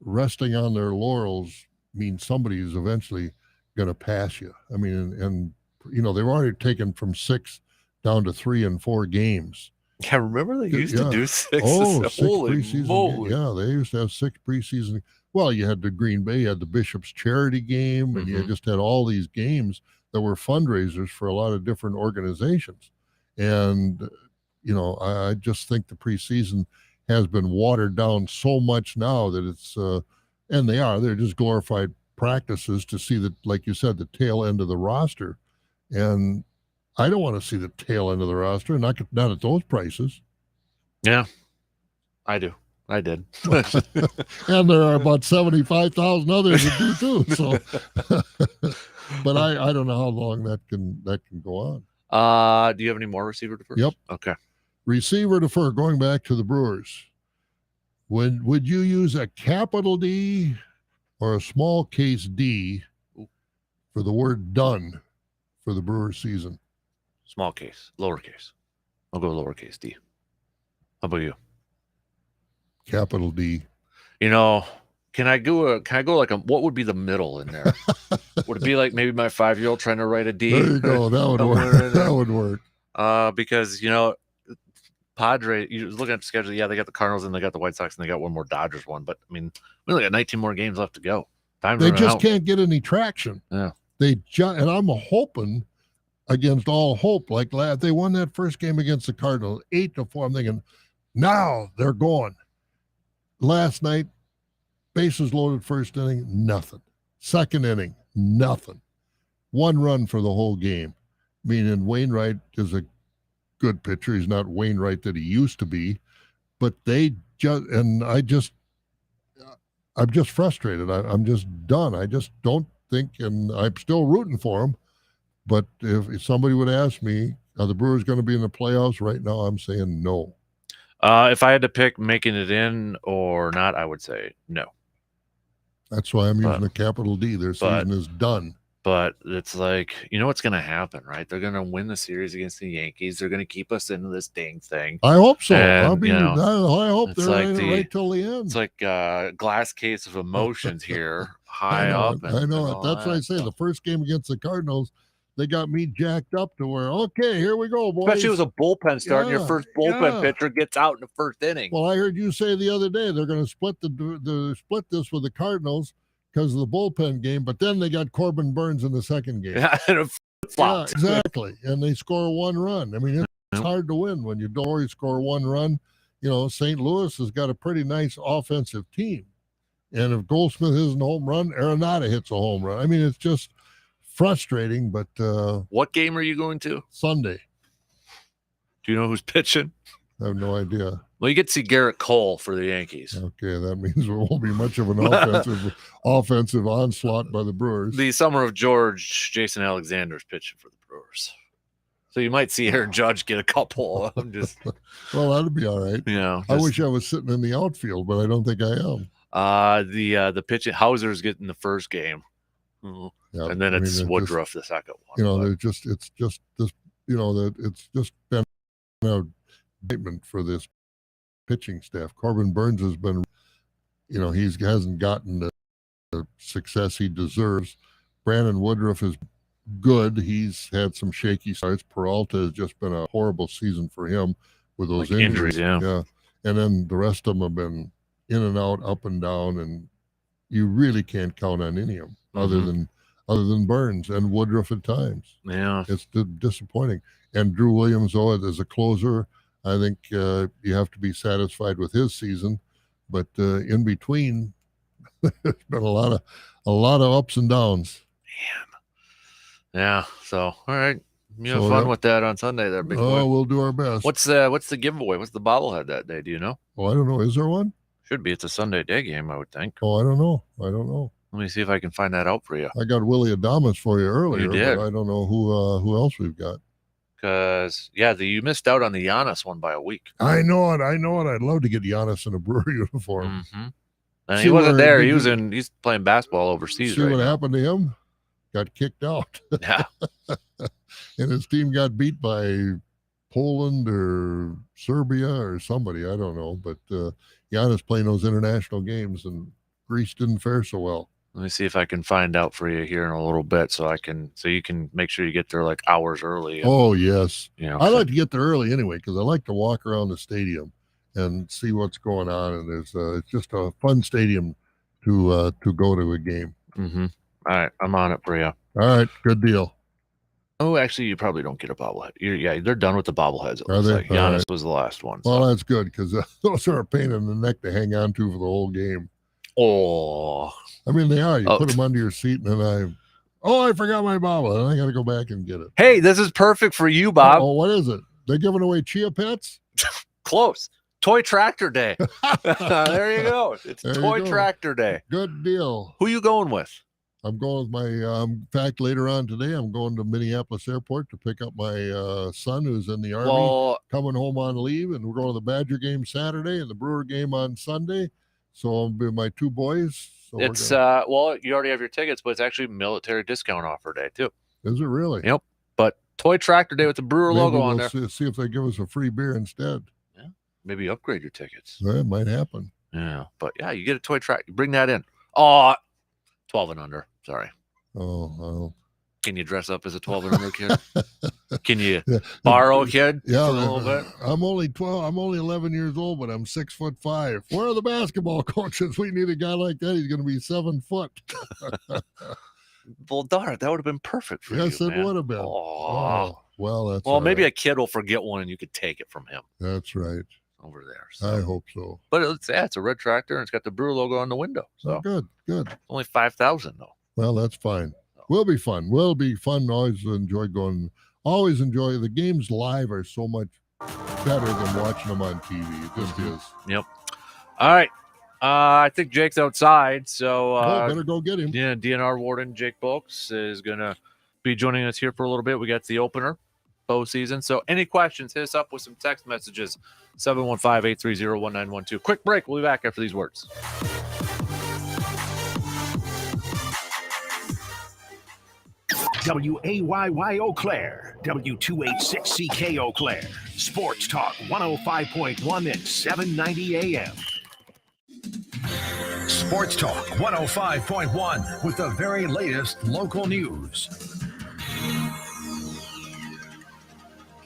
F: resting on their laurels means somebody's eventually going to pass you. And they've already taken from 6 down to 3 and 4 games.
A: Yeah, remember they used to do 6?
F: Oh, 6
A: holy
F: preseason.
A: moly.
F: Yeah, they used to have 6 preseason. Well, you had the Green Bay, you had the Bishop's charity game, and you just had all these games that were fundraisers for a lot of different organizations. And, I just think the preseason has been watered down so much now that it's, and they're just glorified practices to see that, like you said, the tail end of the roster. And I don't want to see the tail end of the roster, not at those prices.
A: Yeah, I do. I did.
F: And there are about 75,000 others that do too. So, but I don't know how long that can go
A: on. Do you have any more receiver defer?
F: Yep.
A: Okay.
F: Receiver defer. Going back to the Brewers, would you use a capital D or a small case D for the word done for the Brewers season?
A: Small case, lowercase. I'll go lowercase D. How about you?
F: Capital D.
A: Can I go like what would be the middle in there? Would it be like maybe my 5-year-old trying to write a D?
F: There you go. That would work. That would work.
A: Because Padre, you looking at the schedule, yeah, they got the Cardinals and they got the White Sox and they got one more Dodgers one. But I mean, we only got 19 more games left to go.
F: They just can't get any traction.
A: Yeah.
F: And I'm hoping against all hope, like they won that first game against the Cardinals 8-4. I'm thinking, now they're going. Last night, bases loaded first inning, nothing. Second inning, nothing. 1 run for the whole game. Meaning Wainwright is a good pitcher. He's not Wainwright that he used to be, but I'm just frustrated. I'm just done. I just don't think, and I'm still rooting for him. But if somebody would ask me, are the Brewers going to be in the playoffs right now? I'm saying no.
A: If I had to pick making it in or not, I would say no.
F: That's why I'm using a capital D. Their season is done.
A: But it's like, what's going to happen, right? They're going to win the series against the Yankees. They're going to keep us into this dang thing.
F: I hope so.
A: And,
F: I hope they're right till the end.
A: It's like a glass case of emotions here, high up.
F: I know it. That's what I say. The first game against the Cardinals, they got me jacked up to where, okay, here we go, boys.
A: Especially with a bullpen start, your first bullpen pitcher gets out in the first inning.
F: Well, I heard you say the other day they're going to split split this with the Cardinals because of the bullpen game, but then they got Corbin Burns in the second game.
A: Yeah,
F: exactly. And they score 1 run. I mean, it's hard to win when you don't score 1 run. St. Louis has got a pretty nice offensive team. And if Goldsmith isn't a home run, Arenado hits a home run. I mean, it's just frustrating, but
A: what game are you going to?
F: Sunday.
A: Do you know who's pitching?
F: I have no idea.
A: Well, you get to see Garrett Cole for the Yankees.
F: Okay, that means there won't be much of an offensive onslaught by the Brewers.
A: The summer of George, Jason Alexander's pitching for the Brewers. So you might see Aaron Judge get a couple. I'm just
F: well, that'd be all right. I wish I was sitting in the outfield, but I don't think I am.
A: The pitching Hauser's getting the first game.
F: Yeah,
A: and then it's Woodruff the second one.
F: It's just been an indictment for this pitching staff. Corbin Burns has been, he hasn't gotten the success he deserves. Brandon Woodruff is good. He's had some shaky starts. Peralta has just been a horrible season for him with those injuries. Yeah. And then the rest of them have been in and out, up and down, and you really can't count on any of them other than Burns and Woodruff at times.
A: Yeah.
F: It's disappointing. And Drew Williams, though, as a closer, I think you have to be satisfied with his season. But in between, there's been a lot of ups and downs.
A: Man. Yeah. So, all right. You have fun with that on Sunday there, big boy.
F: Oh, we'll do our best.
A: What's the giveaway? What's the bobblehead that day? Do you know?
F: Oh, I don't know. Is there one?
A: Should be. It's a Sunday day game, I would think.
F: Oh, I don't know.
A: Let me see if I can find that out for you.
F: I got Willie Adamas for you earlier.
A: You did.
F: But I don't know who else we've got.
A: Because, you missed out on the Giannis one by a week.
F: I know it. I'd love to get Giannis in a Brewer uniform.
A: Mm-hmm. And he wasn't there. He's playing basketball overseas.
F: See what happened to him? Got kicked out.
A: Yeah.
F: And his team got beat by Poland or Serbia or somebody. I don't know. But Giannis playing those international games, and Greece didn't fare so well.
A: Let me see if I can find out for you here in a little bit, so you can make sure you get there like hours early.
F: Oh yes, I like to get there early anyway because I like to walk around the stadium and see what's going on. And it's just a fun stadium to go to a game.
A: Mm-hmm. All right, I'm on it for you.
F: All right, good deal.
A: Oh, actually, you probably don't get a bobblehead. They're done with the bobbleheads.
F: Are they?
A: Like Giannis was the last one.
F: Well, that's good because those are a pain in the neck to hang on to for the whole game.
A: Oh,
F: I mean, they are. You put them under your seat, and then I forgot my bobble, and I got to go back and get it.
A: Hey, this is perfect for you, Bob.
F: Oh, what is it? They're giving away Chia Pets?
A: Close. Toy Tractor Day. There you go. It's Toy Tractor Day.
F: Good deal.
A: Who you going with?
F: I'm going with my, in fact, later on today, I'm going to Minneapolis Airport to pick up my son who's in the Army, coming home on leave, and we're going to the Badger game Saturday and the Brewer game on Sunday. So I'll be my 2 boys. So
A: it's, you already have your tickets, but it's actually military discount offer day, too.
F: Is it really?
A: Yep. But Toy Tractor Day with the Brewer logo on there.
F: See if they give us a free beer instead.
A: Yeah. Maybe upgrade your tickets.
F: That might happen.
A: Yeah, but yeah, you get a toy track. You bring that in. Oh, 12 and under. Sorry.
F: Oh.
A: Can you dress up as a 12 and under kid? Can you borrow a kid for a little bit?
F: I'm only 12. I'm only 11 years old, but I'm 6'5". Where are the basketball coaches? We need a guy like that. He's going to be 7 foot.
A: Well, darn it, that would have been perfect for you.
F: Yes, it
A: man.
F: would have been.
A: Oh,
F: well, that's
A: well.
F: all
A: Maybe
F: right.
A: a kid will forget one, and you could take it from him
F: That's right.
A: over there.
F: I hope so.
A: But it's a red tractor, and it's got the Brewer logo on the window. So
F: good.
A: Only 5,000 though.
F: Well, that's fine. Will be fun. Always enjoy going. Always enjoy the games live are so much better than watching them on TV. It just is.
A: Yep. All right. I think Jake's outside, so
F: better go get him.
A: Yeah, DNR warden Jake Bulks is gonna be joining us here for a little bit. We got the opener bow season. So any questions, hit us up with some text messages. 715-830-1912. Quick break. We'll be back after these words.
B: WAYY Eau Claire, W286CK Eau Claire, Sports Talk 105.1 and 790 AM. Sports Talk 105.1 with the very latest local news.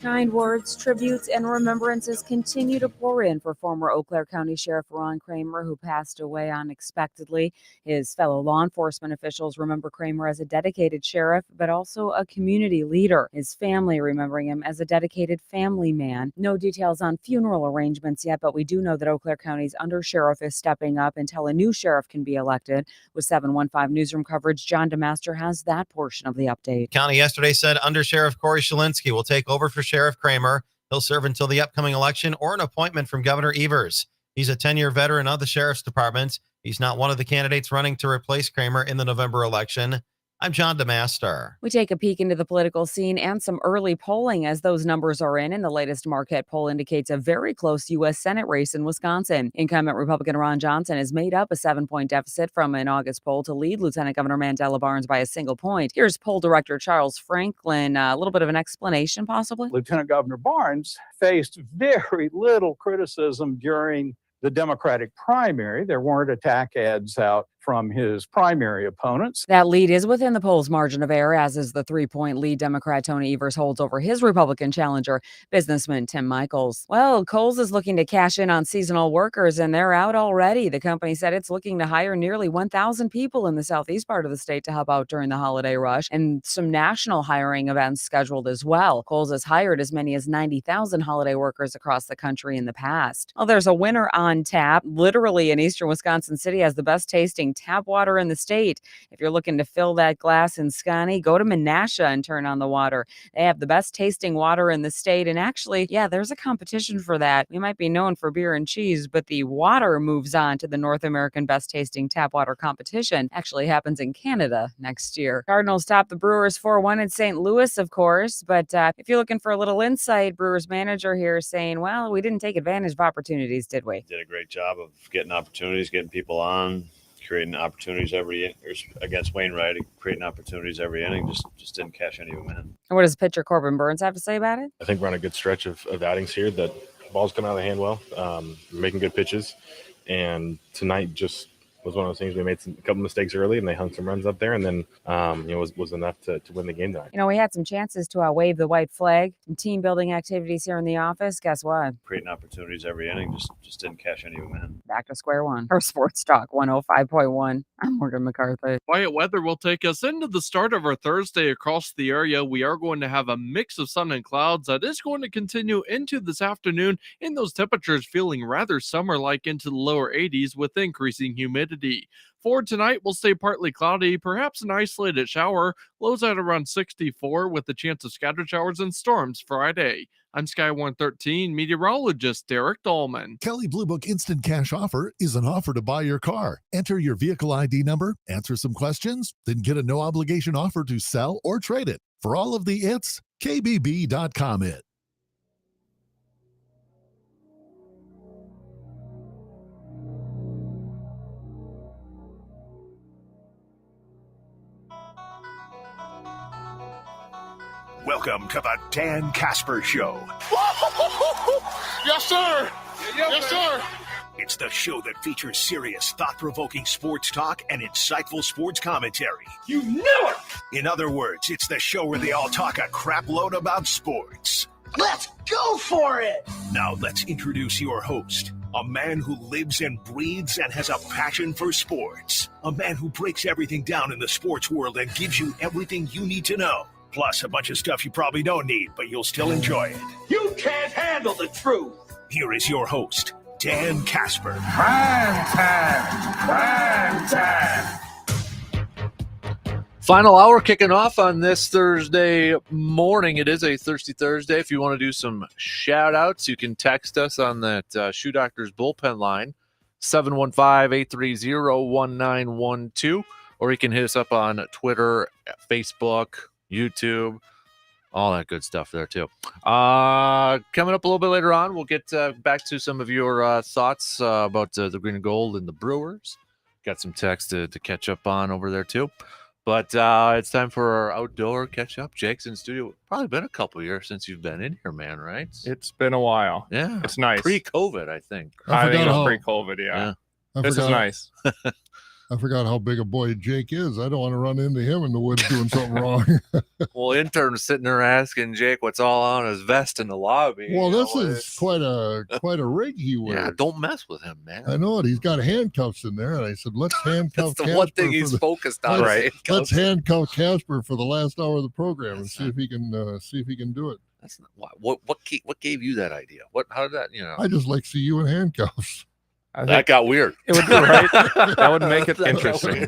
N: Kind words, tributes, and remembrances continue to pour in for former Eau Claire County Sheriff Ron Kramer, who passed away unexpectedly. His fellow law enforcement officials remember Kramer as a dedicated sheriff, but also a community leader. His family remembering him as a dedicated family man. No details on funeral arrangements yet, but we do know that Eau Claire County's undersheriff is stepping up until a new sheriff can be elected. With 715 Newsroom coverage, John DeMaster has that portion of the update.
J: County yesterday said Undersheriff Corey Shalinsky will take over for Sheriff Kramer. He'll serve until the upcoming election or an appointment from Governor Evers. He's a 10-year veteran of the Sheriff's Department. He's not one of the candidates running to replace Kramer in the November election. I'm John DeMaster.
N: We take a peek into the political scene and some early polling as those numbers are in. And the latest Marquette poll indicates a very close U.S. Senate race in Wisconsin. Incumbent Republican Ron Johnson has made up a 7-point deficit from an August poll to lead Lieutenant Governor Mandela Barnes by a single point. Here's poll director Charles Franklin. A little bit of an explanation, possibly.
P: Lieutenant Governor Barnes faced very little criticism during the Democratic primary. There weren't attack ads out from his primary opponents.
N: That lead is within the poll's margin of error, as is the 3-point lead Democrat Tony Evers holds over his Republican challenger, businessman Tim Michaels. Well, Kohl's is looking to cash in on seasonal workers, and they're out already. The company said it's looking to hire nearly 1,000 people in the southeast part of the state to help out during the holiday rush, and some national hiring events scheduled as well. Kohl's has hired as many as 90,000 holiday workers across the country in the past. Well, there's a winner on tap. Literally, in eastern Wisconsin City has the best tasting tap water in the state. If you're looking to fill that glass in Scotty, go to Menasha and turn on the water. They have the best tasting water in the state. And actually, yeah, there's a competition for that. We might be known for beer and cheese, but the water moves on to the North American Best Tasting Tap Water competition. Actually happens in Canada next year. Cardinals top the Brewers 4-1 in St. Louis, of course. But if you're looking for a little insight, Brewers manager here is saying, well, we didn't take advantage of opportunities, did we?
Q: Did a great job of getting opportunities, getting people on, creating opportunities against Wainwright, creating opportunities every inning. Just didn't cash any of them in.
N: And what does pitcher Corbin Burns have to say about it?
R: I think we're on a good stretch of outings here that ball's coming out of the hand well, making good pitches. And tonight just was one of those things. We made a couple mistakes early, and they hung some runs up there, and then was enough to win the game tonight.
N: We had some chances to wave the white flag, some team building activities here in the office. Guess what?
Q: Creating opportunities every inning, just didn't cash any of them in.
N: Back to square one. For Sports Talk 105.1, I'm Morgan McCarthy.
S: Quiet weather will take us into the start of our Thursday across the area. We are going to have a mix of sun and clouds that is going to continue into this afternoon, and those temperatures feeling rather summer-like into the lower 80s with increasing humidity. For tonight, we'll stay partly cloudy, perhaps an isolated shower, lows at around 64 with the chance of scattered showers and storms Friday. I'm Sky 113 meteorologist Derek Dahlman.
L: Kelley Blue Book Instant Cash Offer is an offer to buy your car. Enter your vehicle ID number, answer some questions, then get a no-obligation offer to sell or trade it. For all of the it's, KBB.com it.
B: Welcome to the Dan Kasper Show.
U: Yes, sir. Yes, sir.
B: It's the show that features serious, thought-provoking sports talk and insightful sports commentary.
U: You knew it!
B: In other words, it's the show where they all talk a crap load about sports.
U: Let's go for it!
B: Now let's introduce your host, a man who lives and breathes and has a passion for sports. A man who breaks everything down in the sports world and gives you everything you need to know. Plus a bunch of stuff you probably don't need, but you'll still enjoy it.
U: You can't handle the truth!
B: Here is your host, Dan Kasper.
U: Prime time!
A: Final hour kicking off on this Thursday morning. It is a Thirsty Thursday. If you want to do some shout outs, you can text us on that Shoe Doctors bullpen line, 715-830-1912, or you can hit us up on Twitter, Facebook, YouTube, all that good stuff there too. Coming up a little bit later on, we'll get back to some of your thoughts about the Green and Gold and the Brewers. Got some text to catch up on over there too. But it's time for our outdoor catch up. Jake's in studio. Probably been a couple years since you've been in here, man, right?
C: It's been a while.
A: Yeah.
C: It's nice.
A: Pre-COVID, I think.
C: I think it was pre-COVID, yeah. This is nice.
F: I forgot how big a boy Jake is. I don't want to run into him in the woods doing something wrong.
A: Well, intern's sitting there asking Jake what's all on his vest in the lobby.
F: Well, this is quite a rig he wears.
A: Yeah, don't mess with him, man.
F: I know it. He's got handcuffs in there, and I said, "Let's handcuff."
A: That's the one thing he's focused on. Right.
F: Let's handcuff Casper for the last hour of the program and see if he can do it.
A: That's not, what gave you that idea? How did that?
F: I just like to see you in handcuffs.
A: That got weird.
C: It would right. That would make it interesting.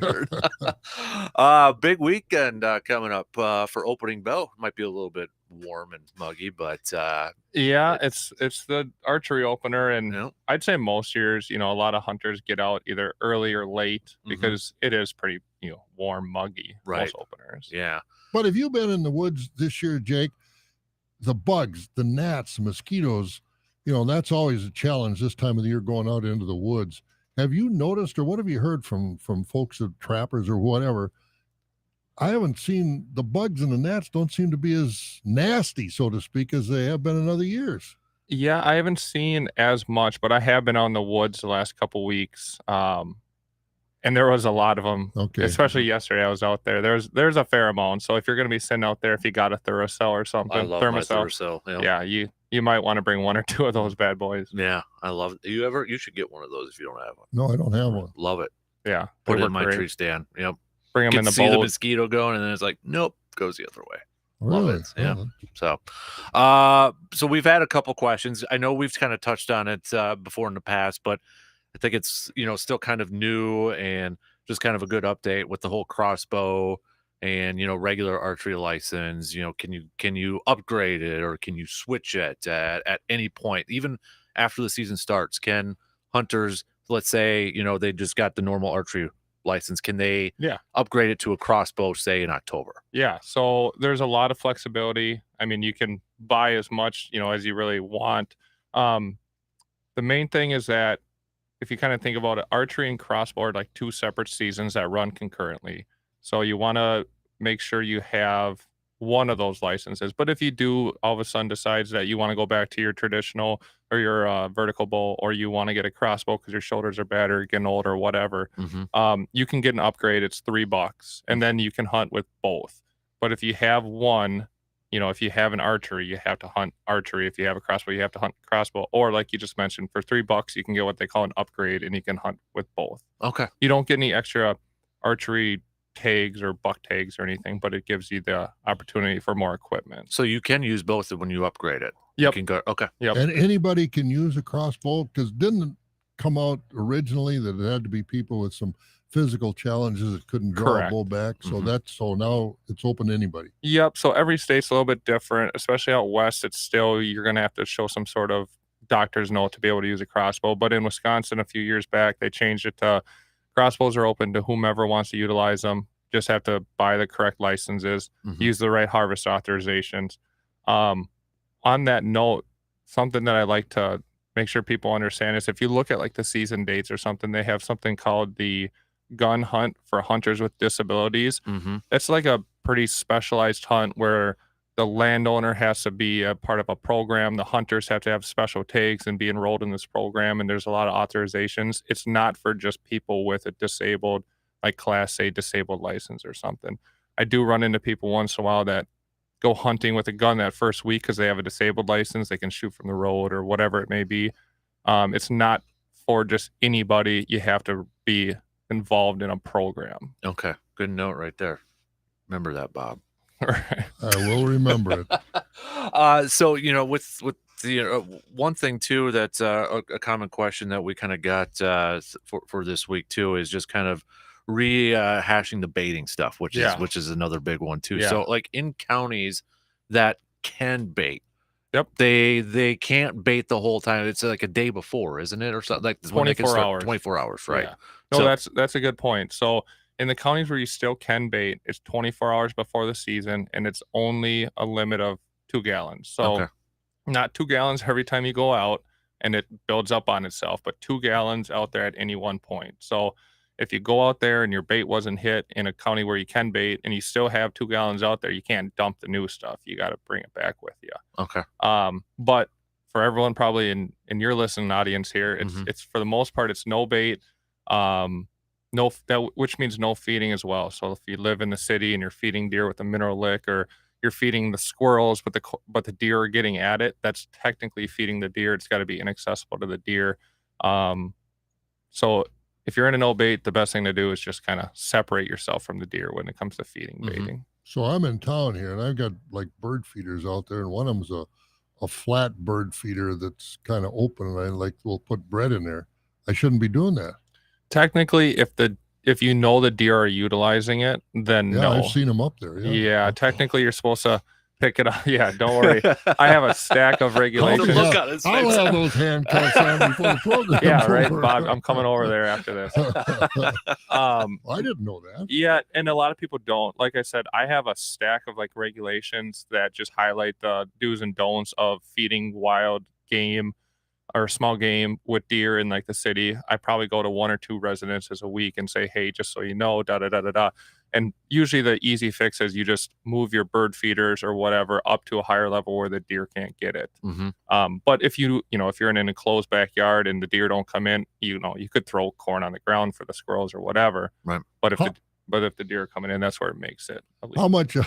A: Big weekend coming up for opening bell. Might be a little bit warm and muggy, but
C: yeah, it's the archery opener, and I'd say most years, a lot of hunters get out either early or late because it is pretty, warm, muggy. Most openers.
A: Yeah.
F: But have you been in the woods this year, Jake? The bugs, the gnats, the mosquitoes. That's always a challenge this time of the year going out into the woods. Have you noticed, or what have you heard from folks at trappers or whatever? I haven't seen the bugs and the gnats don't seem to be as nasty, so to speak, as they have been in other years.
C: Yeah, I haven't seen as much, but I have been out in the woods the last couple weeks. And there was a lot of them, especially yesterday. I was out there. There's a fair amount. So if you're going to be sitting out there, if you got a Duracell or something,
A: I love my Duracell.
C: Yeah, you might want to bring one or two of those bad boys.
A: Yeah, I love it. You should get one of those if you don't have one.
F: No, I don't have one.
A: Love it.
C: Yeah,
A: put it in my tree stand. Yep.
C: Bring them in the
A: see
C: bowl.
A: The mosquito going, and then it's like, nope, goes the other way.
F: Really?
A: Love it. Yeah. So we've had a couple questions. I know we've kind of touched on it before in the past, but I think it's still kind of new and just kind of a good update with the whole crossbow and regular archery license. Can you upgrade it, or can you switch it at any point, even after the season starts? Can hunters, let's say they just got the normal archery license, can they upgrade it to a crossbow, say in October?
C: Yeah, so there's a lot of flexibility. I mean, you can buy as much as you really want. The main thing is that if you kind of think about it, archery and crossbow are like two separate seasons that run concurrently. So you want to make sure you have one of those licenses. But if you do all of a sudden decides that you want to go back to your traditional or your vertical bow, or you want to get a crossbow because your shoulders are bad or getting old or whatever, you can get an upgrade. It's $3, and then you can hunt with both. But if you have one, if you have an archery, you have to hunt archery. If you have a crossbow, you have to hunt crossbow. Or like you just mentioned, for $3, you can get what they call an upgrade, and you can hunt with both.
A: Okay.
C: You don't get any extra archery tags or buck tags or anything, but it gives you the opportunity for more equipment.
A: So you can use both when you upgrade it.
C: Yep.
A: You can go. Okay.
C: Yep.
F: And anybody can use a crossbow, because didn't it come out originally that it had to be people with some physical challenges that couldn't draw a bow back? So so now it's open to anybody.
C: Yep. So every state's a little bit different, especially out west. It's still, you're going to have to show some sort of doctor's note to be able to use a crossbow. But in Wisconsin, a few years back, they changed it to crossbows are open to whomever wants to utilize them. Just have to buy the correct licenses, use the right harvest authorizations. On that note, something that I like to make sure people understand is if you look at like the season dates or something, they have something called the gun hunt for hunters with disabilities. It's like a pretty specialized hunt where the landowner has to be a part of a program. The hunters have to have special tags and be enrolled in this program. And there's a lot of authorizations. It's not for just people with a disabled, like Class A disabled license or something. I do run into people once in a while that go hunting with a gun that first week because they have a disabled license. They can shoot from the road or whatever it may be. It's not for just anybody. You have to be involved in a program.
A: Okay. Good note right there. Remember that, Bob.
F: I will remember it.
A: So, with the one thing too, that's a common question that we kind of got for this week too, is just kind of rehashing the baiting stuff, which is another big one too.
C: Yeah.
A: So like in counties that can bait,
C: yep,
A: they can't bait the whole time. It's like a day before, isn't it, or something like
C: 24 hours.
A: 24 hours, right?
C: Yeah. No,
A: So,
C: that's a good point. So in the counties where you still can bait, it's 24 hours before the season, and it's only a limit of 2 gallons. So
A: Okay.
C: not 2 gallons every time you go out, and it builds up on itself, but 2 gallons out there at any one point. So if you go out there and your bait wasn't hit in a county where you can bait and you still have 2 gallons out there, you can't dump the new stuff. You got to bring it back with you.
A: Okay.
C: But for everyone probably in your listening audience here,
A: Mm-hmm.
C: it's for the most part, it's no bait. Which means no feeding as well. So if you live in the city and you're feeding deer with a mineral lick, or you're feeding the squirrels, but the deer are getting at it, that's technically feeding the deer. It's got to be inaccessible to the deer. So if you're in a no bait, the best thing to do is just kind of separate yourself from the deer when it comes to feeding, baiting.
F: So I'm in town here, and I've got like bird feeders out there, and one of them's a flat bird feeder that's kind of open, and we'll put bread in there. I shouldn't be doing that.
C: Technically, if you know the deer are utilizing it, then no.
F: I've seen them up there.
C: Yeah, technically you're supposed to pick it up. Yeah, don't worry. I have a stack of regulations.
F: I'll have those handcuffs on before the program.
C: Yeah, right, Bob. I'm coming over there after this.
F: I didn't know that.
C: Yeah, and a lot of people don't. Like I said, I have a stack of like regulations that just highlight the do's and don'ts of feeding wild game or small game with deer in like the city. I probably go to 1 or 2 residences a week and say, hey, just so you know, da da da da da. And usually the easy fix is you just move your bird feeders or whatever up to a higher level where the deer can't get it.
A: Mm-hmm.
C: But if you're in an enclosed backyard and the deer don't come in, you could throw corn on the ground for the squirrels or whatever.
A: Right.
C: But if the deer are coming in, that's where it makes it.
F: How much of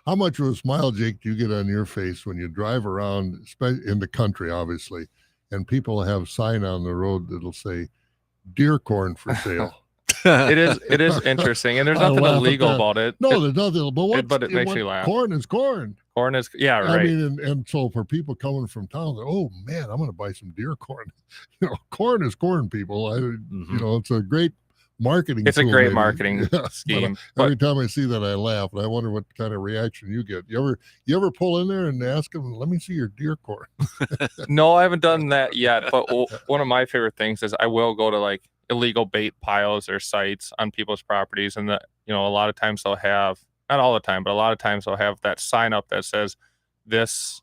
F: a smile, Jake, do you get on your face when you drive around in the country, obviously, and people have a sign on the road that'll say deer corn for sale?
C: It is interesting, and there's nothing illegal about it.
F: No, there's nothing.
C: But it makes me laugh.
F: Corn is corn.
C: Corn is, yeah, right.
F: I mean, and so for people coming from town, oh man, I'm going to buy some deer corn. Corn is corn, people. It's a great marketing.
C: It's
F: tool,
C: a great
F: maybe.
C: marketing scheme.
F: Every time I see that, I laugh, and I wonder what kind of reaction you get. You ever pull in there and ask them, "Let me see your deer corn"?
C: No, I haven't done that yet. But one of my favorite things is I will go to like illegal bait piles or sites on people's properties, and a lot of times they'll have, not all the time, but a lot of times they'll have that sign up that says this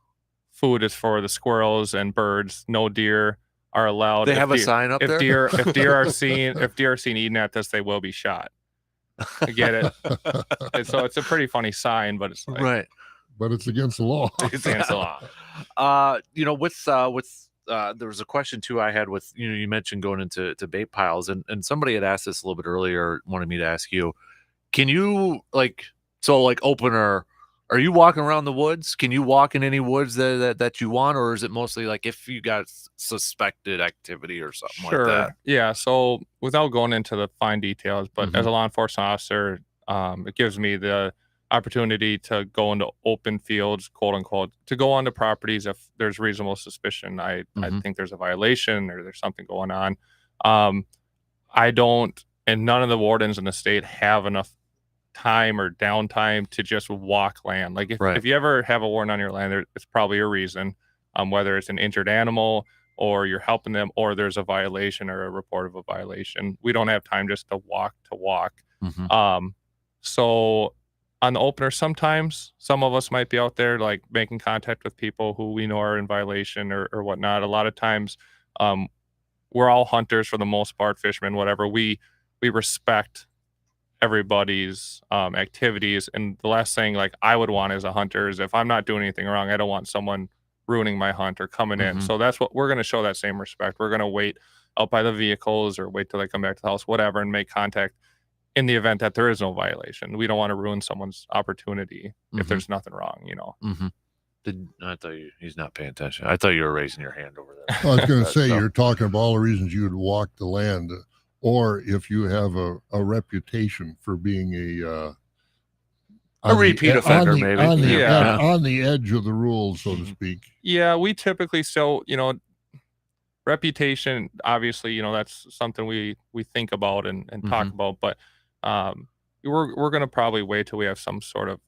C: food is for the squirrels and birds. No deer are allowed.
A: They have a sign up there.
C: If deer are seen eating at this, they will be shot. I get it. And so it's a pretty funny sign, but it's like,
A: right.
F: But it's against the law.
C: It's against the law.
A: With there was a question too I had with you mentioned going into bait piles, and somebody had asked this a little bit earlier, wanted me to ask you, can you opener, are you walking around the woods? Can you walk in any woods that you want, or is it mostly like if you got suspected activity or something like that?
C: Yeah. So without going into the fine details, but as a law enforcement officer, it gives me the opportunity to go into open fields, quote unquote, to go onto properties if there's reasonable suspicion. I think there's a violation or there's something going on. I don't, and none of the wardens in the state have enough time or downtime to just walk land. Like if you ever have a warrant on your land, it's probably a reason, whether it's an injured animal or you're helping them or there's a violation or a report of a violation. We don't have time just to walk. So on the opener, sometimes some of us might be out there like making contact with people who we know are in violation or whatnot. A lot of times we're all hunters for the most part, fishermen, whatever. We respect everybody's activities. And the last thing like I would want as a hunter is if I'm not doing anything wrong, I don't want someone ruining my hunt or coming in. So that's what we're going to show, that same respect. We're going to wait out by the vehicles or wait till they come back to the house, whatever, and make contact in the event that there is no violation. We don't want to ruin someone's opportunity if there's nothing wrong, you know.
A: I thought he's not paying attention. I thought you were raising your hand over there.
F: I was going to say, you're talking about all the reasons you would walk the land, or if you have a reputation for being a
A: repeat offender, maybe.
F: On the edge of the rules, so to speak.
C: Yeah, we typically reputation, obviously, that's something we think about and talk about, but we're going to probably wait till we have some sort of,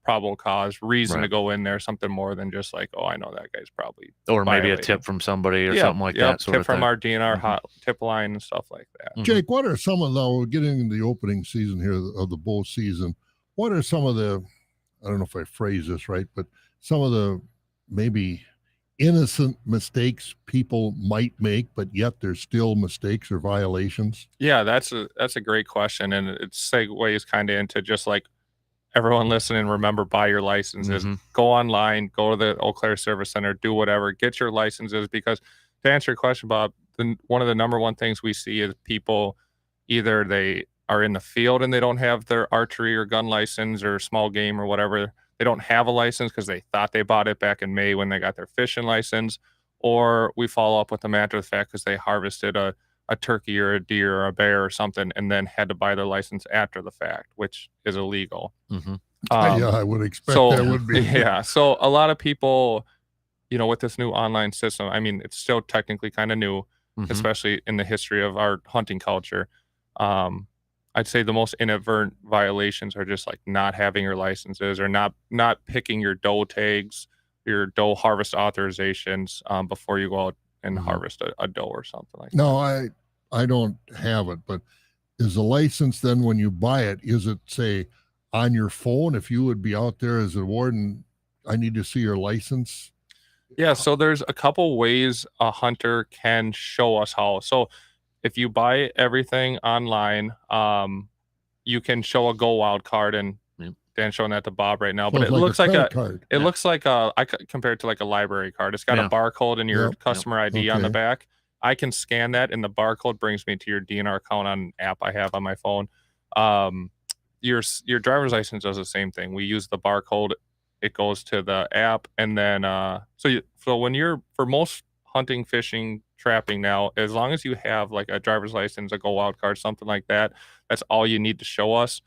C: probable cause, reason to go in there, something more than just like, oh, I know that guy's probably
A: or maybe a tip from somebody or something like that.
C: Tip from our DNR hot tip line and stuff like that.
F: Jake, what are some of we're getting into the opening season here of the bow season? What are some of the, I don't know if I phrase this right, but some of the maybe innocent mistakes people might make, but yet there's still mistakes or violations?
C: Yeah, that's a great question. And it segues kind of into just like everyone listening, remember, buy your licenses, go online, go to the Eau Claire Service Center, do whatever, get your licenses, because to answer your question, Bob, one of the number one things we see is people, either they are in the field and they don't have their archery or gun license or small game or whatever. They don't have a license because they thought they bought it back in May when they got their fishing license, or we follow up with them after the fact because they harvested a turkey or a deer or a bear or something and then had to buy their license after the fact, which is illegal.
F: Yeah, I would expect that would be.
C: Yeah. So a lot of people, with this new online system, I mean, it's still technically kind of new, especially in the history of our hunting culture. I'd say the most inadvertent violations are just like not having your licenses or not picking your doe tags, your doe harvest authorizations before you go out and harvest a doe or something like that.
F: No, I don't have it, but is the license then when you buy it, is it say on your phone? If you would be out there as a warden, I need to see your license.
C: Yeah, so there's a couple ways a hunter can show us how. So if you buy everything online, you can show a Go Wild card, and Dan's showing that to Bob right now.
F: So
C: But
F: it's
C: it
F: like
C: looks
F: a
C: like
F: credit card.
C: it looks like I compare it to like a library card. It's got a barcode and your customer ID on the back. I can scan that, and the barcode brings me to your DNR account on an app I have on my phone. Your driver's license does the same thing. We use the barcode. It goes to the app, and then so when you're, for most hunting, fishing, trapping now, as long as you have like a driver's license, a Go Wild card, something like that, that's all you need to show us.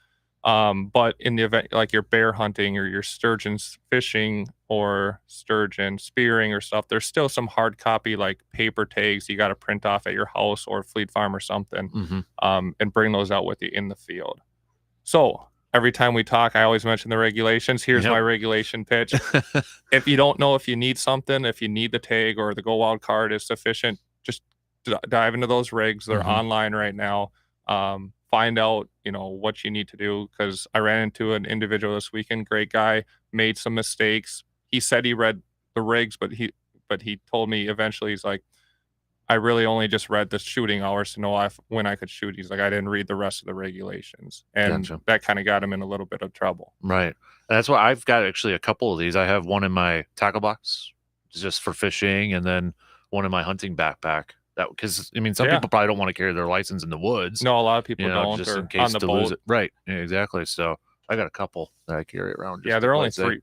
C: But in the event like you're bear hunting or you're sturgeon fishing or sturgeon spearing or stuff, there's still some hard copy like paper tags you got to print off at your house or Fleet Farm or something, and bring those out with you in the field. So every time we talk, I always mention the regulations. Here's my regulation pitch. If you don't know if you need something, if you need the tag or the Go Wild card is sufficient, just dive into those regs. They're online right now. Find out, what you need to do, because I ran into an individual this weekend, great guy, made some mistakes. He said he read the regs, but he told me eventually, he's like, I really only just read the shooting hours to know when I could shoot. He's like, I didn't read the rest of the regulations. And that kind of got him in a little bit of trouble.
A: Right. That's why I've got actually a couple of these. I have one in my tackle box just for fishing, and then one in my hunting backpack. Because some people probably don't want to carry their license in the woods.
C: No, a lot of people don't,
A: just
C: or
A: in case
C: on the
A: to
C: boat.
A: lose it. Right. Yeah, exactly. So I got a couple that I carry around.
C: Yeah, they're only $3.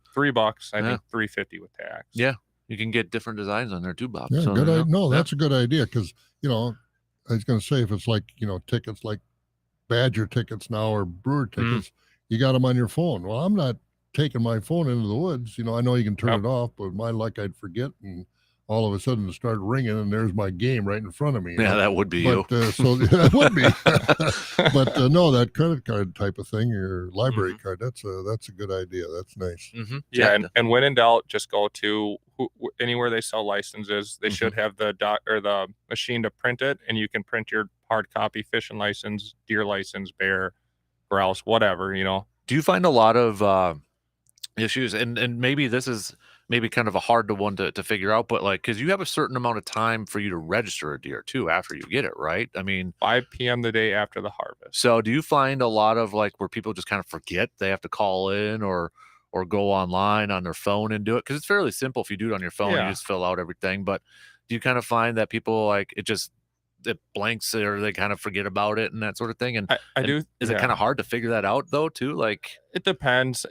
C: I think $3.50 with tax.
A: Yeah, you can get different designs on there too, Bob.
F: Yeah,
A: So,
F: good. No, that's a good idea, because I was going to say, if it's like tickets like Badger tickets now or Brewer tickets, you got them on your phone. Well, I'm not taking my phone into the woods. I know you can turn it off, but my luck, I'd forget, and all of a sudden it started ringing, and there's my game right in front of me.
A: Yeah, that would be you.
F: So that would be. But no, that credit card type of thing, your library card, that's a good idea. That's nice.
C: Yeah, and when in doubt, just go to anywhere they sell licenses. They should have the machine to print it, and you can print your hard copy fishing license, deer license, bear, grouse, whatever.
A: Do you find a lot of issues, and maybe this is maybe kind of a hard one to figure out, but like, because you have a certain amount of time for you to register a deer too after you get it, right? I mean,
C: 5 p.m. the day after the harvest.
A: so do you find a lot of like where people just kind of forget they have to call in or go online on their phone and do it? Because it's fairly simple if you do it on your phone, you
C: Yeah.
A: just fill out everything. But do you kind of find that people like it blanks or they kind of forget about it and that sort of thing? And
C: I do.
A: Is it
C: yeah.
A: kind of hard to figure that out though too? Like,
C: It depends.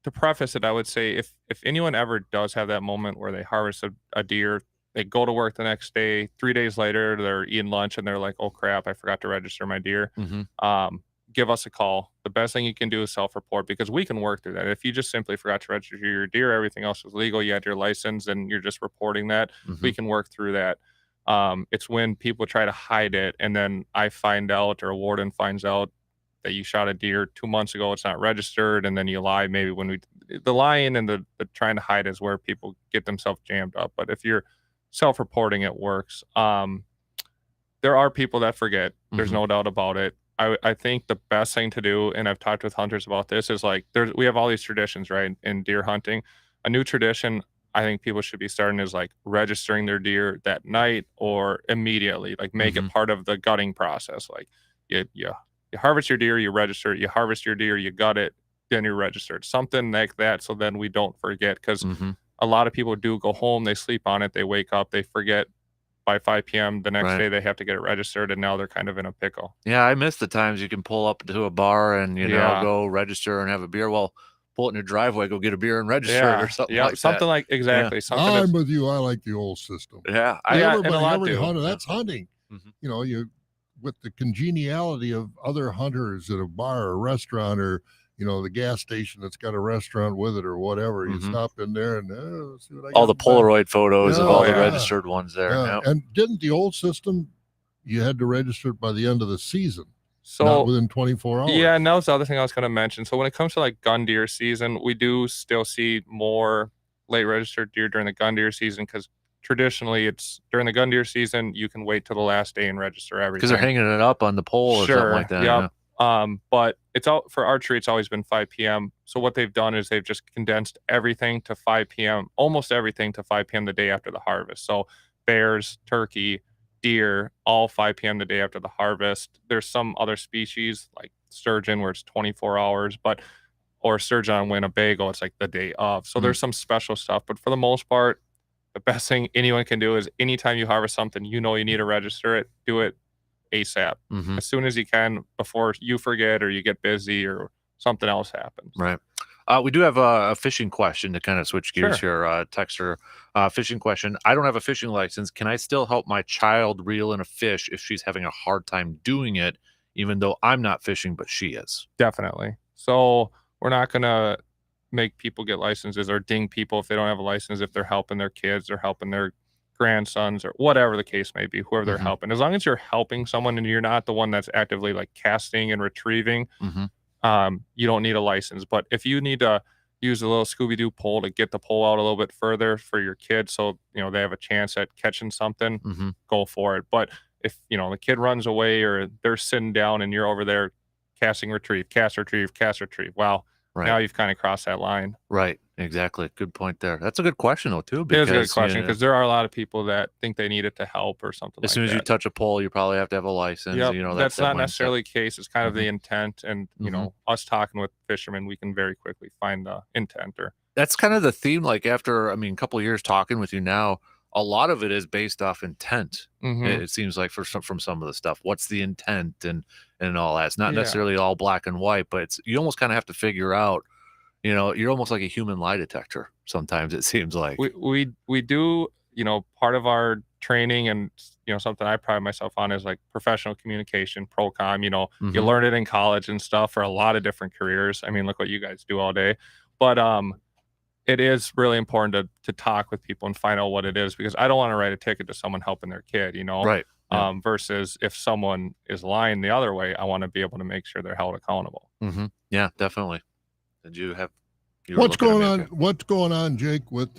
C: To preface it, I would say if anyone ever does have that moment where they harvest a deer, they go to work the next day, 3 days later, they're eating lunch and they're like, oh crap, I forgot to register my deer. Give us a call. The best thing you can do is self-report because we can work through that. If you just simply forgot to register your deer, everything else was legal, you had your license and you're just reporting that, we can work through that. It's when people try to hide it and then I find out or a warden finds out that you shot a deer 2 months ago, it's not registered, and then you lie. Maybe the lying and the trying to hide is where people get themselves jammed up. But if you're self-reporting, it works. There are people that forget. There's no doubt about it. I think the best thing to do, and I've talked with hunters about this, is like we have all these traditions, right, in deer hunting. A new tradition I think people should be starting is like registering their deer that night or immediately. Like make it part of the gutting process. Like you harvest your deer, you register it. You harvest your deer, you gut it, then you register it. Something like that, so then we don't forget. Because a lot of people do go home, they sleep on it, they wake up, they forget. By 5 p.m. the next day, they have to get it registered, and now they're kind of in a pickle.
A: Yeah, I miss the times you can pull up to a bar and go register and have a beer. Well, pull it in your driveway, go get a beer and register it or something like that.
C: Something like exactly. Something
F: I'm with you. I like the old system.
A: Yeah,
F: every hunter, that's hunting. You with the congeniality of other hunters at a bar or restaurant or the gas station that's got a restaurant with it or whatever. You stop in there and see what I
A: all
F: got
A: the Polaroid photos of all the registered ones there.
F: Yeah. And didn't the old system, you had to register it by the end of the season,
C: so
F: not within 24 hours?
C: Yeah, and that was the other thing I was going to mention. So when it comes to like gun deer season, we do still see more late registered deer during the gun deer season because traditionally it's during the gun deer season you can wait till the last day and register everything
A: because they're hanging it up on the pole or something like that.
C: Yep. But it's all for archery. It's always been 5 p.m. So what they've done is they've just condensed everything to 5 p.m. Almost everything to 5 p.m. the day after the harvest. So bears, turkey, deer, all 5 p.m. the day after the harvest. There's some other species like sturgeon where it's 24 hours, or sturgeon on Winnebago, it's like the day of. So there's some special stuff, but for the most part, the best thing anyone can do is anytime you harvest something, you need to register it, do it ASAP, as soon as you can before you forget or you get busy or something else happens.
A: Right. We do have a fishing question to kind of switch gears here. Texter fishing question. I don't have a fishing license. Can I still help my child reel in a fish if she's having a hard time doing it, even though I'm not fishing, but she is?
C: Definitely. So we're not going to make people get licenses or ding people if they don't have a license, if they're helping their kids or helping their grandsons or whatever the case may be, whoever they're helping. As long as you're helping someone and you're not the one that's actively like casting and retrieving, you don't need a license. But if you need to use a little Scooby-Doo pole to get the pole out a little bit further for your kid so they have a chance at catching something, go for it. But if the kid runs away or they're sitting down and you're over there casting retrieve, cast retrieve, cast retrieve, well, now you've kind of crossed that line.
A: Right. Exactly. Good point there. That's a good question though too.
C: It is a good question because there are a lot of people that think they need it to help or something.
A: As soon as you touch a pole, you probably have to have a license.
C: Yep. That's not necessarily the case. It's kind of the intent, and us talking with fishermen, we can very quickly find the intent. Or
A: that's kind of the theme. Like after, a couple of years talking with you now, a lot of it is based off intent. It seems like from some of the stuff. What's the intent and all that? It's not necessarily all black and white, but you almost kind of have to figure out. You're almost like a human lie detector. Sometimes it seems like
C: we do. Part of our training and something I pride myself on is like professional communication, pro-com. You learn it in college and stuff for a lot of different careers. Look what you guys do all day, but it is really important to talk with people and find out what it is, because I don't want to write a ticket to someone helping their kid.
A: Right.
C: Versus if someone is lying the other way, I want to be able to make sure they're held accountable.
A: Yeah, definitely. Did you have?
F: What's going on? What's going on, Jake? With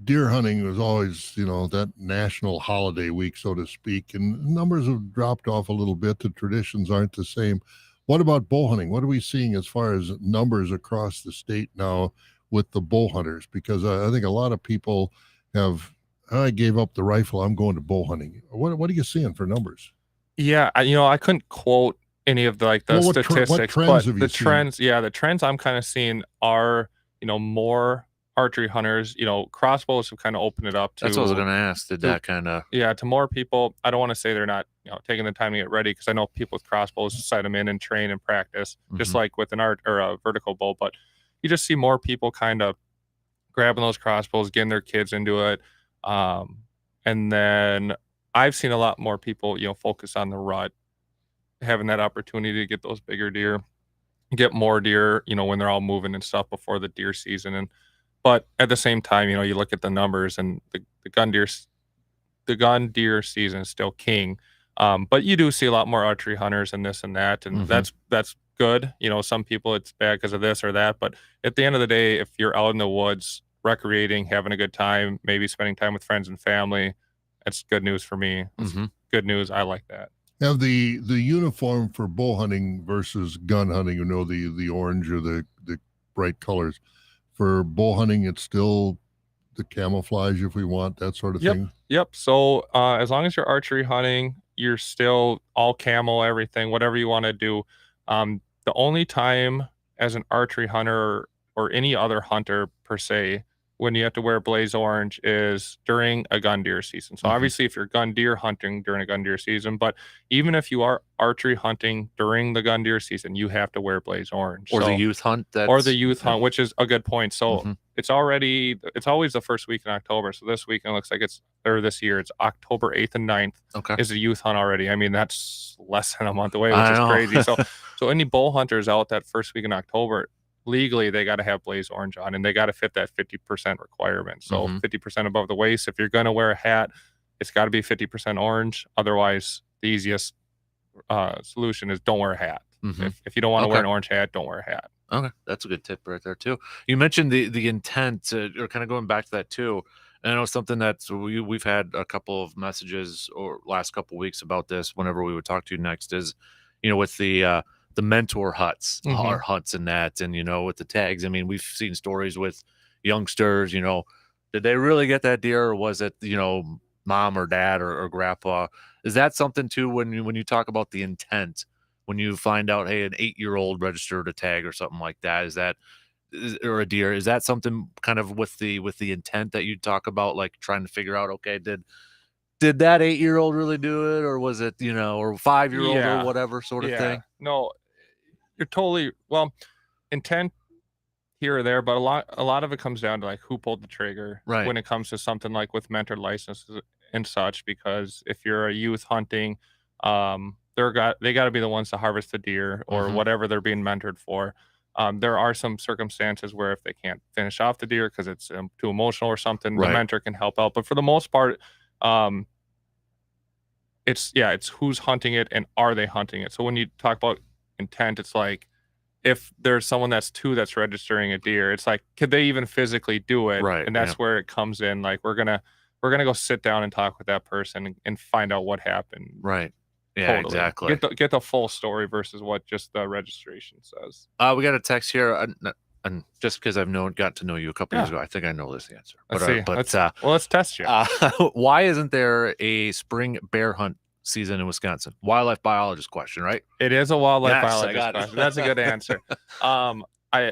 F: deer hunting was always that national holiday week, so to speak, and numbers have dropped off a little bit. The traditions aren't the same. What about bow hunting? What are we seeing as far as numbers across the state now with the bull hunters, because I think a lot of people have, I gave up the rifle, I'm going to bull hunting. What are you seeing for numbers?
C: Yeah, I couldn't quote any of the
F: Well, what
C: statistics,
F: trends
C: but
F: have you
C: the
F: seen?
C: trends, the trends I'm kind of seeing are, more archery hunters. Crossbows have kind of opened it up to.
A: That's what I was going to ask. Did that kind of?
C: Yeah, to more people. I don't want to say they're not, taking the time to get ready, because I know people with crossbows set them in and train and practice, just like with an art or a vertical bow. But you just see more people kind of grabbing those crossbows, getting their kids into it, and then I've seen a lot more people, focus on the rut, having that opportunity to get those bigger deer, get more deer, when they're all moving and stuff before the deer season. But at the same time, you look at the numbers, and the gun deer season is still king. But you do see a lot more archery hunters and this and that, and that's good. Some people it's bad because of this or that, but at the end of the day, if you're out in the woods recreating, having a good time, maybe spending time with friends and family, that's good news for me. It's good news. I like that.
F: Have the uniform for bull hunting versus gun hunting, the orange or the bright colors. For bull hunting, it's still the camouflage, if we want, that sort of thing.
C: Yep. So as long as you're archery hunting, you're still all camo, everything, whatever you want to do. The only time as an archery hunter or any other hunter per se, when you have to wear blaze orange, is during a gun deer season. So obviously if you're gun deer hunting during a gun deer season, but even if you are archery hunting during the gun deer season, you have to wear blaze orange.
A: Or the youth hunt.
C: Hunt, which is a good point. So it's always the first week in October. So this weekend looks like this year, it's October 8th and 9th is the youth hunt already. I mean, that's less than a month away, which is crazy. So any bull hunters out that first week in October, legally they got to have blaze orange on, and they got to fit that 50% requirement. So 50% above the waist. If you're going to wear a hat, it's got to be 50% orange. Otherwise, the easiest solution is don't wear a hat. If you don't want to wear an orange hat, don't wear a hat.
A: Okay, that's a good tip right there too. You mentioned the intent, or kind of going back to that too. And I know something that we've had a couple of messages or last couple of weeks about this. Whenever we would talk to you next, is with the mentor huts or hunts and that, and with the tags. I mean, we've seen stories with youngsters. Did they really get that deer, or was it mom or dad or grandpa? Is that something too when you talk about the intent? When you find out, hey, an 8-year-old registered a tag or something like that, or a deer, is that something kind of with the intent that you talk about, like trying to figure out, okay, did that 8-year-old really do it, or was it or 5-year-old or whatever sort of thing?
C: No, you're totally intent here or there, but a lot of it comes down to like who pulled the trigger when it comes to something like with mentored licenses and such. Because if you're a youth hunting, they got to be the ones to harvest the deer or whatever they're being mentored for. There are some circumstances where if they can't finish off the deer because it's too emotional or something, the mentor can help out. But for the most part, it's who's hunting it and are they hunting it. So when you talk about intent, it's like if there's someone that's registering a deer, it's like, could they even physically do it? And that's where it comes in. Like we're gonna go sit down and talk with that person and find out what happened.
A: Yeah, exactly.
C: Get the full story versus what just the registration says.
A: We got a text here, and just because I've got to know you a couple years ago, I think I know this answer.
C: Let's test you.
A: Why isn't there a spring bear hunt season in Wisconsin? Wildlife biologist question, right?
C: It is a wildlife biologist question. That's a good answer. I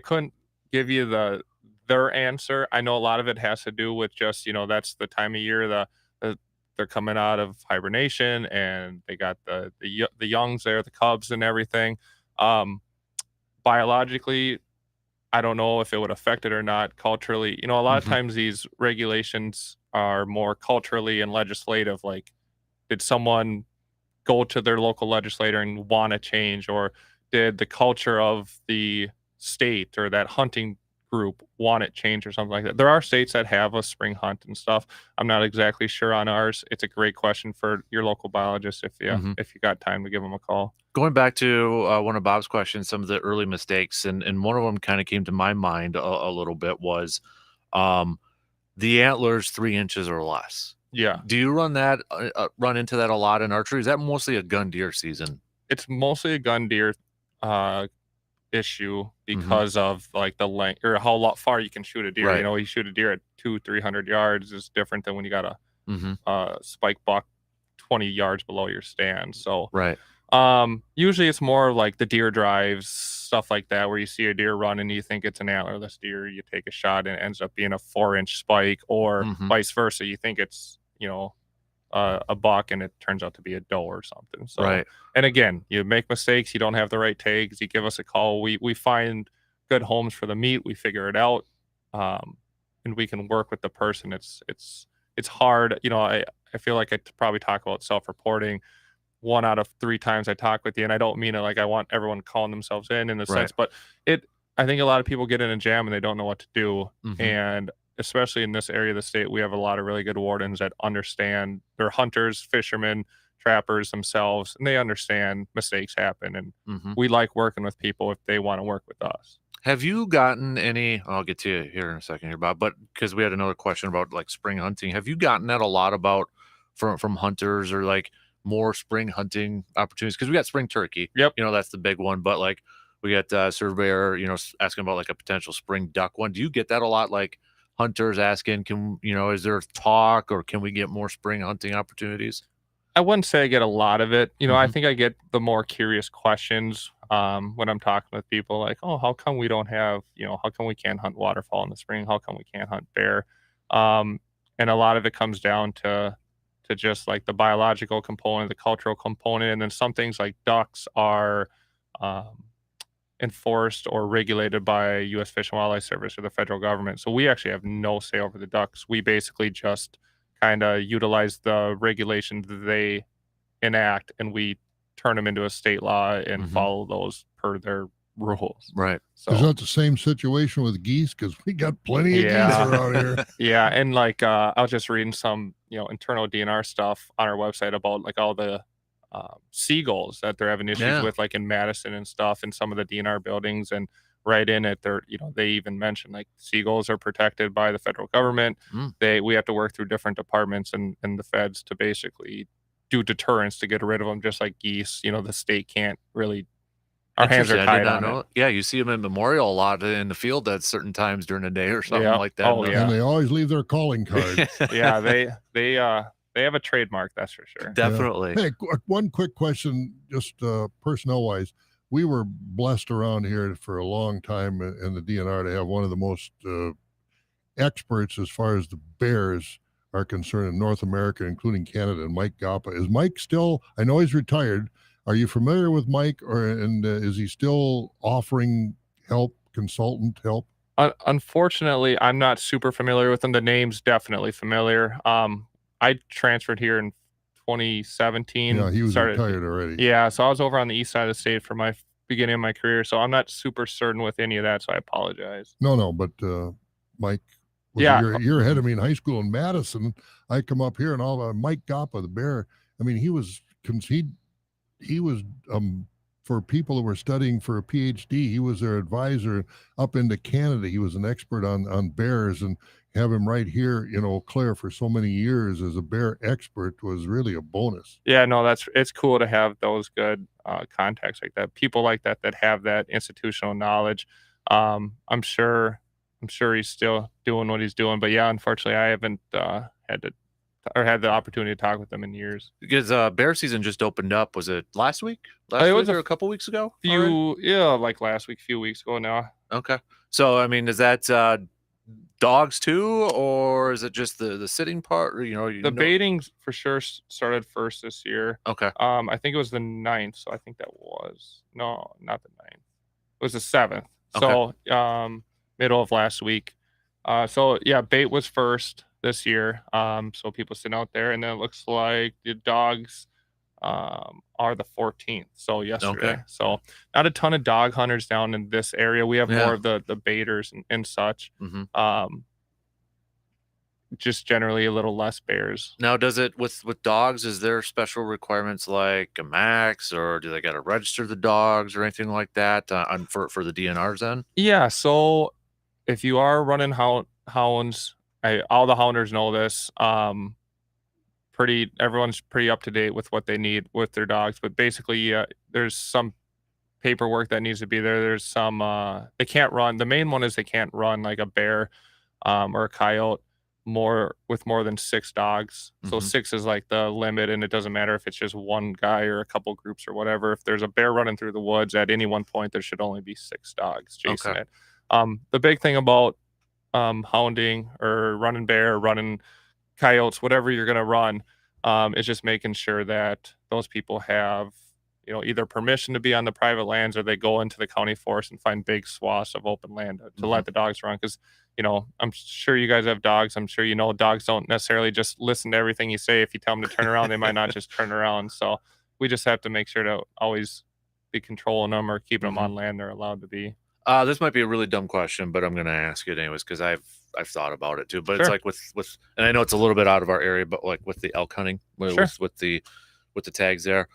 C: couldn't give you their answer. I know a lot of it has to do with just that's the time of year they're coming out of hibernation, and they got the youngs there, the cubs and everything. Biologically, I don't know if it would affect it or not. Culturally, a lot of times these regulations are more culturally and legislative. Like, did someone go to their local legislator and want to change, or did the culture of the state or that hunting group want it changed or something like that? There are states that have a spring hunt and stuff. I'm not exactly sure on ours. It's a great question for your local biologist if you got time to give them a call.
A: Going back to one of Bob's questions, some of the early mistakes, and one of them kind of came to my mind a little bit was the antlers 3 inches or less.
C: Yeah.
A: Do you run into that a lot in archery? Is that mostly a gun deer season?
C: It's mostly a gun deer issue because of like the length or how far you can shoot a deer.
A: Right.
C: You know, you shoot a deer at 200-300 yards is different than when you got
A: Mhm.
C: a spike buck 20 yards below your stand. So
A: Right.
C: usually it's more like the deer drives, stuff like that, where you see a deer run and you think it's an antlerless deer. You take a shot and it ends up being a 4-inch spike, or vice versa. You think it's, you know, a buck and it turns out to be a doe or something. So,
A: Right.
C: and again, you make mistakes, you don't have the right tags, you give us a call. We find good homes for the meat, we figure it out, and we can work with the person. It's hard, you know. I feel like I probably talk about self-reporting 1 out of 3 times I talk with you, and I don't mean it like I want everyone calling themselves in the sense, but I think a lot of people get in a jam and they don't know what to do, and especially in this area of the state, we have a lot of really good wardens that understand. They're hunters, fishermen, trappers themselves, and they understand mistakes happen, and we like working with people if they want to work with us.
A: Have you gotten any? I'll get to you here in a second here, Bob. But because we had another question about like spring hunting, have you gotten that a lot about from hunters, or like more spring hunting opportunities? Because we got spring turkey.
C: Yep.
A: You know, that's the big one. But like we got surveyor, you know, asking about like a potential spring duck one. Do you get that a lot? Like hunters asking, is there talk, or can we get more spring hunting opportunities?
C: I wouldn't say I get a lot of it. You know, I think I get the more curious questions when I'm talking with people like, oh, how come we don't have, how come we can't hunt waterfowl in the spring? How come we can't hunt bear? And a lot of it comes down to just like the biological component, the cultural component. And then some things like ducks are enforced or regulated by U.S. Fish and Wildlife Service or the federal government. So we actually have no say over the ducks. We basically just kind of utilize the regulations that they enact, and we turn them into a state law and follow those per their rules.
A: Right.
C: So
F: Is that the same situation with geese? Because we got plenty of geese around here.
C: Yeah, and like I was just reading some internal DNR stuff on our website about like all the seagulls that they're having issues with, like in Madison and stuff, and some of the DNR buildings. And right in it, they even mentioned like seagulls are protected by the federal government. We have to work through different departments and the feds to basically do deterrence to get rid of them, just like geese. The state can't really. Our hands are
A: Interesting. I
C: tied
A: did not
C: on
A: know
C: it.
A: Yeah, you see them in Memorial a lot in the field at certain times during the day or something like that.
C: Oh, yeah.
F: And they always leave their calling card.
C: Yeah, they have a trademark, that's for sure.
A: Definitely.
F: Hey, one quick question, just personnel wise. We were blessed around here for a long time in the DNR to have one of the most experts as far as the bears are concerned in North America, including Canada, and Mike Gappa. Is Mike still, I know he's retired. Are you familiar with Mike, and is he still offering help, consultant help?
C: Unfortunately, I'm not super familiar with him. The name's definitely familiar. I transferred here in 2017.
F: Yeah, he was retired already.
C: Yeah, so I was over on the east side of the state for my beginning of my career, so I'm not super certain with any of that, so I apologize.
F: No, but Mike, you're ahead of me in high school in Madison. I come up here and all Mike Gappa, the bear. I mean, he was for people who were studying for a PhD, he was their advisor up into Canada. He was an expert on bears, and have him right here in Eau Claire for so many years as a bear expert was really a bonus.
C: Yeah, no, it's cool to have those good contacts like that, people like that have that institutional knowledge. I'm sure he's still doing what he's doing, but yeah, unfortunately, I haven't had the opportunity to talk with them in years.
A: Because bear season just opened up. Was it last week?
C: It was
A: or a couple weeks ago?
C: Like last week, a few weeks ago now.
A: Okay. So, I mean, is that dogs too, or is it just the sitting part? Or,
C: the baiting for sure started first this year.
A: Okay.
C: I think it was the 9th. So I think that was, no, not the 9th. It was the 7th.
A: Okay.
C: So middle of last week. So yeah, bait was first this year. So people sitting out there, and then it looks like the dogs are the 14th. So yesterday.
A: Okay.
C: So not a ton of dog hunters down in this area. We have more of the baiters and such. Just generally a little less bears.
A: Now, does it with dogs? Is there special requirements like a max, or do they got to register the dogs or anything like that for the DNRs then?
C: Yeah. So if you are running hounds, all the hounders know this. Everyone's pretty up to date with what they need with their dogs, but basically, there's some paperwork that needs to be there. There's some they can't run. The main one is they can't run like a bear or a coyote with more than 6 dogs. So 6 is like the limit, and it doesn't matter if it's just one guy or a couple groups or whatever. If there's a bear running through the woods at any one point, there should only be 6 dogs chasing it. The big thing about hounding or running bear, running coyotes, whatever you're going to run, is just making sure that those people have, either permission to be on the private lands, or they go into the county forest and find big swaths of open land to let the dogs run. Because, I'm sure you guys have dogs. I'm sure dogs don't necessarily just listen to everything you say. If you tell them to turn around, they might not just turn around. So we just have to make sure to always be controlling them or keeping them on land they're allowed to be.
A: This might be a really dumb question, but I'm going to ask it anyways because I've thought about it too. But
C: Sure.
A: it's like with, and I know it's a little bit out of our area, but like with the elk hunting, with the tags there,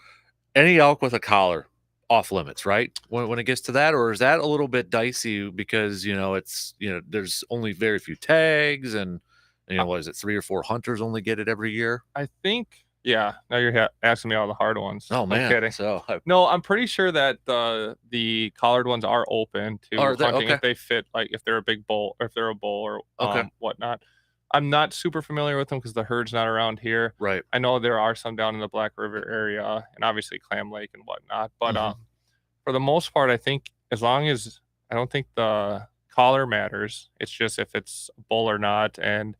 A: any elk with a collar off limits, right? When it gets to that, or is that a little bit dicey because it's there's only very few tags, and what is it, 3 or 4 hunters only get it every year?
C: I think. Yeah, now you're asking me all the hard ones.
A: Oh man,
C: I'm kidding. No, I'm pretty sure that the collared ones are open to hunting if they fit, like if they're a big bull, or if they're a bull, or whatnot. I'm not super familiar with them because the herd's not around here.
A: Right.
C: I know there are some down in the Black River area, and obviously Clam Lake and whatnot. But for the most part, I think as long as I don't think the collar matters. It's just if it's a bull or not. And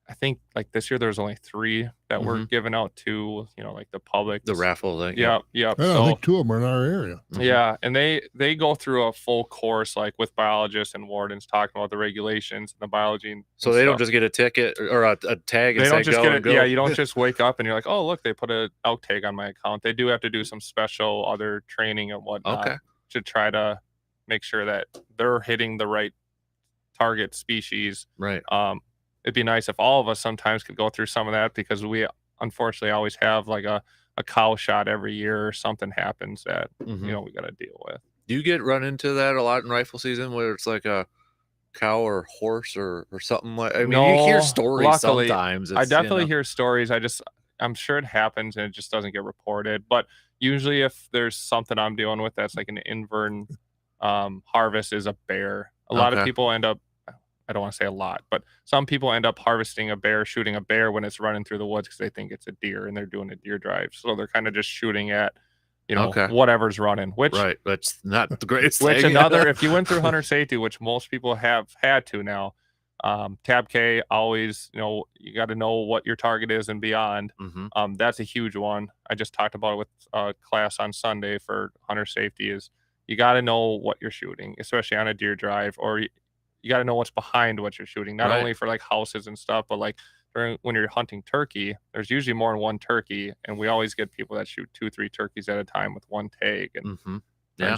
C: I think like this year there was only 3 that were given out to, like the public.
A: The raffle thing.
C: Yep.
F: I think 2 of them are in our area.
C: Yeah. And they go through a full course, like with biologists and wardens talking about the regulations and the biology. And
A: so they don't just get a ticket or a tag and
C: they don't just
A: go
C: get
A: and
C: it.
A: go.
C: Yeah. You don't just wake up and you're like, oh, look, they put a elk tag on my account. They do have to do some special other training and whatnot to try to make sure that they're hitting the right target species.
A: Right.
C: It'd be nice if all of us sometimes could go through some of that, because we unfortunately always have like a cow shot every year or something happens that, we got to deal with.
A: Do you get run into that a lot in rifle season where it's like a cow or horse or something like, I mean, you hear stories sometimes.
C: I definitely hear stories. I'm sure it happens and it just doesn't get reported. But usually if there's something I'm dealing with that's like an invern harvest is a bear. A lot of people end up, I don't want to say a lot, but some people end up harvesting a bear, shooting a bear when it's running through the woods because they think it's a deer and they're doing a deer drive. So they're kind of just shooting at, whatever's running, which
A: that's not the greatest
C: which
A: thing.
C: Another, if you went through hunter safety, which most people have had to now, tab K always, you got to know what your target is and beyond. That's a huge one. I just talked about it with a class on Sunday for hunter safety is you got to know what you're shooting, especially on a deer drive, or you got to know what's behind what you're shooting, not only for like houses and stuff, but like when you're hunting turkey, there's usually more than one turkey. And we always get people that shoot 2-3 turkeys at a time with one tag. And
A: yeah.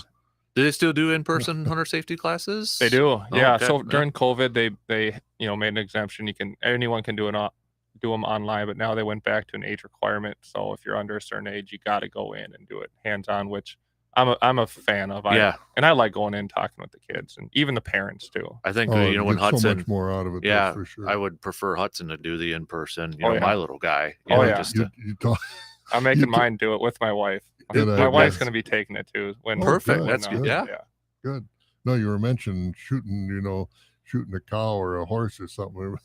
A: Do they still do in-person hunter safety classes?
C: They do. Yeah. So during COVID, they made an exemption. Anyone can do them online, but now they went back to an age requirement. So if you're under a certain age, you got to go in and do it hands-on, which I'm a fan of. And I like going in and talking with the kids and even the parents too.
A: I think when Hudson,
F: so much more out of it.
A: Yeah,
F: for sure.
A: I would prefer Hudson to do the in-person. My little guy.
C: I'm making mine do it with my wife. My wife's going to be taking it too.
A: Perfect. That's good. Yeah.
F: Good. No, you were mentioning shooting a cow or a horse or something.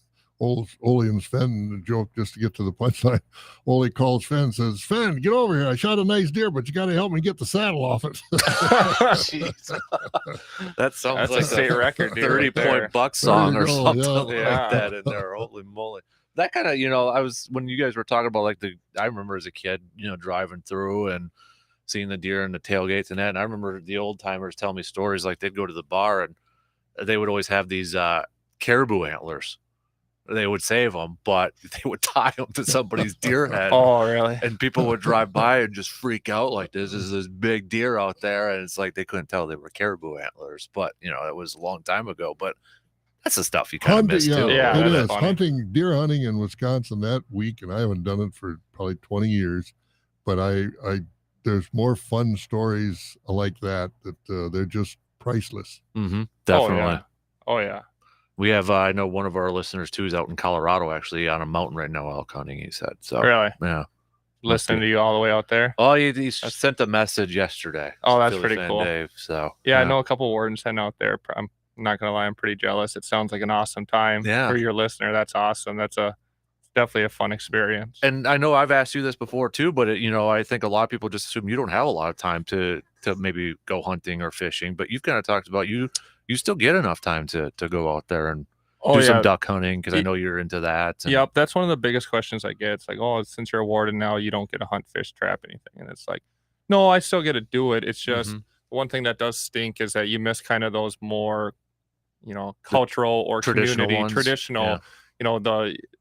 F: Ole and Sven joke, just to get to the punchline. Ole calls Sven, says, "Sven, get over here. I shot a nice deer, but you got to help me get the saddle off it."
A: That sounds like
C: a state record
A: 30-point buck song or something like that in there. Holy moly. That kind of, when you guys were talking about I remember as a kid, driving through and seeing the deer and the tailgates and that. And I remember the old timers telling me stories like they'd go to the bar and they would always have these caribou antlers. They would save them, but they would tie them to somebody's deer head.
C: Oh, really?
A: And people would drive by and just freak out like this is this big deer out there. And it's like they couldn't tell they were caribou antlers. But, it was a long time ago. But that's the stuff you kind of miss too.
F: Yeah, it is. Deer hunting in Wisconsin that week, and I haven't done it for probably 20 years. But there's more fun stories like that they're just priceless.
A: Definitely.
C: Oh, yeah.
A: We have, I know one of our listeners too is out in Colorado, actually on a mountain right now, elk hunting. He said, so
C: really,
A: yeah,
C: listening to you all the way out there.
A: Oh, he sent a message yesterday.
C: Oh, that's
A: Philly
C: pretty
A: fan
C: cool.
A: Dave. So
C: yeah, I know a couple wardens heading out there. I'm not gonna lie, I'm pretty jealous. It sounds like an awesome time for your listener. That's awesome. That's definitely a fun experience.
A: And I know I've asked you this before too, but I think a lot of people just assume you don't have a lot of time to maybe go hunting or fishing. But you've kind of talked about you still get enough time to go out there and do some duck hunting, because I know you're into that. And
C: Yep, that's one of the biggest questions I get. It's like, oh, since you're a warden now, you don't get to hunt, fish, trap, anything. And it's like, no, I still get to do it. It's just one thing that does stink is that you miss kind of those more, cultural or community traditional.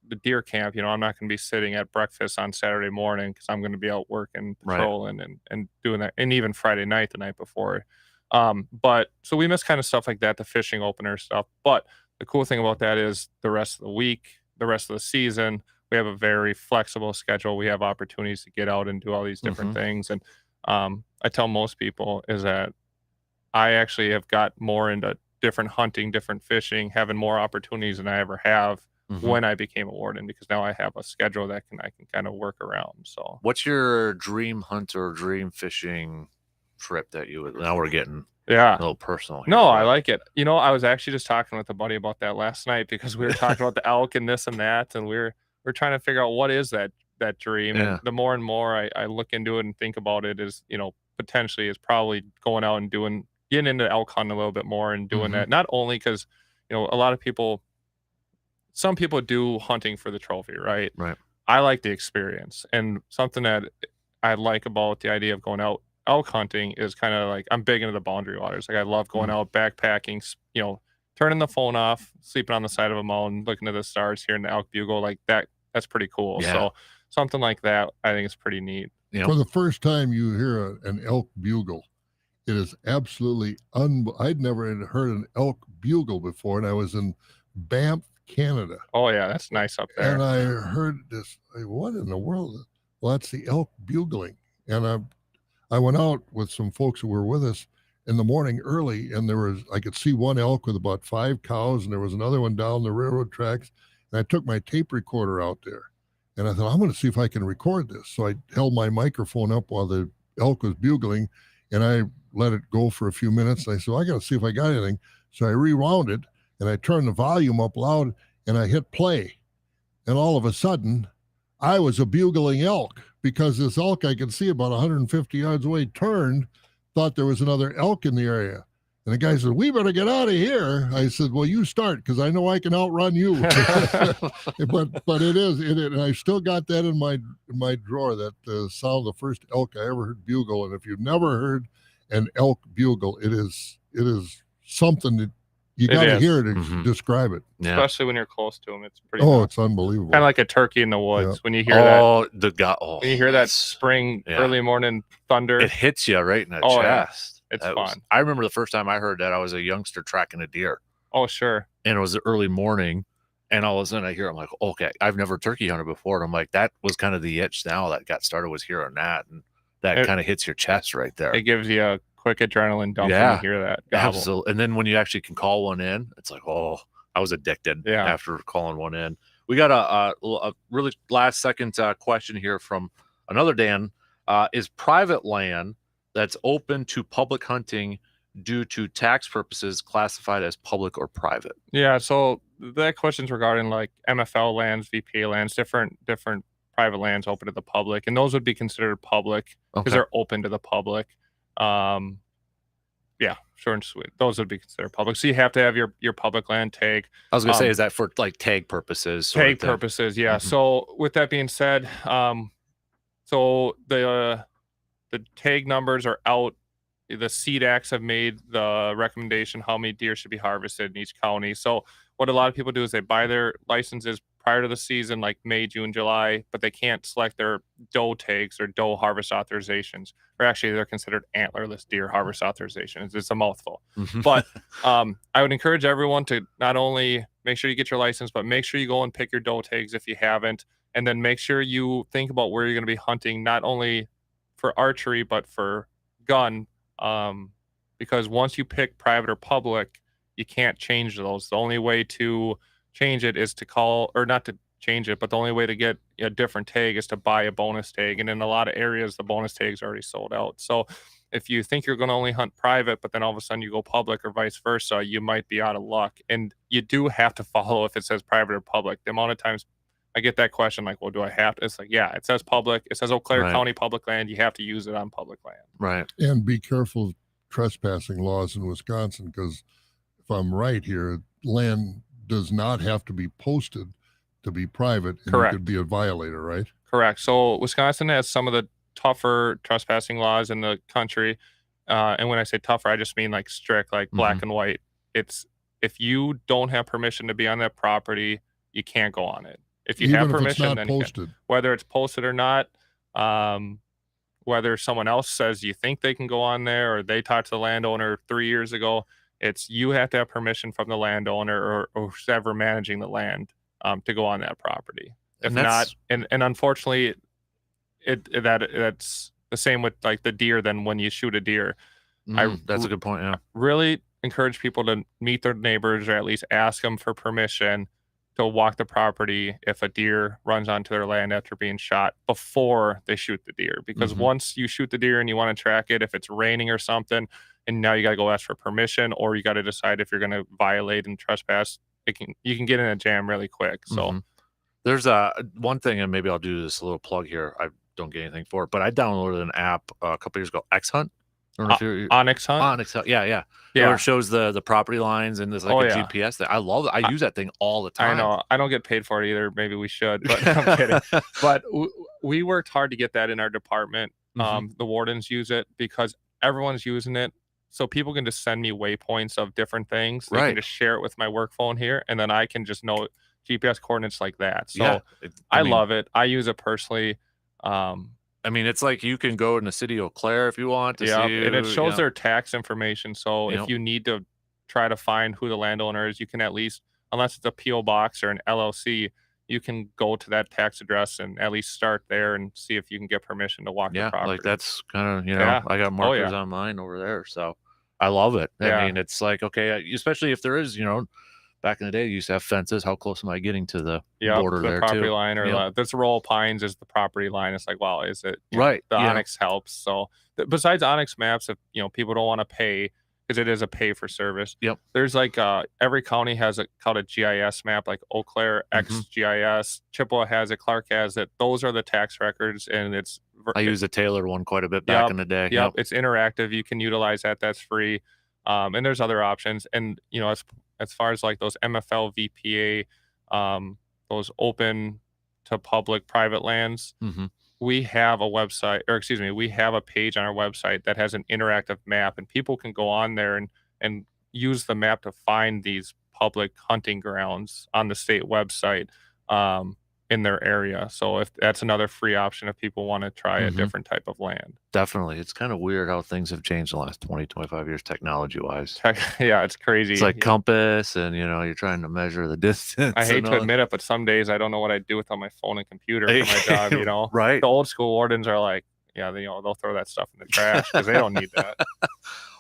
C: The deer camp. I'm not going to be sitting at breakfast on Saturday morning because I'm going to be out working, patrolling, and doing that, and even Friday night, the night before. But so we miss kind of stuff like that, the fishing opener stuff. But the cool thing about that is the rest of the week, the rest of the season, we have a very flexible schedule. We have opportunities to get out and do all these different things. And I tell most people is that I actually have got more into different hunting, different fishing, having more opportunities than I ever have when I became a warden, because now I have a schedule that I can kind of work around. So
A: what's your dream hunt or dream fishing trip that you would? Now we're getting
C: a
A: little personal here.
C: No, I like it. I was actually just talking with a buddy about that last night, because we were talking about the elk and this and that, and we're trying to figure out what is that dream. And the more and more I look into it and think about it, is potentially is probably going out and getting into elk hunting a little bit more and doing that. Not only because a lot of people, some people do hunting for the trophy, right?
A: Right.
C: I like the experience, and something that I like about the idea of going out elk hunting is kind of like, I'm big into the boundary waters. Like, I love going out backpacking, turning the phone off, sleeping on the side of a mountain, looking at the stars, hearing the elk bugle, like that. That's pretty cool.
A: Yeah.
C: So something like that, I think is pretty neat.
F: For the first time you hear an elk bugle, it is absolutely I'd never had heard an elk bugle before, and I was in Banff, Canada.
C: Oh yeah, that's nice up there.
F: And I heard this. What in the world? Well, that's the elk bugling. And I went out with some folks who were with us in the morning early, and I could see one elk with about 5 cows, and there was another one down the railroad tracks. And I took my tape recorder out there, and I thought, I'm going to see if I can record this. So I held my microphone up while the elk was bugling, and I let it go for a few minutes. And I said, well, I got to see if I got anything. So I rewound it, and I turned the volume up loud, and I hit play. And all of a sudden, I was a bugling elk, because this elk I could see about 150 yards away turned, thought there was another elk in the area. And the guy said, we better get out of here. I said, well, you start, because I know I can outrun you. but it is. And I still got that in my drawer, that sound of the first elk I ever heard bugle. And if you've never heard an elk bugle, it is something that you got to hear to describe it.
C: Especially when you're close to them. It's pretty
F: it's unbelievable.
C: Kind of like a turkey in the woods. When you hear when you hear that spring early morning thunder,
A: it hits you right in the chest.
C: It's fun.
A: I remember the first time I heard that, I was a youngster tracking a deer.
C: Oh, sure.
A: And it was the early morning, and all of a sudden I hear, I'm like, okay, I've never turkey hunted before. And I'm like, that was kind of the itch now that got started, was hearing that. And that kind of hits your chest right there.
C: It gives you a quick adrenaline dump when you hear that gobble.
A: Absolutely. And then when you actually can call one in, it's like, oh, I was addicted after calling one in. We got a really last second question here from another Dan. Is private land that's open to public hunting due to tax purposes classified as public or private?
C: Yeah, so that question's regarding like MFL lands, VPA lands, different private lands open to the public, and those would be considered public because they're open to the public. Yeah, short and sweet. Those would be considered public. So you have to have your public land tag.
A: I was gonna say, is that for like tag purposes?
C: Tag purposes, yeah. So with that being said, so the tag numbers are out. The CDACs have made the recommendation how many deer should be harvested in each county. So what a lot of people do is they buy their licenses prior to the season, like May, June, July, but they can't select their doe tags or doe harvest authorizations. Or actually, they're considered antlerless deer harvest authorizations. It's a mouthful. But I would encourage everyone to not only make sure you get your license, but make sure you go and pick your doe tags if you haven't. And then make sure you think about where you're going to be hunting, not only for archery, but for gun. Because once you pick private or public, you can't change those. The only way to change it is to call, or not to change it. But the only way to get a different tag is to buy a bonus tag. And in a lot of areas, the bonus tag's already sold out. So if you think you're going to only hunt private, but then all of a sudden you go public or vice versa, you might be out of luck. And you do have to follow if it says private or public. The amount of times I get that question, like, well, do I have to? It's like, yeah, it says public. It says Eau Claire County public land. You have to use it on public land.
A: Right.
F: And be careful of trespassing laws in Wisconsin, because if I'm right here, land does not have to be posted to be private. And
C: Correct.
F: You could be a violator, right?
C: Correct. So Wisconsin has some of the tougher trespassing laws in the country. And when I say tougher, I just mean like strict, like black and white. It's if you don't have permission to be on that property, you can't go on it. If you have permission, then you can. Whether it's posted or not, whether someone else says you think they can go on there or they talked to the landowner 3 years ago, it's you have to have permission from the landowner or whoever managing the land to go on that property. If not, and unfortunately, that's the same with like the deer. Then when you shoot a deer,
A: that's a good point. Yeah,
C: really encourage people to meet their neighbors or at least ask them for permission to walk the property if a deer runs onto their land after being shot before they shoot the deer. Because once you shoot the deer and you want to track it, if it's raining or something, and now you got to go ask for permission, or you got to decide if you're going to violate and trespass, you can get in a jam really quick. So
A: there's one thing, and maybe I'll do this little plug here. I don't get anything for it, but I downloaded an app a couple years ago, X Hunt. I don't know if you're
C: Onyx Hunt.
A: Onyx Hunt, yeah. Where it shows the property lines and there's like a GPS thing. I love it. I use that thing all the time.
C: I know. I don't get paid for it either. Maybe we should, but I'm kidding. But we worked hard to get that in our department. The wardens use it because everyone's using it. So people can just send me waypoints of different things. They can just share it with my work phone here, and then I can just know GPS coordinates like that. So I love it. I use it personally.
A: I mean, it's like you can go in the city of Eau Claire if you want to see.
C: And it shows their tax information. So if you need to try to find who the landowner is, you can at least, unless it's a P.O. box or an LLC, you can go to that tax address and at least start there and see if you can get permission to walk the property.
A: Like that's kind of, I got markers on mine over there. So I love it. I mean, it's like, okay, especially if there is, back in the day, you used to have fences. How close am I getting to the border
C: the
A: there
C: property
A: too?
C: line, or this row of pines is the property line. It's like, wow, is it
A: right?
C: The Onyx helps. So besides Onyx maps, if people don't want to pay, because it is a pay for service. There's like every county has called a GIS map, like Eau Claire XGIS. Chippewa has it. Clark has it. Those are the tax records, and
A: I use the tailored one quite a bit back in the day.
C: It's interactive. You can utilize that. That's free. And there's other options. And as far as like those MFL VPA, those open to public private lands, we have a website, or excuse me, we have a page on our website that has an interactive map, and people can go on there and use the map to find these public hunting grounds on the state website in their area. So if that's another free option if people want to try a different type of land.
A: Definitely. It's kind of weird how things have changed in the last 20, 25 years technology wise.
C: It's crazy.
A: It's like compass and, you're trying to measure the distance.
C: I hate to admit it, but some days I don't know what I do with on my phone and computer for my job,
A: Right.
C: The old school wardens are like, they'll throw that stuff in the trash because they don't need that.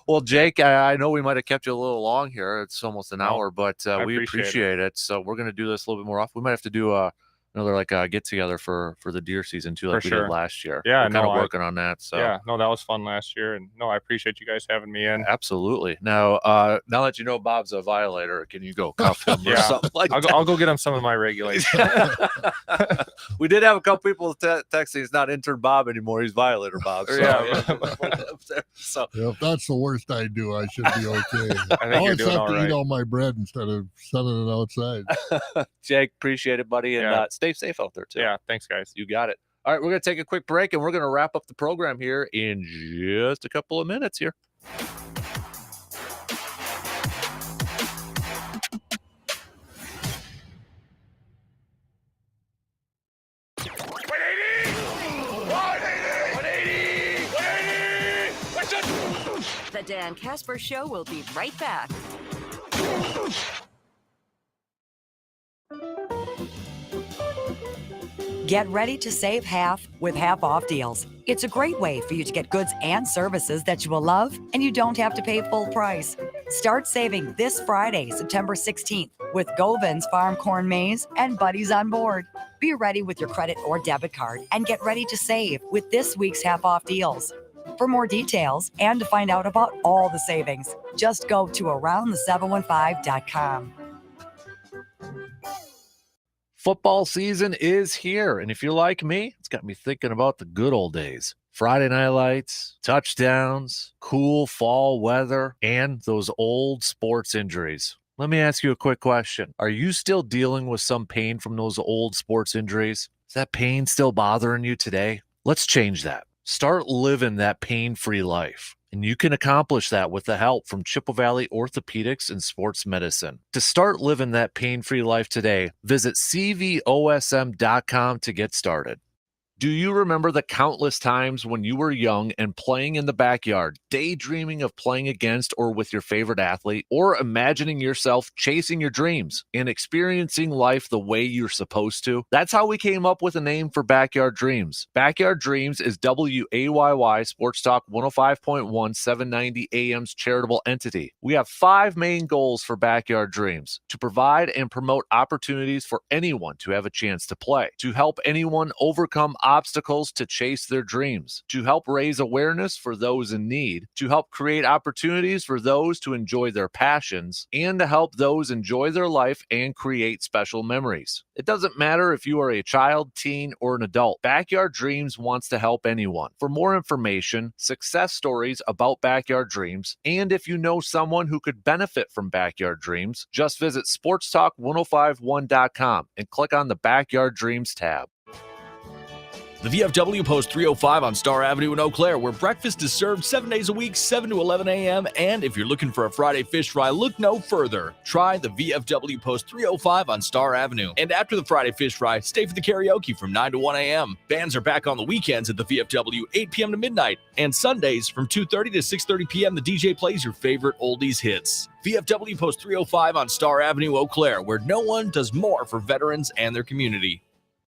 A: Well, Jake, I know we might have kept you a little long here. It's almost an hour, but we appreciate it. So we're going to do this a little bit more often. We might have to do another get together for the deer season too, like we did last year.
C: Yeah,
A: we're kind of working on that. So
C: that was fun last year, and I appreciate you guys having me in.
A: Absolutely. Now that you know Bob's a violator, can you go cuff him or something like that?
C: I'll go get him some of my regulations.
A: We did have a couple people texting. He's not intern Bob anymore. He's violator Bob. So, so
F: if that's the worst I do, I should be okay.
C: I think you're doing all right.
F: Eat all my bread instead of sending it outside.
A: Jake, appreciate it, buddy, and stay safe out there too.
C: Yeah, thanks, guys.
A: You got it. All right, we're going to take a quick break, and we're going to wrap up the program here in just a couple of minutes here.
K: The Dan Kasper Show will be right back.
M: Get ready to save half with half-off deals. It's a great way for you to get goods and services that you will love, and you don't have to pay full price. Start saving this Friday, September 16th, with Govin's Farm Corn Maze and Buddies on Board. Be ready with your credit or debit card and get ready to save with this week's half-off deals. For more details and to find out about all the savings, just go to aroundthe715.com.
A: Football season is here, and if you're like me, it's got me thinking about the good old days. Friday night lights, touchdowns, cool fall weather, and those old sports injuries. Let me ask you a quick question. Are you still dealing with some pain from those old sports injuries? Is that pain still bothering you today? Let's change that. Start living that pain-free life. And you can accomplish that with the help from Chippewa Valley Orthopedics and Sports Medicine. To start living that pain-free life today, visit cvosm.com to get started. Do you remember the countless times when you were young and playing in the backyard, daydreaming of playing against or with your favorite athlete, or imagining yourself chasing your dreams and experiencing life the way you're supposed to? That's how we came up with a name for Backyard Dreams. Backyard Dreams is WAYY Sports Talk 105.1 790 AM's charitable entity. We have 5 main goals for Backyard Dreams: to provide and promote opportunities for anyone to have a chance to play, to help anyone overcome obstacles to chase their dreams, to help raise awareness for those in need, to help create opportunities for those to enjoy their passions, and to help those enjoy their life and create special memories. It doesn't matter if you are a child, teen, or an adult. Backyard Dreams wants to help anyone. For more information, success stories about Backyard Dreams, and if you know someone who could benefit from Backyard Dreams, just visit sportstalk1051.com and click on the Backyard Dreams tab.
D: The VFW Post 305 on Star Avenue in Eau Claire, where breakfast is served 7 days a week, 7 to 11 a.m. And if you're looking for a Friday fish fry, look no further. Try the VFW Post 305 on Star Avenue. And after the Friday fish fry, stay for the karaoke from 9 to 1 a.m. Bands are back on the weekends at the VFW, 8 p.m. to midnight. And Sundays from 2:30 to 6:30 p.m., the DJ plays your favorite oldies hits. VFW Post 305 on Star Avenue, Eau Claire, where no one does more for veterans and their community.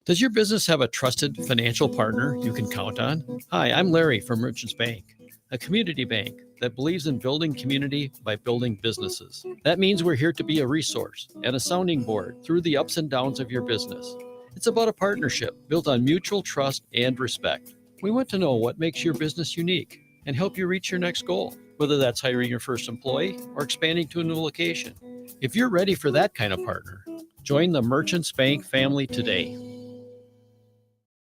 O: Does your business have a trusted financial partner you can count on? Hi, I'm Larry from Merchants Bank, a community bank that believes in building community by building businesses. That means we're here to be a resource and a sounding board through the ups and downs of your business. It's about a partnership built on mutual trust and respect. We want to know what makes your business unique and help you reach your next goal, whether that's hiring your first employee or expanding to a new location. If you're ready for that kind of partner, join the Merchants Bank family today.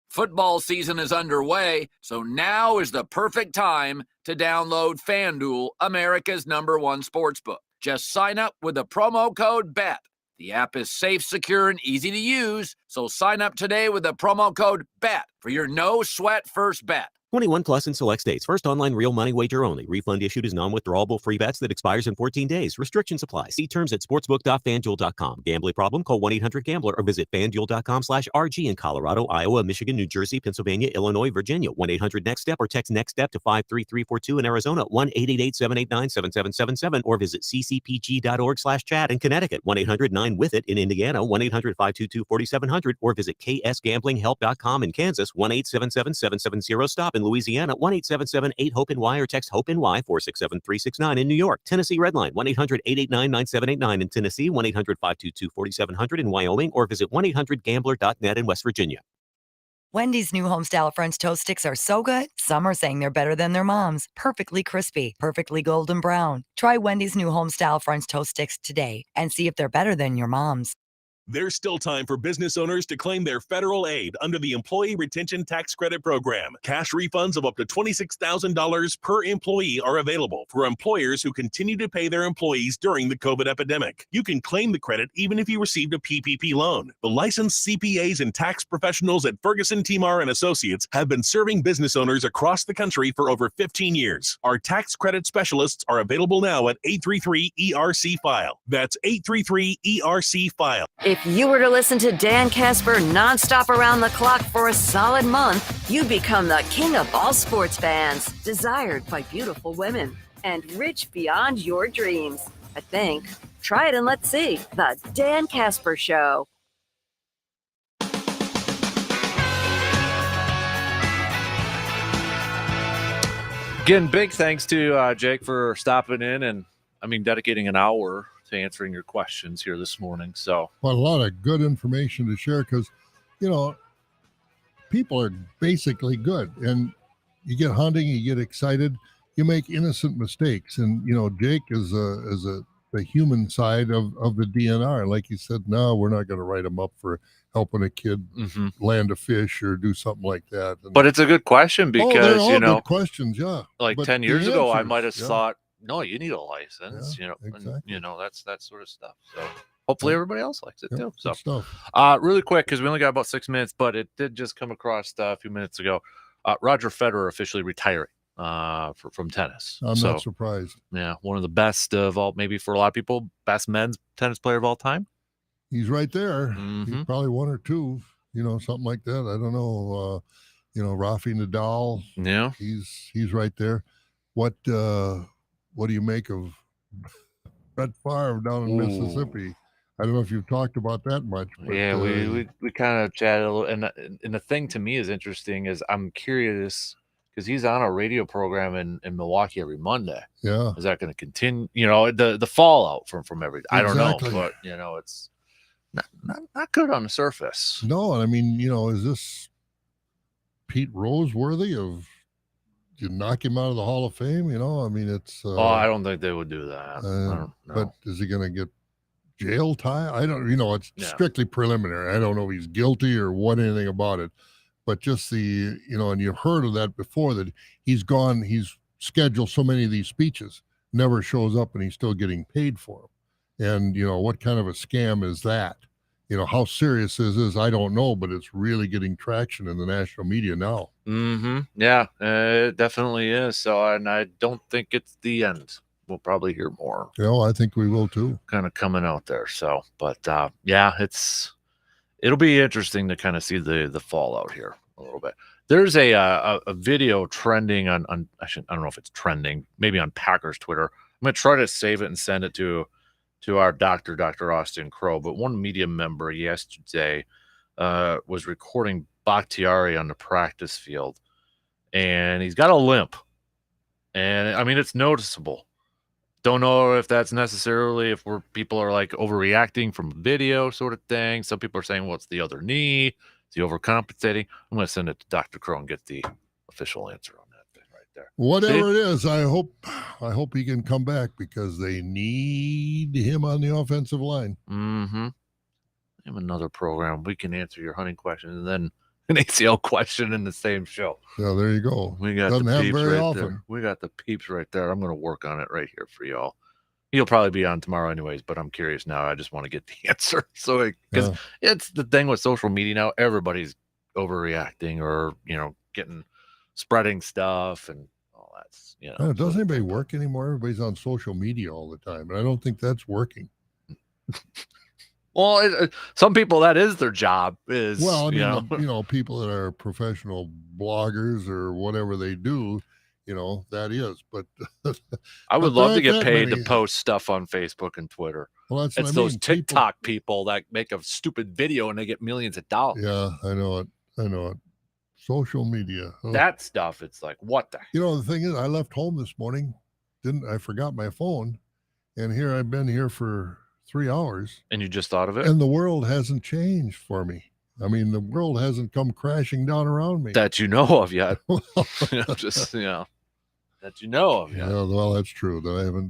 T: Football season is underway, so now is the perfect time to download FanDuel, America's #1 sportsbook. Just sign up with the promo code BET. The app is safe, secure, and easy to use, so sign up today with the promo code BET for your no-sweat first bet.
V: 21 plus in select states. First online real money wager only. Refund issued as non-withdrawable free bets that expires in 14 days. Restrictions apply. See terms at sportsbook.fanduel.com. Gambling problem? Call 1-800-GAMBLER or visit fanduel.com/RG in Colorado, Iowa, Michigan, New Jersey, Pennsylvania, Illinois, Virginia. 1-800-NEXT-STEP or text NEXT-STEP to 53342 in Arizona. 1-888-789-7777 or visit ccpg.org/chat in Connecticut. 1-800-9-WITH-IT in Indiana. 1-800-522-4700 or visit ksgamblinghelp.com in Kansas. 1-877-770-STOP in Louisiana, 1-877-8-HOPE-NY or text HOPE-NY 467-369 in New York. Tennessee Redline, 1-800-889-9789 in Tennessee, 1-800-522-4700 in Wyoming, or visit 1-800-GAMBLER.net in West Virginia.
M: Wendy's new homestyle French toast sticks are so good, some are saying they're better than their moms. Perfectly crispy, perfectly golden brown. Try Wendy's new homestyle French toast sticks today and see if they're better than your mom's.
Y: There's still time for business owners to claim their federal aid under the Employee Retention Tax Credit Program. Cash refunds of up to $26,000 per employee are available for employers who continue to pay their employees during the COVID epidemic. You can claim the credit even if you received a PPP loan. The licensed CPAs and tax professionals at Ferguson, Timar & Associates have been serving business owners across the country for over 15 years. Our tax credit specialists are available now at 833-ERC-FILE. That's 833-ERC-FILE.
K: If you were to listen to Dan Kasper nonstop around the clock for a solid month, you'd become the king of all sports fans, desired by beautiful women, and rich beyond your dreams. I think. Try it and let's see. The Dan Kasper Show.
A: Again, big thanks to Jake for stopping in and dedicating an hour to answering your questions here this morning. So,
F: well, a lot of good information to share because, people are basically good, and you get hunting, you get excited, you make innocent mistakes, and Jake is the human side of the DNR. Like you said, no, we're not going to write him up for helping a kid land a fish or do something like that. And,
A: but it's a good question because
F: they're all good questions, yeah.
A: Like
F: But
A: 10
F: the
A: years ago, I
F: answers,
A: might have
F: yeah.
A: thought, no, you need a license,
F: exactly.
A: and, that's that sort of stuff. So hopefully everybody else likes it too. So
F: Good stuff.
A: really quick, because we only got about 6 minutes, but it did just come across a few minutes ago. Roger Federer officially retiring from tennis.
F: I'm not surprised.
A: Yeah, one of the best of all, maybe for a lot of people, best men's tennis player of all time.
F: He's right there. He's probably one or two, something like that. I don't know. Rafi Nadal.
A: Yeah,
F: he's right there. What do you make of Brett Favre down in Mississippi? I don't know if you've talked about that much. But,
A: yeah, we kind of chatted a little, and the thing to me is interesting is I'm curious because he's on a radio program in Milwaukee every Monday.
F: Yeah,
A: is that going to continue? The fallout from everything. I don't know,
F: Exactly.
A: but it's not good on the surface.
F: No, and I mean, is this Pete Rose worthy of you knock him out of the Hall of Fame? I mean, it's.
A: I don't think they would do that. I don't know.
F: But is he going to get jail time? I don't. It's strictly preliminary. I don't know if he's guilty or what anything about it. But just the and you've heard of that before that he's scheduled so many of these speeches, never shows up, and he's still getting paid for them. And what kind of a scam is that? How serious is this? I don't know, but it's really getting traction in the national media now.
A: Yeah, it definitely is. So, and I don't think it's the end. We'll probably hear more.
F: I think we will too.
A: Kind of coming out there. So, but yeah, it'll be interesting to kind of see the fallout here a little bit. There's a video trending on I don't know if it's trending, maybe on Packers Twitter. I'm gonna try to save it and send it to our Dr. Austin Crow, but one media member yesterday was recording Bakhtiari on the practice field, and he's got a limp, and I mean it's noticeable. Don't know if that's necessarily people are like overreacting from video sort of thing. Some people are saying, well, it's the other knee, is he overcompensating? I'm going to send it to Dr. Crow and get the official answer on that thing right there.
F: Whatever it is, I hope he can come back because they need him on the offensive line.
A: We have another program. We can answer your hunting questions and then an ACL question in the same show.
F: Yeah, there you go.
A: We got
F: Doesn't
A: the
F: happen
A: peeps
F: very
A: right
F: often.
A: there. We got the peeps right there. I'm going to work on it right here for y'all. He'll probably be on tomorrow anyways, but I'm curious now. I just want to get the answer. So, because it's the thing with social media now, everybody's overreacting or, spreading stuff and all that.
F: Doesn't anybody work anymore? Everybody's on social media all the time, and I don't think that's working.
A: Well, some people, that is their job.
F: Well, I mean, people that are professional bloggers or whatever they do, that is. But
A: I would love to get paid to post stuff on Facebook and Twitter.
F: Well, that's
A: it's those TikTok people that make a stupid video and they get millions of dollars.
F: Yeah, I know it. Social media.
A: That stuff, it's like, what the?
F: The thing is, I left home this morning. I forgot my phone, and here I've been here for 3 hours.
A: And you just thought of it?
F: And the world hasn't changed for me. I mean, the world hasn't come crashing down around me.
A: That you know of yet. That you know of yet.
F: Yeah, well, that's true.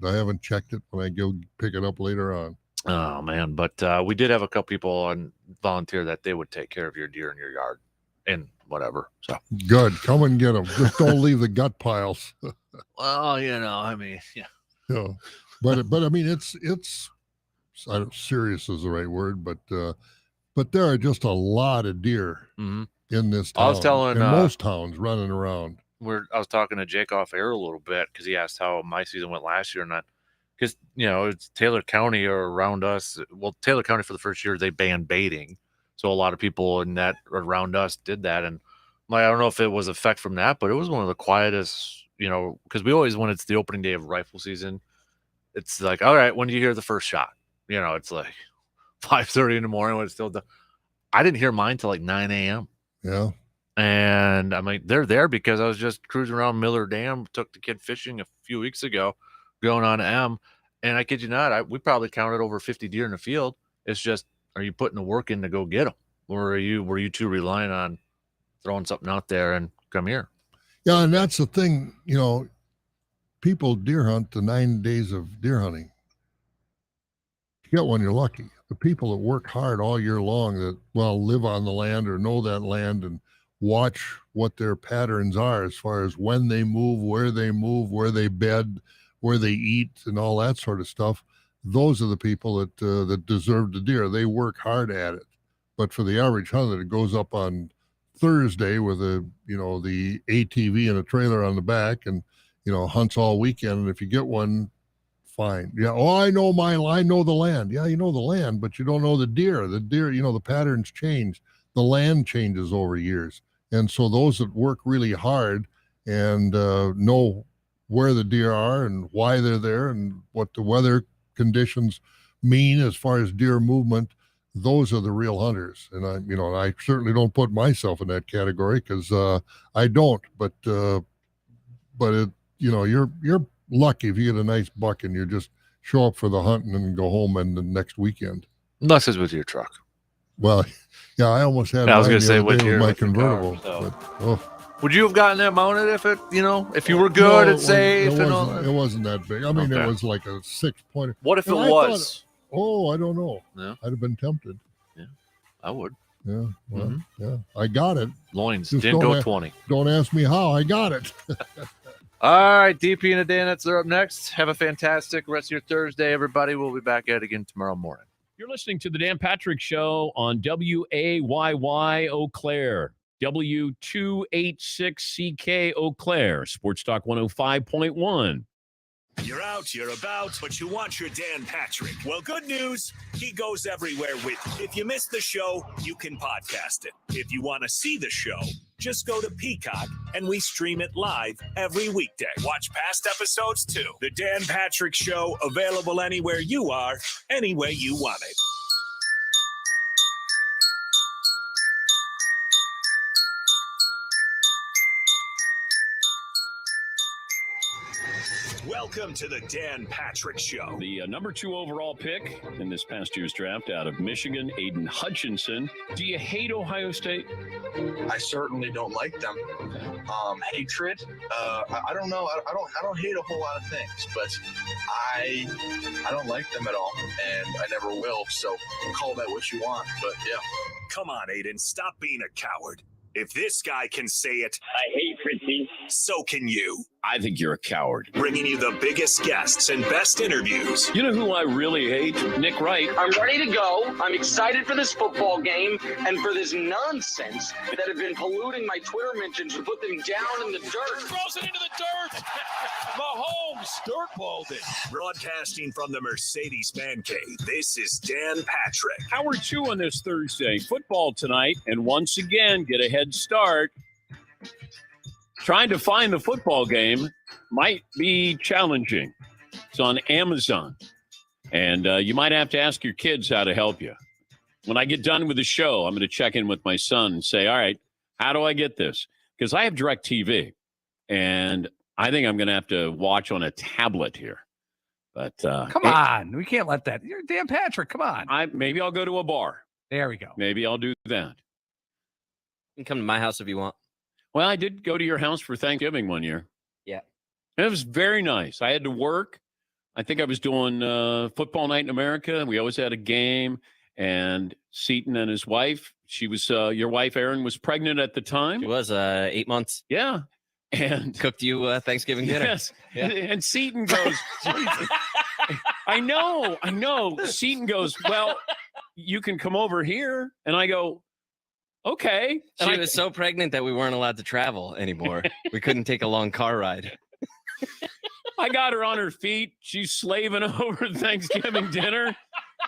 F: I haven't checked it when I go pick it up later on.
A: Oh, man. But we did have a couple people on volunteer that they would take care of your deer in your yard and whatever. So
F: good. Come and get them. Just don't leave the gut piles.
A: Well, I mean, yeah.
F: Yeah. But I mean, it's serious is the right word, but there are just a lot of deer in this town.
A: I was telling
F: in most towns running around.
A: I was talking to Jake off air a little bit because he asked how my season went last year, and because it's Taylor County or around us. Well, Taylor County for the first year they banned baiting, so a lot of people in that around us did that, and I don't know if it was effect from that, but it was one of the quietest. Because we always, when it's the opening day of rifle season, it's like, all right, when do you hear the first shot? It's like 5:30 in the morning when it's still done. I didn't hear mine till like 9 a.m.
F: Yeah.
A: And I mean, they're there because I was just cruising around Miller Dam, took the kid fishing a few weeks ago, going on M, And I kid you not, we probably counted over 50 deer in the field. It's just, are you putting the work in to go get them? Or were you too reliant on throwing something out there and come here?
F: Yeah, and that's the thing, people deer hunt the 9 days of deer hunting. If you get one, you're lucky. The people that work hard all year long that, live on the land or know that land and watch what their patterns are as far as when they move, where they bed, where they eat, and all that sort of stuff. Those are the people that deserve the deer. They work hard at it. But for the average hunter that goes up on Thursday with the ATV and a trailer on the back and, hunts all weekend, and if you get one, fine. Yeah. Oh, I know the land. Yeah, you know the land, but you don't know the deer. The deer, the patterns change. The land changes over years. And so those that work really hard and know where the deer are and why they're there and what the weather conditions mean as far as deer movement, those are the real hunters. And I certainly don't put myself in that category because I don't. But it, you're lucky if you get a nice buck and you just show up for the hunt and then go home and the next weekend.
A: Unless it's with your truck.
F: Well, yeah, I almost had.
A: I was going to say
F: with my
A: convertible.
F: Car, so.
A: Would you have gotten that mounted if it, if you were good and safe and all that?
F: It wasn't that big. I mean, It was like a 6-pointer.
A: What if it was?
F: I don't know.
A: Yeah.
F: I'd have been tempted.
A: Yeah, I would.
F: Yeah, well, yeah, I got it.
A: Loins didn't go 20.
F: Don't ask me how. I got it.
A: All right, DP and the Danettes are up next. Have a fantastic rest of your Thursday, everybody. We'll be back at it again tomorrow morning.
E: You're listening to the Dan Patrick Show on WAYY Eau Claire, W286CK Eau Claire, Sports Talk 105.1.
B: You're out, you're about, but you want your Dan Patrick. Well, good news, he goes everywhere with you. If you missed the show, you can podcast it. If you want to see the show, just go to Peacock and we stream it live every weekday. Watch past episodes too. The Dan Patrick Show, available anywhere you are, any way you want it. Welcome to the Dan Patrick Show.
E: The number 2 overall pick in this past year's draft out of Michigan, Aiden Hutchinson. Do you hate Ohio State?
G: I certainly don't like them. Hatred. I don't know. I don't hate a whole lot of things, but I don't like them at all, and I never will. So call that what you want. But yeah.
B: Come on, Aiden. Stop being a coward. If this guy can say it,
I: I hate Fritzy.
B: So can you.
E: I think you're a coward.
B: Bringing you the biggest guests and best interviews.
E: You know who I really hate? Nick Wright.
I: I'm ready to go. I'm excited for this football game and for this nonsense that have been polluting my Twitter mentions and put them down in the dirt.
E: Throws it into the dirt. Mahomes dirtballed it.
B: Broadcasting from the Mercedes Man Cave, this is Dan Patrick.
E: Hour 2 on this Thursday. Football tonight, and once again, get a head start. Trying to find the football game might be challenging. It's on Amazon. And you might have to ask your kids how to help you. When I get done with the show, I'm going to check in with my son and say, all right, how do I get this? Because I have DirecTV, and I think I'm going to have to watch on a tablet here. But
W: come on. We can't let that. You're Dan Patrick. Come on.
E: Maybe I'll go to a bar.
W: There we go.
E: Maybe I'll do that.
X: You can come to my house if you want.
E: Well, I did go to your house for Thanksgiving one year.
X: Yeah.
E: It was very nice. I had to work. I think I was doing Football Night in America. We always had a game. And Seaton and his wife, she was, your wife, Erin, was pregnant at the time.
X: She was 8 months.
E: Yeah. And
X: cooked you Thanksgiving dinner.
E: Yes.
X: Yeah.
E: And Seaton goes, I know. Seaton goes, well, you can come over here. And I go, okay.
X: She was so pregnant that we weren't allowed to travel anymore. We couldn't take a long car ride.
E: I got her on her feet. She's slaving over Thanksgiving dinner.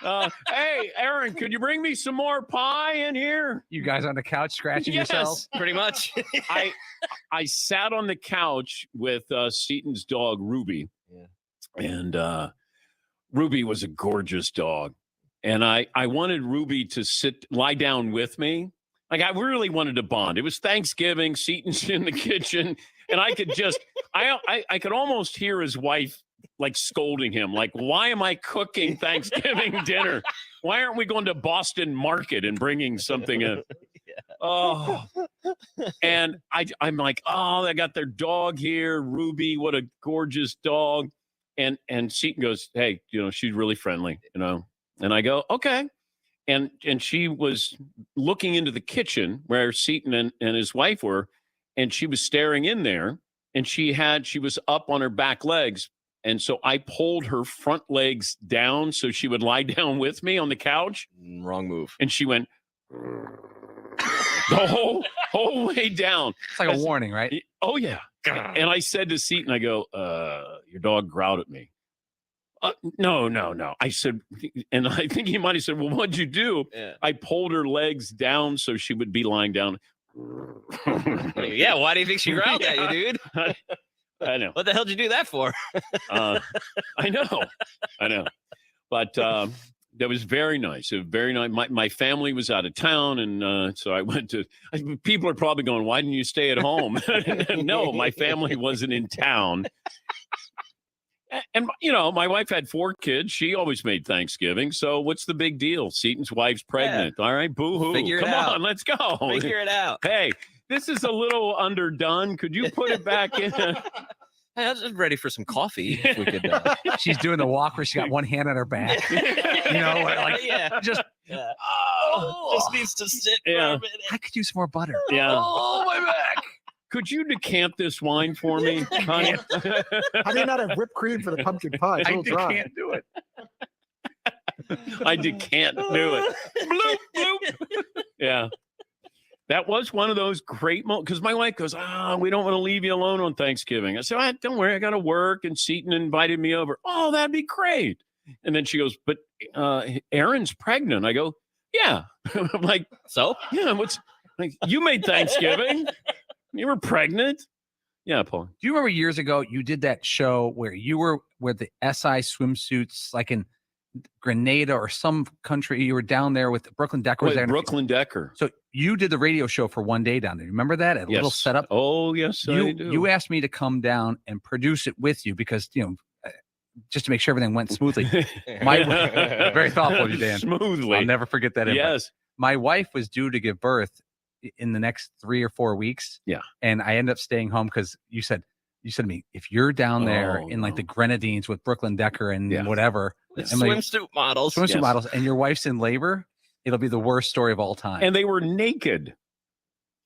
E: Hey, Aaron, could you bring me some more pie in here?
W: You guys on the couch scratching yourselves?
X: Pretty much.
E: I sat on the couch with Seaton's dog, Ruby.
X: Yeah.
E: And Ruby was a gorgeous dog. And I wanted Ruby to lie down with me. Like, I really wanted to bond. It was Thanksgiving. Seaton's in the kitchen. And I could just, I could almost hear his wife like scolding him. Like, why am I cooking Thanksgiving dinner? Why aren't we going to Boston Market and bringing something in? Oh, and I'm like, oh, they got their dog here, Ruby. What a gorgeous dog. And Seton goes, hey, she's really friendly, And I go, okay. And she was looking into the kitchen where Seton and his wife were, and she was staring in there, and she was up on her back legs. And so I pulled her front legs down so she would lie down with me on the couch.
X: Wrong move.
E: And she went the whole way down.
W: It's like a warning, right?
E: Oh, yeah. And I said to Seton, I go, your dog growled at me. No. I said, and I think he might have said, well, what'd you do?
X: Yeah.
E: I pulled her legs down so she would be lying down.
X: Yeah, why do you think she growled at you, dude?
E: I know.
X: What the hell did you do that for?
E: I know. But that was very nice. Very nice. My family was out of town, and so I went to. People are probably going, "Why didn't you stay at home?" No, my family wasn't in town. And my wife had 4 kids. She always made Thanksgiving. So what's the big deal? Seton's wife's pregnant. Yeah. All right, boo-hoo. Come on, let's go.
X: Figure it out.
E: Hey, this is a little underdone. Could you put it back in?
X: Hey, I was ready for some coffee. If we could.
W: She's doing the walk where she got one hand on her back. Just.
X: Yeah. Just needs to sit for a minute.
W: I could use some more butter.
E: Yeah.
W: Oh, my back.
E: Could you decant this wine for me, honey?
H: How do you not have whipped cream for the pumpkin pie? It's a little dry.
W: Can't do it.
E: I can't do it. Bloop, bloop. Yeah. That was one of those great moments because my wife goes, we don't want to leave you alone on Thanksgiving. I said, don't worry, I got to work. And Seton invited me over. Oh, that'd be great. And then she goes, but Erin's pregnant. I go, yeah. I'm like,
X: so?
E: Yeah, you made Thanksgiving. You were pregnant? Yeah, Paul.
W: Do you remember years ago you did that show where you were with the SI swimsuits, like in Grenada or some country? You were down there with Brooklyn Decker.
E: Wait, Brooklyn Decker.
W: So you did the radio show for one day down there. Remember that? A little setup?
E: Oh, yes, I do.
W: You asked me to come down and produce it with you because, just to make sure everything went smoothly. Very thoughtful of you, Dan.
E: Smoothly.
W: I'll never forget that.
E: Yes.
W: My wife was due to give birth in the next 3 or 4 weeks.
E: Yeah.
W: And I ended up staying home because you said to me, if you're down there in like the Grenadines with Brooklyn Decker and whatever.
X: Swimsuit models.
W: Swimsuit models. And your wife's in labor, it'll be the worst story of all time.
E: And they were naked.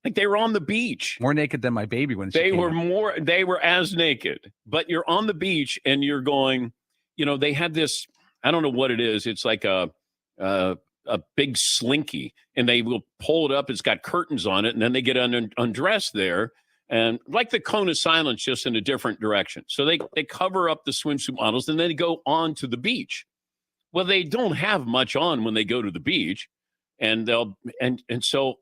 E: Like they were on the beach.
W: More naked than my baby when
E: they were as naked. But you're on the beach and you're going, they had this, I don't know what it is. It's like a big slinky, and they will pull it up. It's got curtains on it, and then they get undressed there, and like the cone of silence, just in a different direction. So they cover up the swimsuit models, and then they go on to the beach. Well, they don't have much on when they go to the beach, and so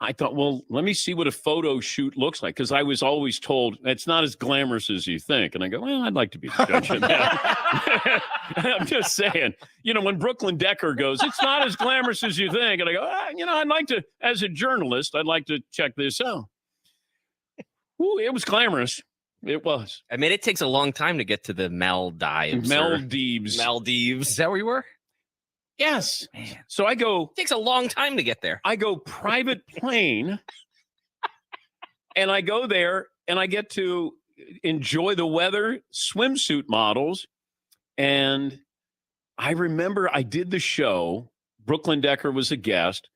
E: I thought, well, let me see what a photo shoot looks like, because I was always told it's not as glamorous as you think. And I go, well, I'd like to be the judge of that. I'm just saying, when Brooklyn Decker goes, it's not as glamorous as you think. And I go, I'd like to, as a journalist, I'd like to check this out. Ooh, it was glamorous. It was.
X: I mean, it takes a long time to get to the Maldives.
E: Maldives.
W: Is that where you were?
E: Yes.
W: Man.
E: So I go.
X: It takes a long time to get there.
E: I go private plane, and I go there, and I get to enjoy the weather, swimsuit models. And I remember I did the show. Brooklyn Decker was a guest,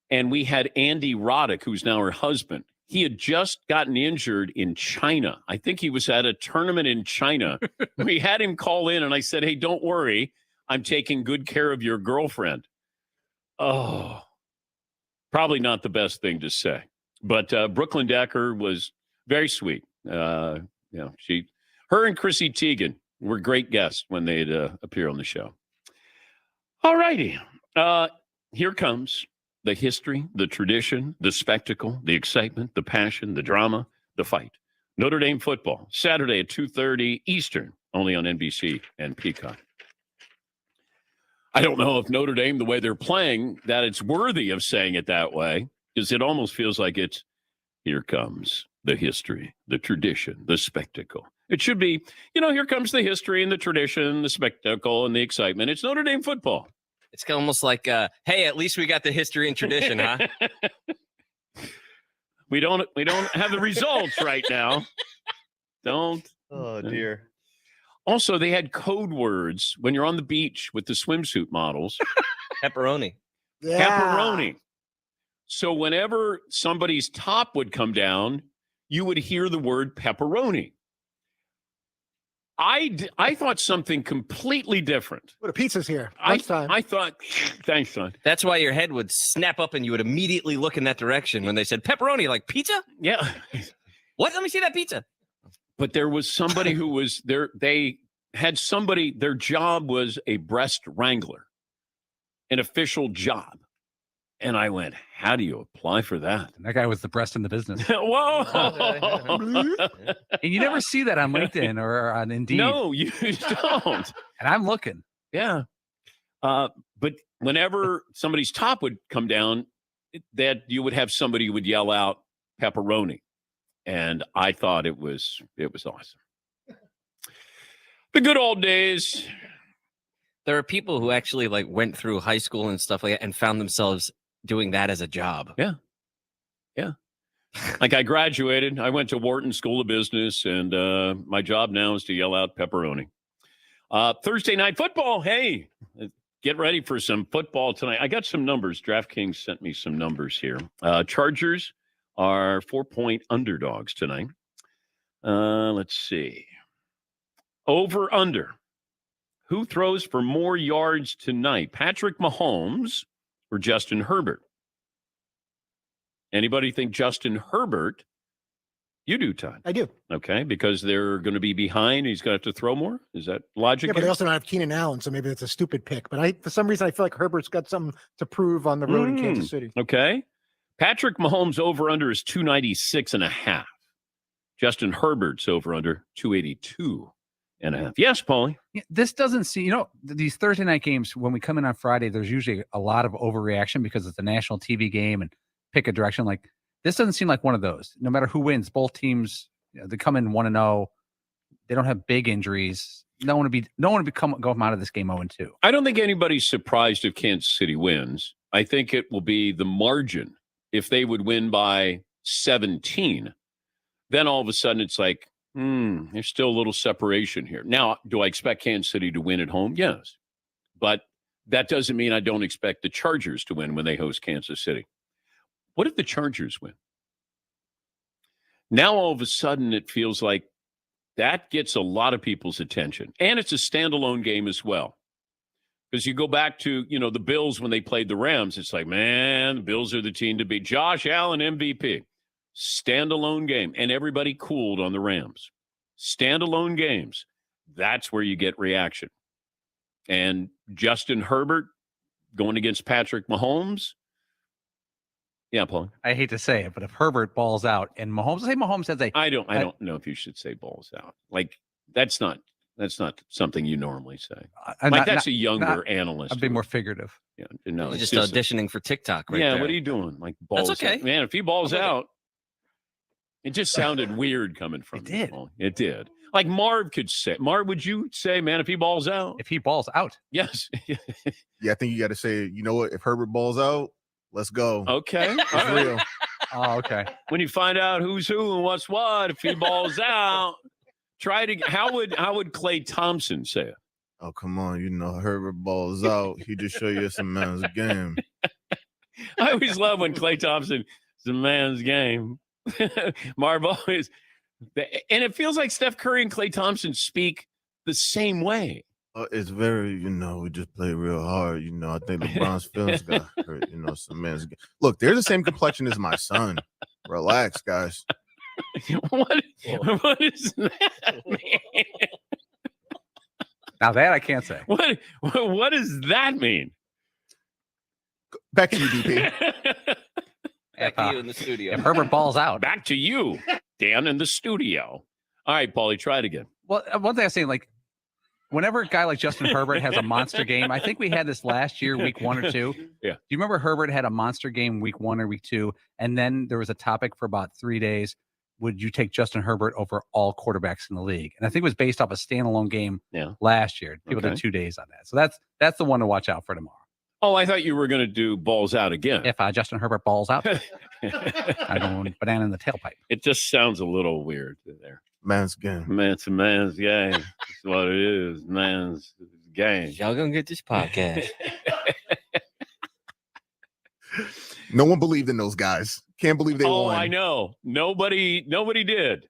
E: and we had Andy Roddick, who's now her husband. He had just gotten injured in China. I think he was at a tournament in China. We had him call in, and I said, hey, don't worry. I'm taking good care of your girlfriend. Oh, probably not the best thing to say. But Brooklyn Decker was very sweet. Her and Chrissy Teigen were great guests when they'd appear on the show. All righty. Here comes the history, the tradition, the spectacle, the excitement, the passion, the drama, the fight. Notre Dame football, Saturday at 2:30 Eastern, only on NBC and Peacock. I don't know if Notre Dame, the way they're playing, that it's worthy of saying it that way, because it almost feels like it's, here comes the history, the tradition, the spectacle, It should be, here comes the history and the tradition, the spectacle and the excitement. It's Notre Dame football.
X: It's almost like, hey, at least we got the history and tradition, huh?
E: We don't have the results right now. Don't.
X: Oh, dear.
E: Also, they had code words when you're on the beach with the swimsuit models.
X: Pepperoni.
H: Yeah.
E: Pepperoni. So whenever somebody's top would come down, you would hear the word pepperoni. I thought something completely different.
H: What a pizza's here.
E: I thought, thanks, son.
X: That's why your head would snap up and you would immediately look in that direction when they said pepperoni, like pizza?
E: Yeah.
X: What? Let me see that pizza.
E: But there was somebody who was there. They had somebody, their job was a breast wrangler, an official job. And I went, how do you apply for that?
W: And that guy was the breast in the business.
E: Whoa.
W: And you never see that on LinkedIn or on Indeed.
E: No, you don't.
W: And I'm looking.
E: Yeah. But whenever somebody's top would come down, that you would have somebody who would yell out pepperoni. And I thought it was awesome. The good old days.
X: There are people who actually went through high school and stuff like that and found themselves doing that as a job.
E: Yeah. Yeah. Like I graduated. I went to Wharton School of Business, and my job now is to yell out pepperoni. Thursday night football. Hey, get ready for some football tonight. I got some numbers. DraftKings sent me some numbers here. Chargers are 4-point underdogs tonight. Let's see. Over under. Who throws for more yards tonight? Patrick Mahomes or Justin Herbert? Anybody think Justin Herbert? You do, Todd.
H: I do.
E: Okay, because they're going to be behind. He's going to have to throw more. Is that logic?
H: Yeah, but
E: here?
H: they also don't have Keenan Allen, so maybe it's a stupid pick. But for some reason, I feel like Herbert's got something to prove on the road in Kansas City.
E: Okay. Patrick Mahomes over under is 296.5. Justin Herbert's over under 282.5. Yes, Paulie.
W: Yeah, this doesn't seem, these Thursday night games, when we come in on Friday, there's usually a lot of overreaction because it's a national TV game and pick a direction. Like, this doesn't seem like one of those. No matter who wins, both teams, they come in 1-0. They don't have big injuries. No one to go out of this game 0-2.
E: I don't think anybody's surprised if Kansas City wins. I think it will be the margin. If they would win by 17, then all of a sudden it's like, there's still a little separation here. Now, do I expect Kansas City to win at home? Yes. But that doesn't mean I don't expect the Chargers to win when they host Kansas City. What if the Chargers win? Now, all of a sudden, it feels like that gets a lot of people's attention. And it's a standalone game as well. Because you go back to, the Bills when they played the Rams, it's like, man, the Bills are the team to beat. Josh Allen, MVP. Standalone game. And everybody cooled on the Rams. Standalone games. That's where you get reaction. And Justin Herbert going against Patrick Mahomes. Yeah, Paul.
W: I hate to say it, but if Herbert balls out and Mahomes has
E: I don't know if you should say balls out. Like, that's not something you normally say. That's a younger analyst.
W: I'd be more figurative.
E: Yeah, no,
X: He's just auditioning for TikTok right there.
E: What are you doing? Like, balls
X: That's okay.
E: out. Man, if he balls out, it just sounded weird coming from him. It did. Like Marv could say. Marv, would you say, man, if he balls out?
W: If he balls out.
E: Yes.
J: Yeah, I think you got to say, you know what? If Herbert balls out, let's go.
E: Okay.
J: It's real.
W: Oh, okay.
E: When you find out who's who and what's what, if he balls out, try to. How would Klay Thompson say it?
J: Oh, come on. Herbert balls out. He just show you some man's game.
E: I always love when Klay Thompson is a man's game. Marv always, and it feels like Steph Curry and Klay Thompson speak the same way.
J: It's very, we just play real hard. I think LeBron's feelings got hurt. Some man's game. Look, they're the same complexion as my son. Relax, guys.
E: What is that, man?
W: Now that I can't say.
E: What does that mean?
J: Back to you, DP.
X: Back to you in the studio.
W: If Herbert balls out.
E: Back to you, Dan, in the studio. All right, Paulie, try it again.
W: Well, one thing I was saying, like, whenever a guy like Justin Herbert has a monster game, I think we had this last year, week 1 or 2.
E: Yeah.
W: Do you remember Herbert had a monster game week 1 or week 2? And then there was a topic for about 3 days. would you take Justin Herbert over all quarterbacks in the league? And I think it was based off a standalone game last year. People did 2 days on that. So that's the one to watch out for tomorrow.
E: Oh, I thought you were going to do balls out again.
W: If Justin Herbert balls out, I don't banana in the tailpipe.
E: It just sounds a little weird there.
J: Man's game.
E: It's a man's game. That's what it is. Man's game.
X: Y'all gonna get this podcast.
J: No one believed in those guys. Can't believe they won.
E: I know. Nobody did.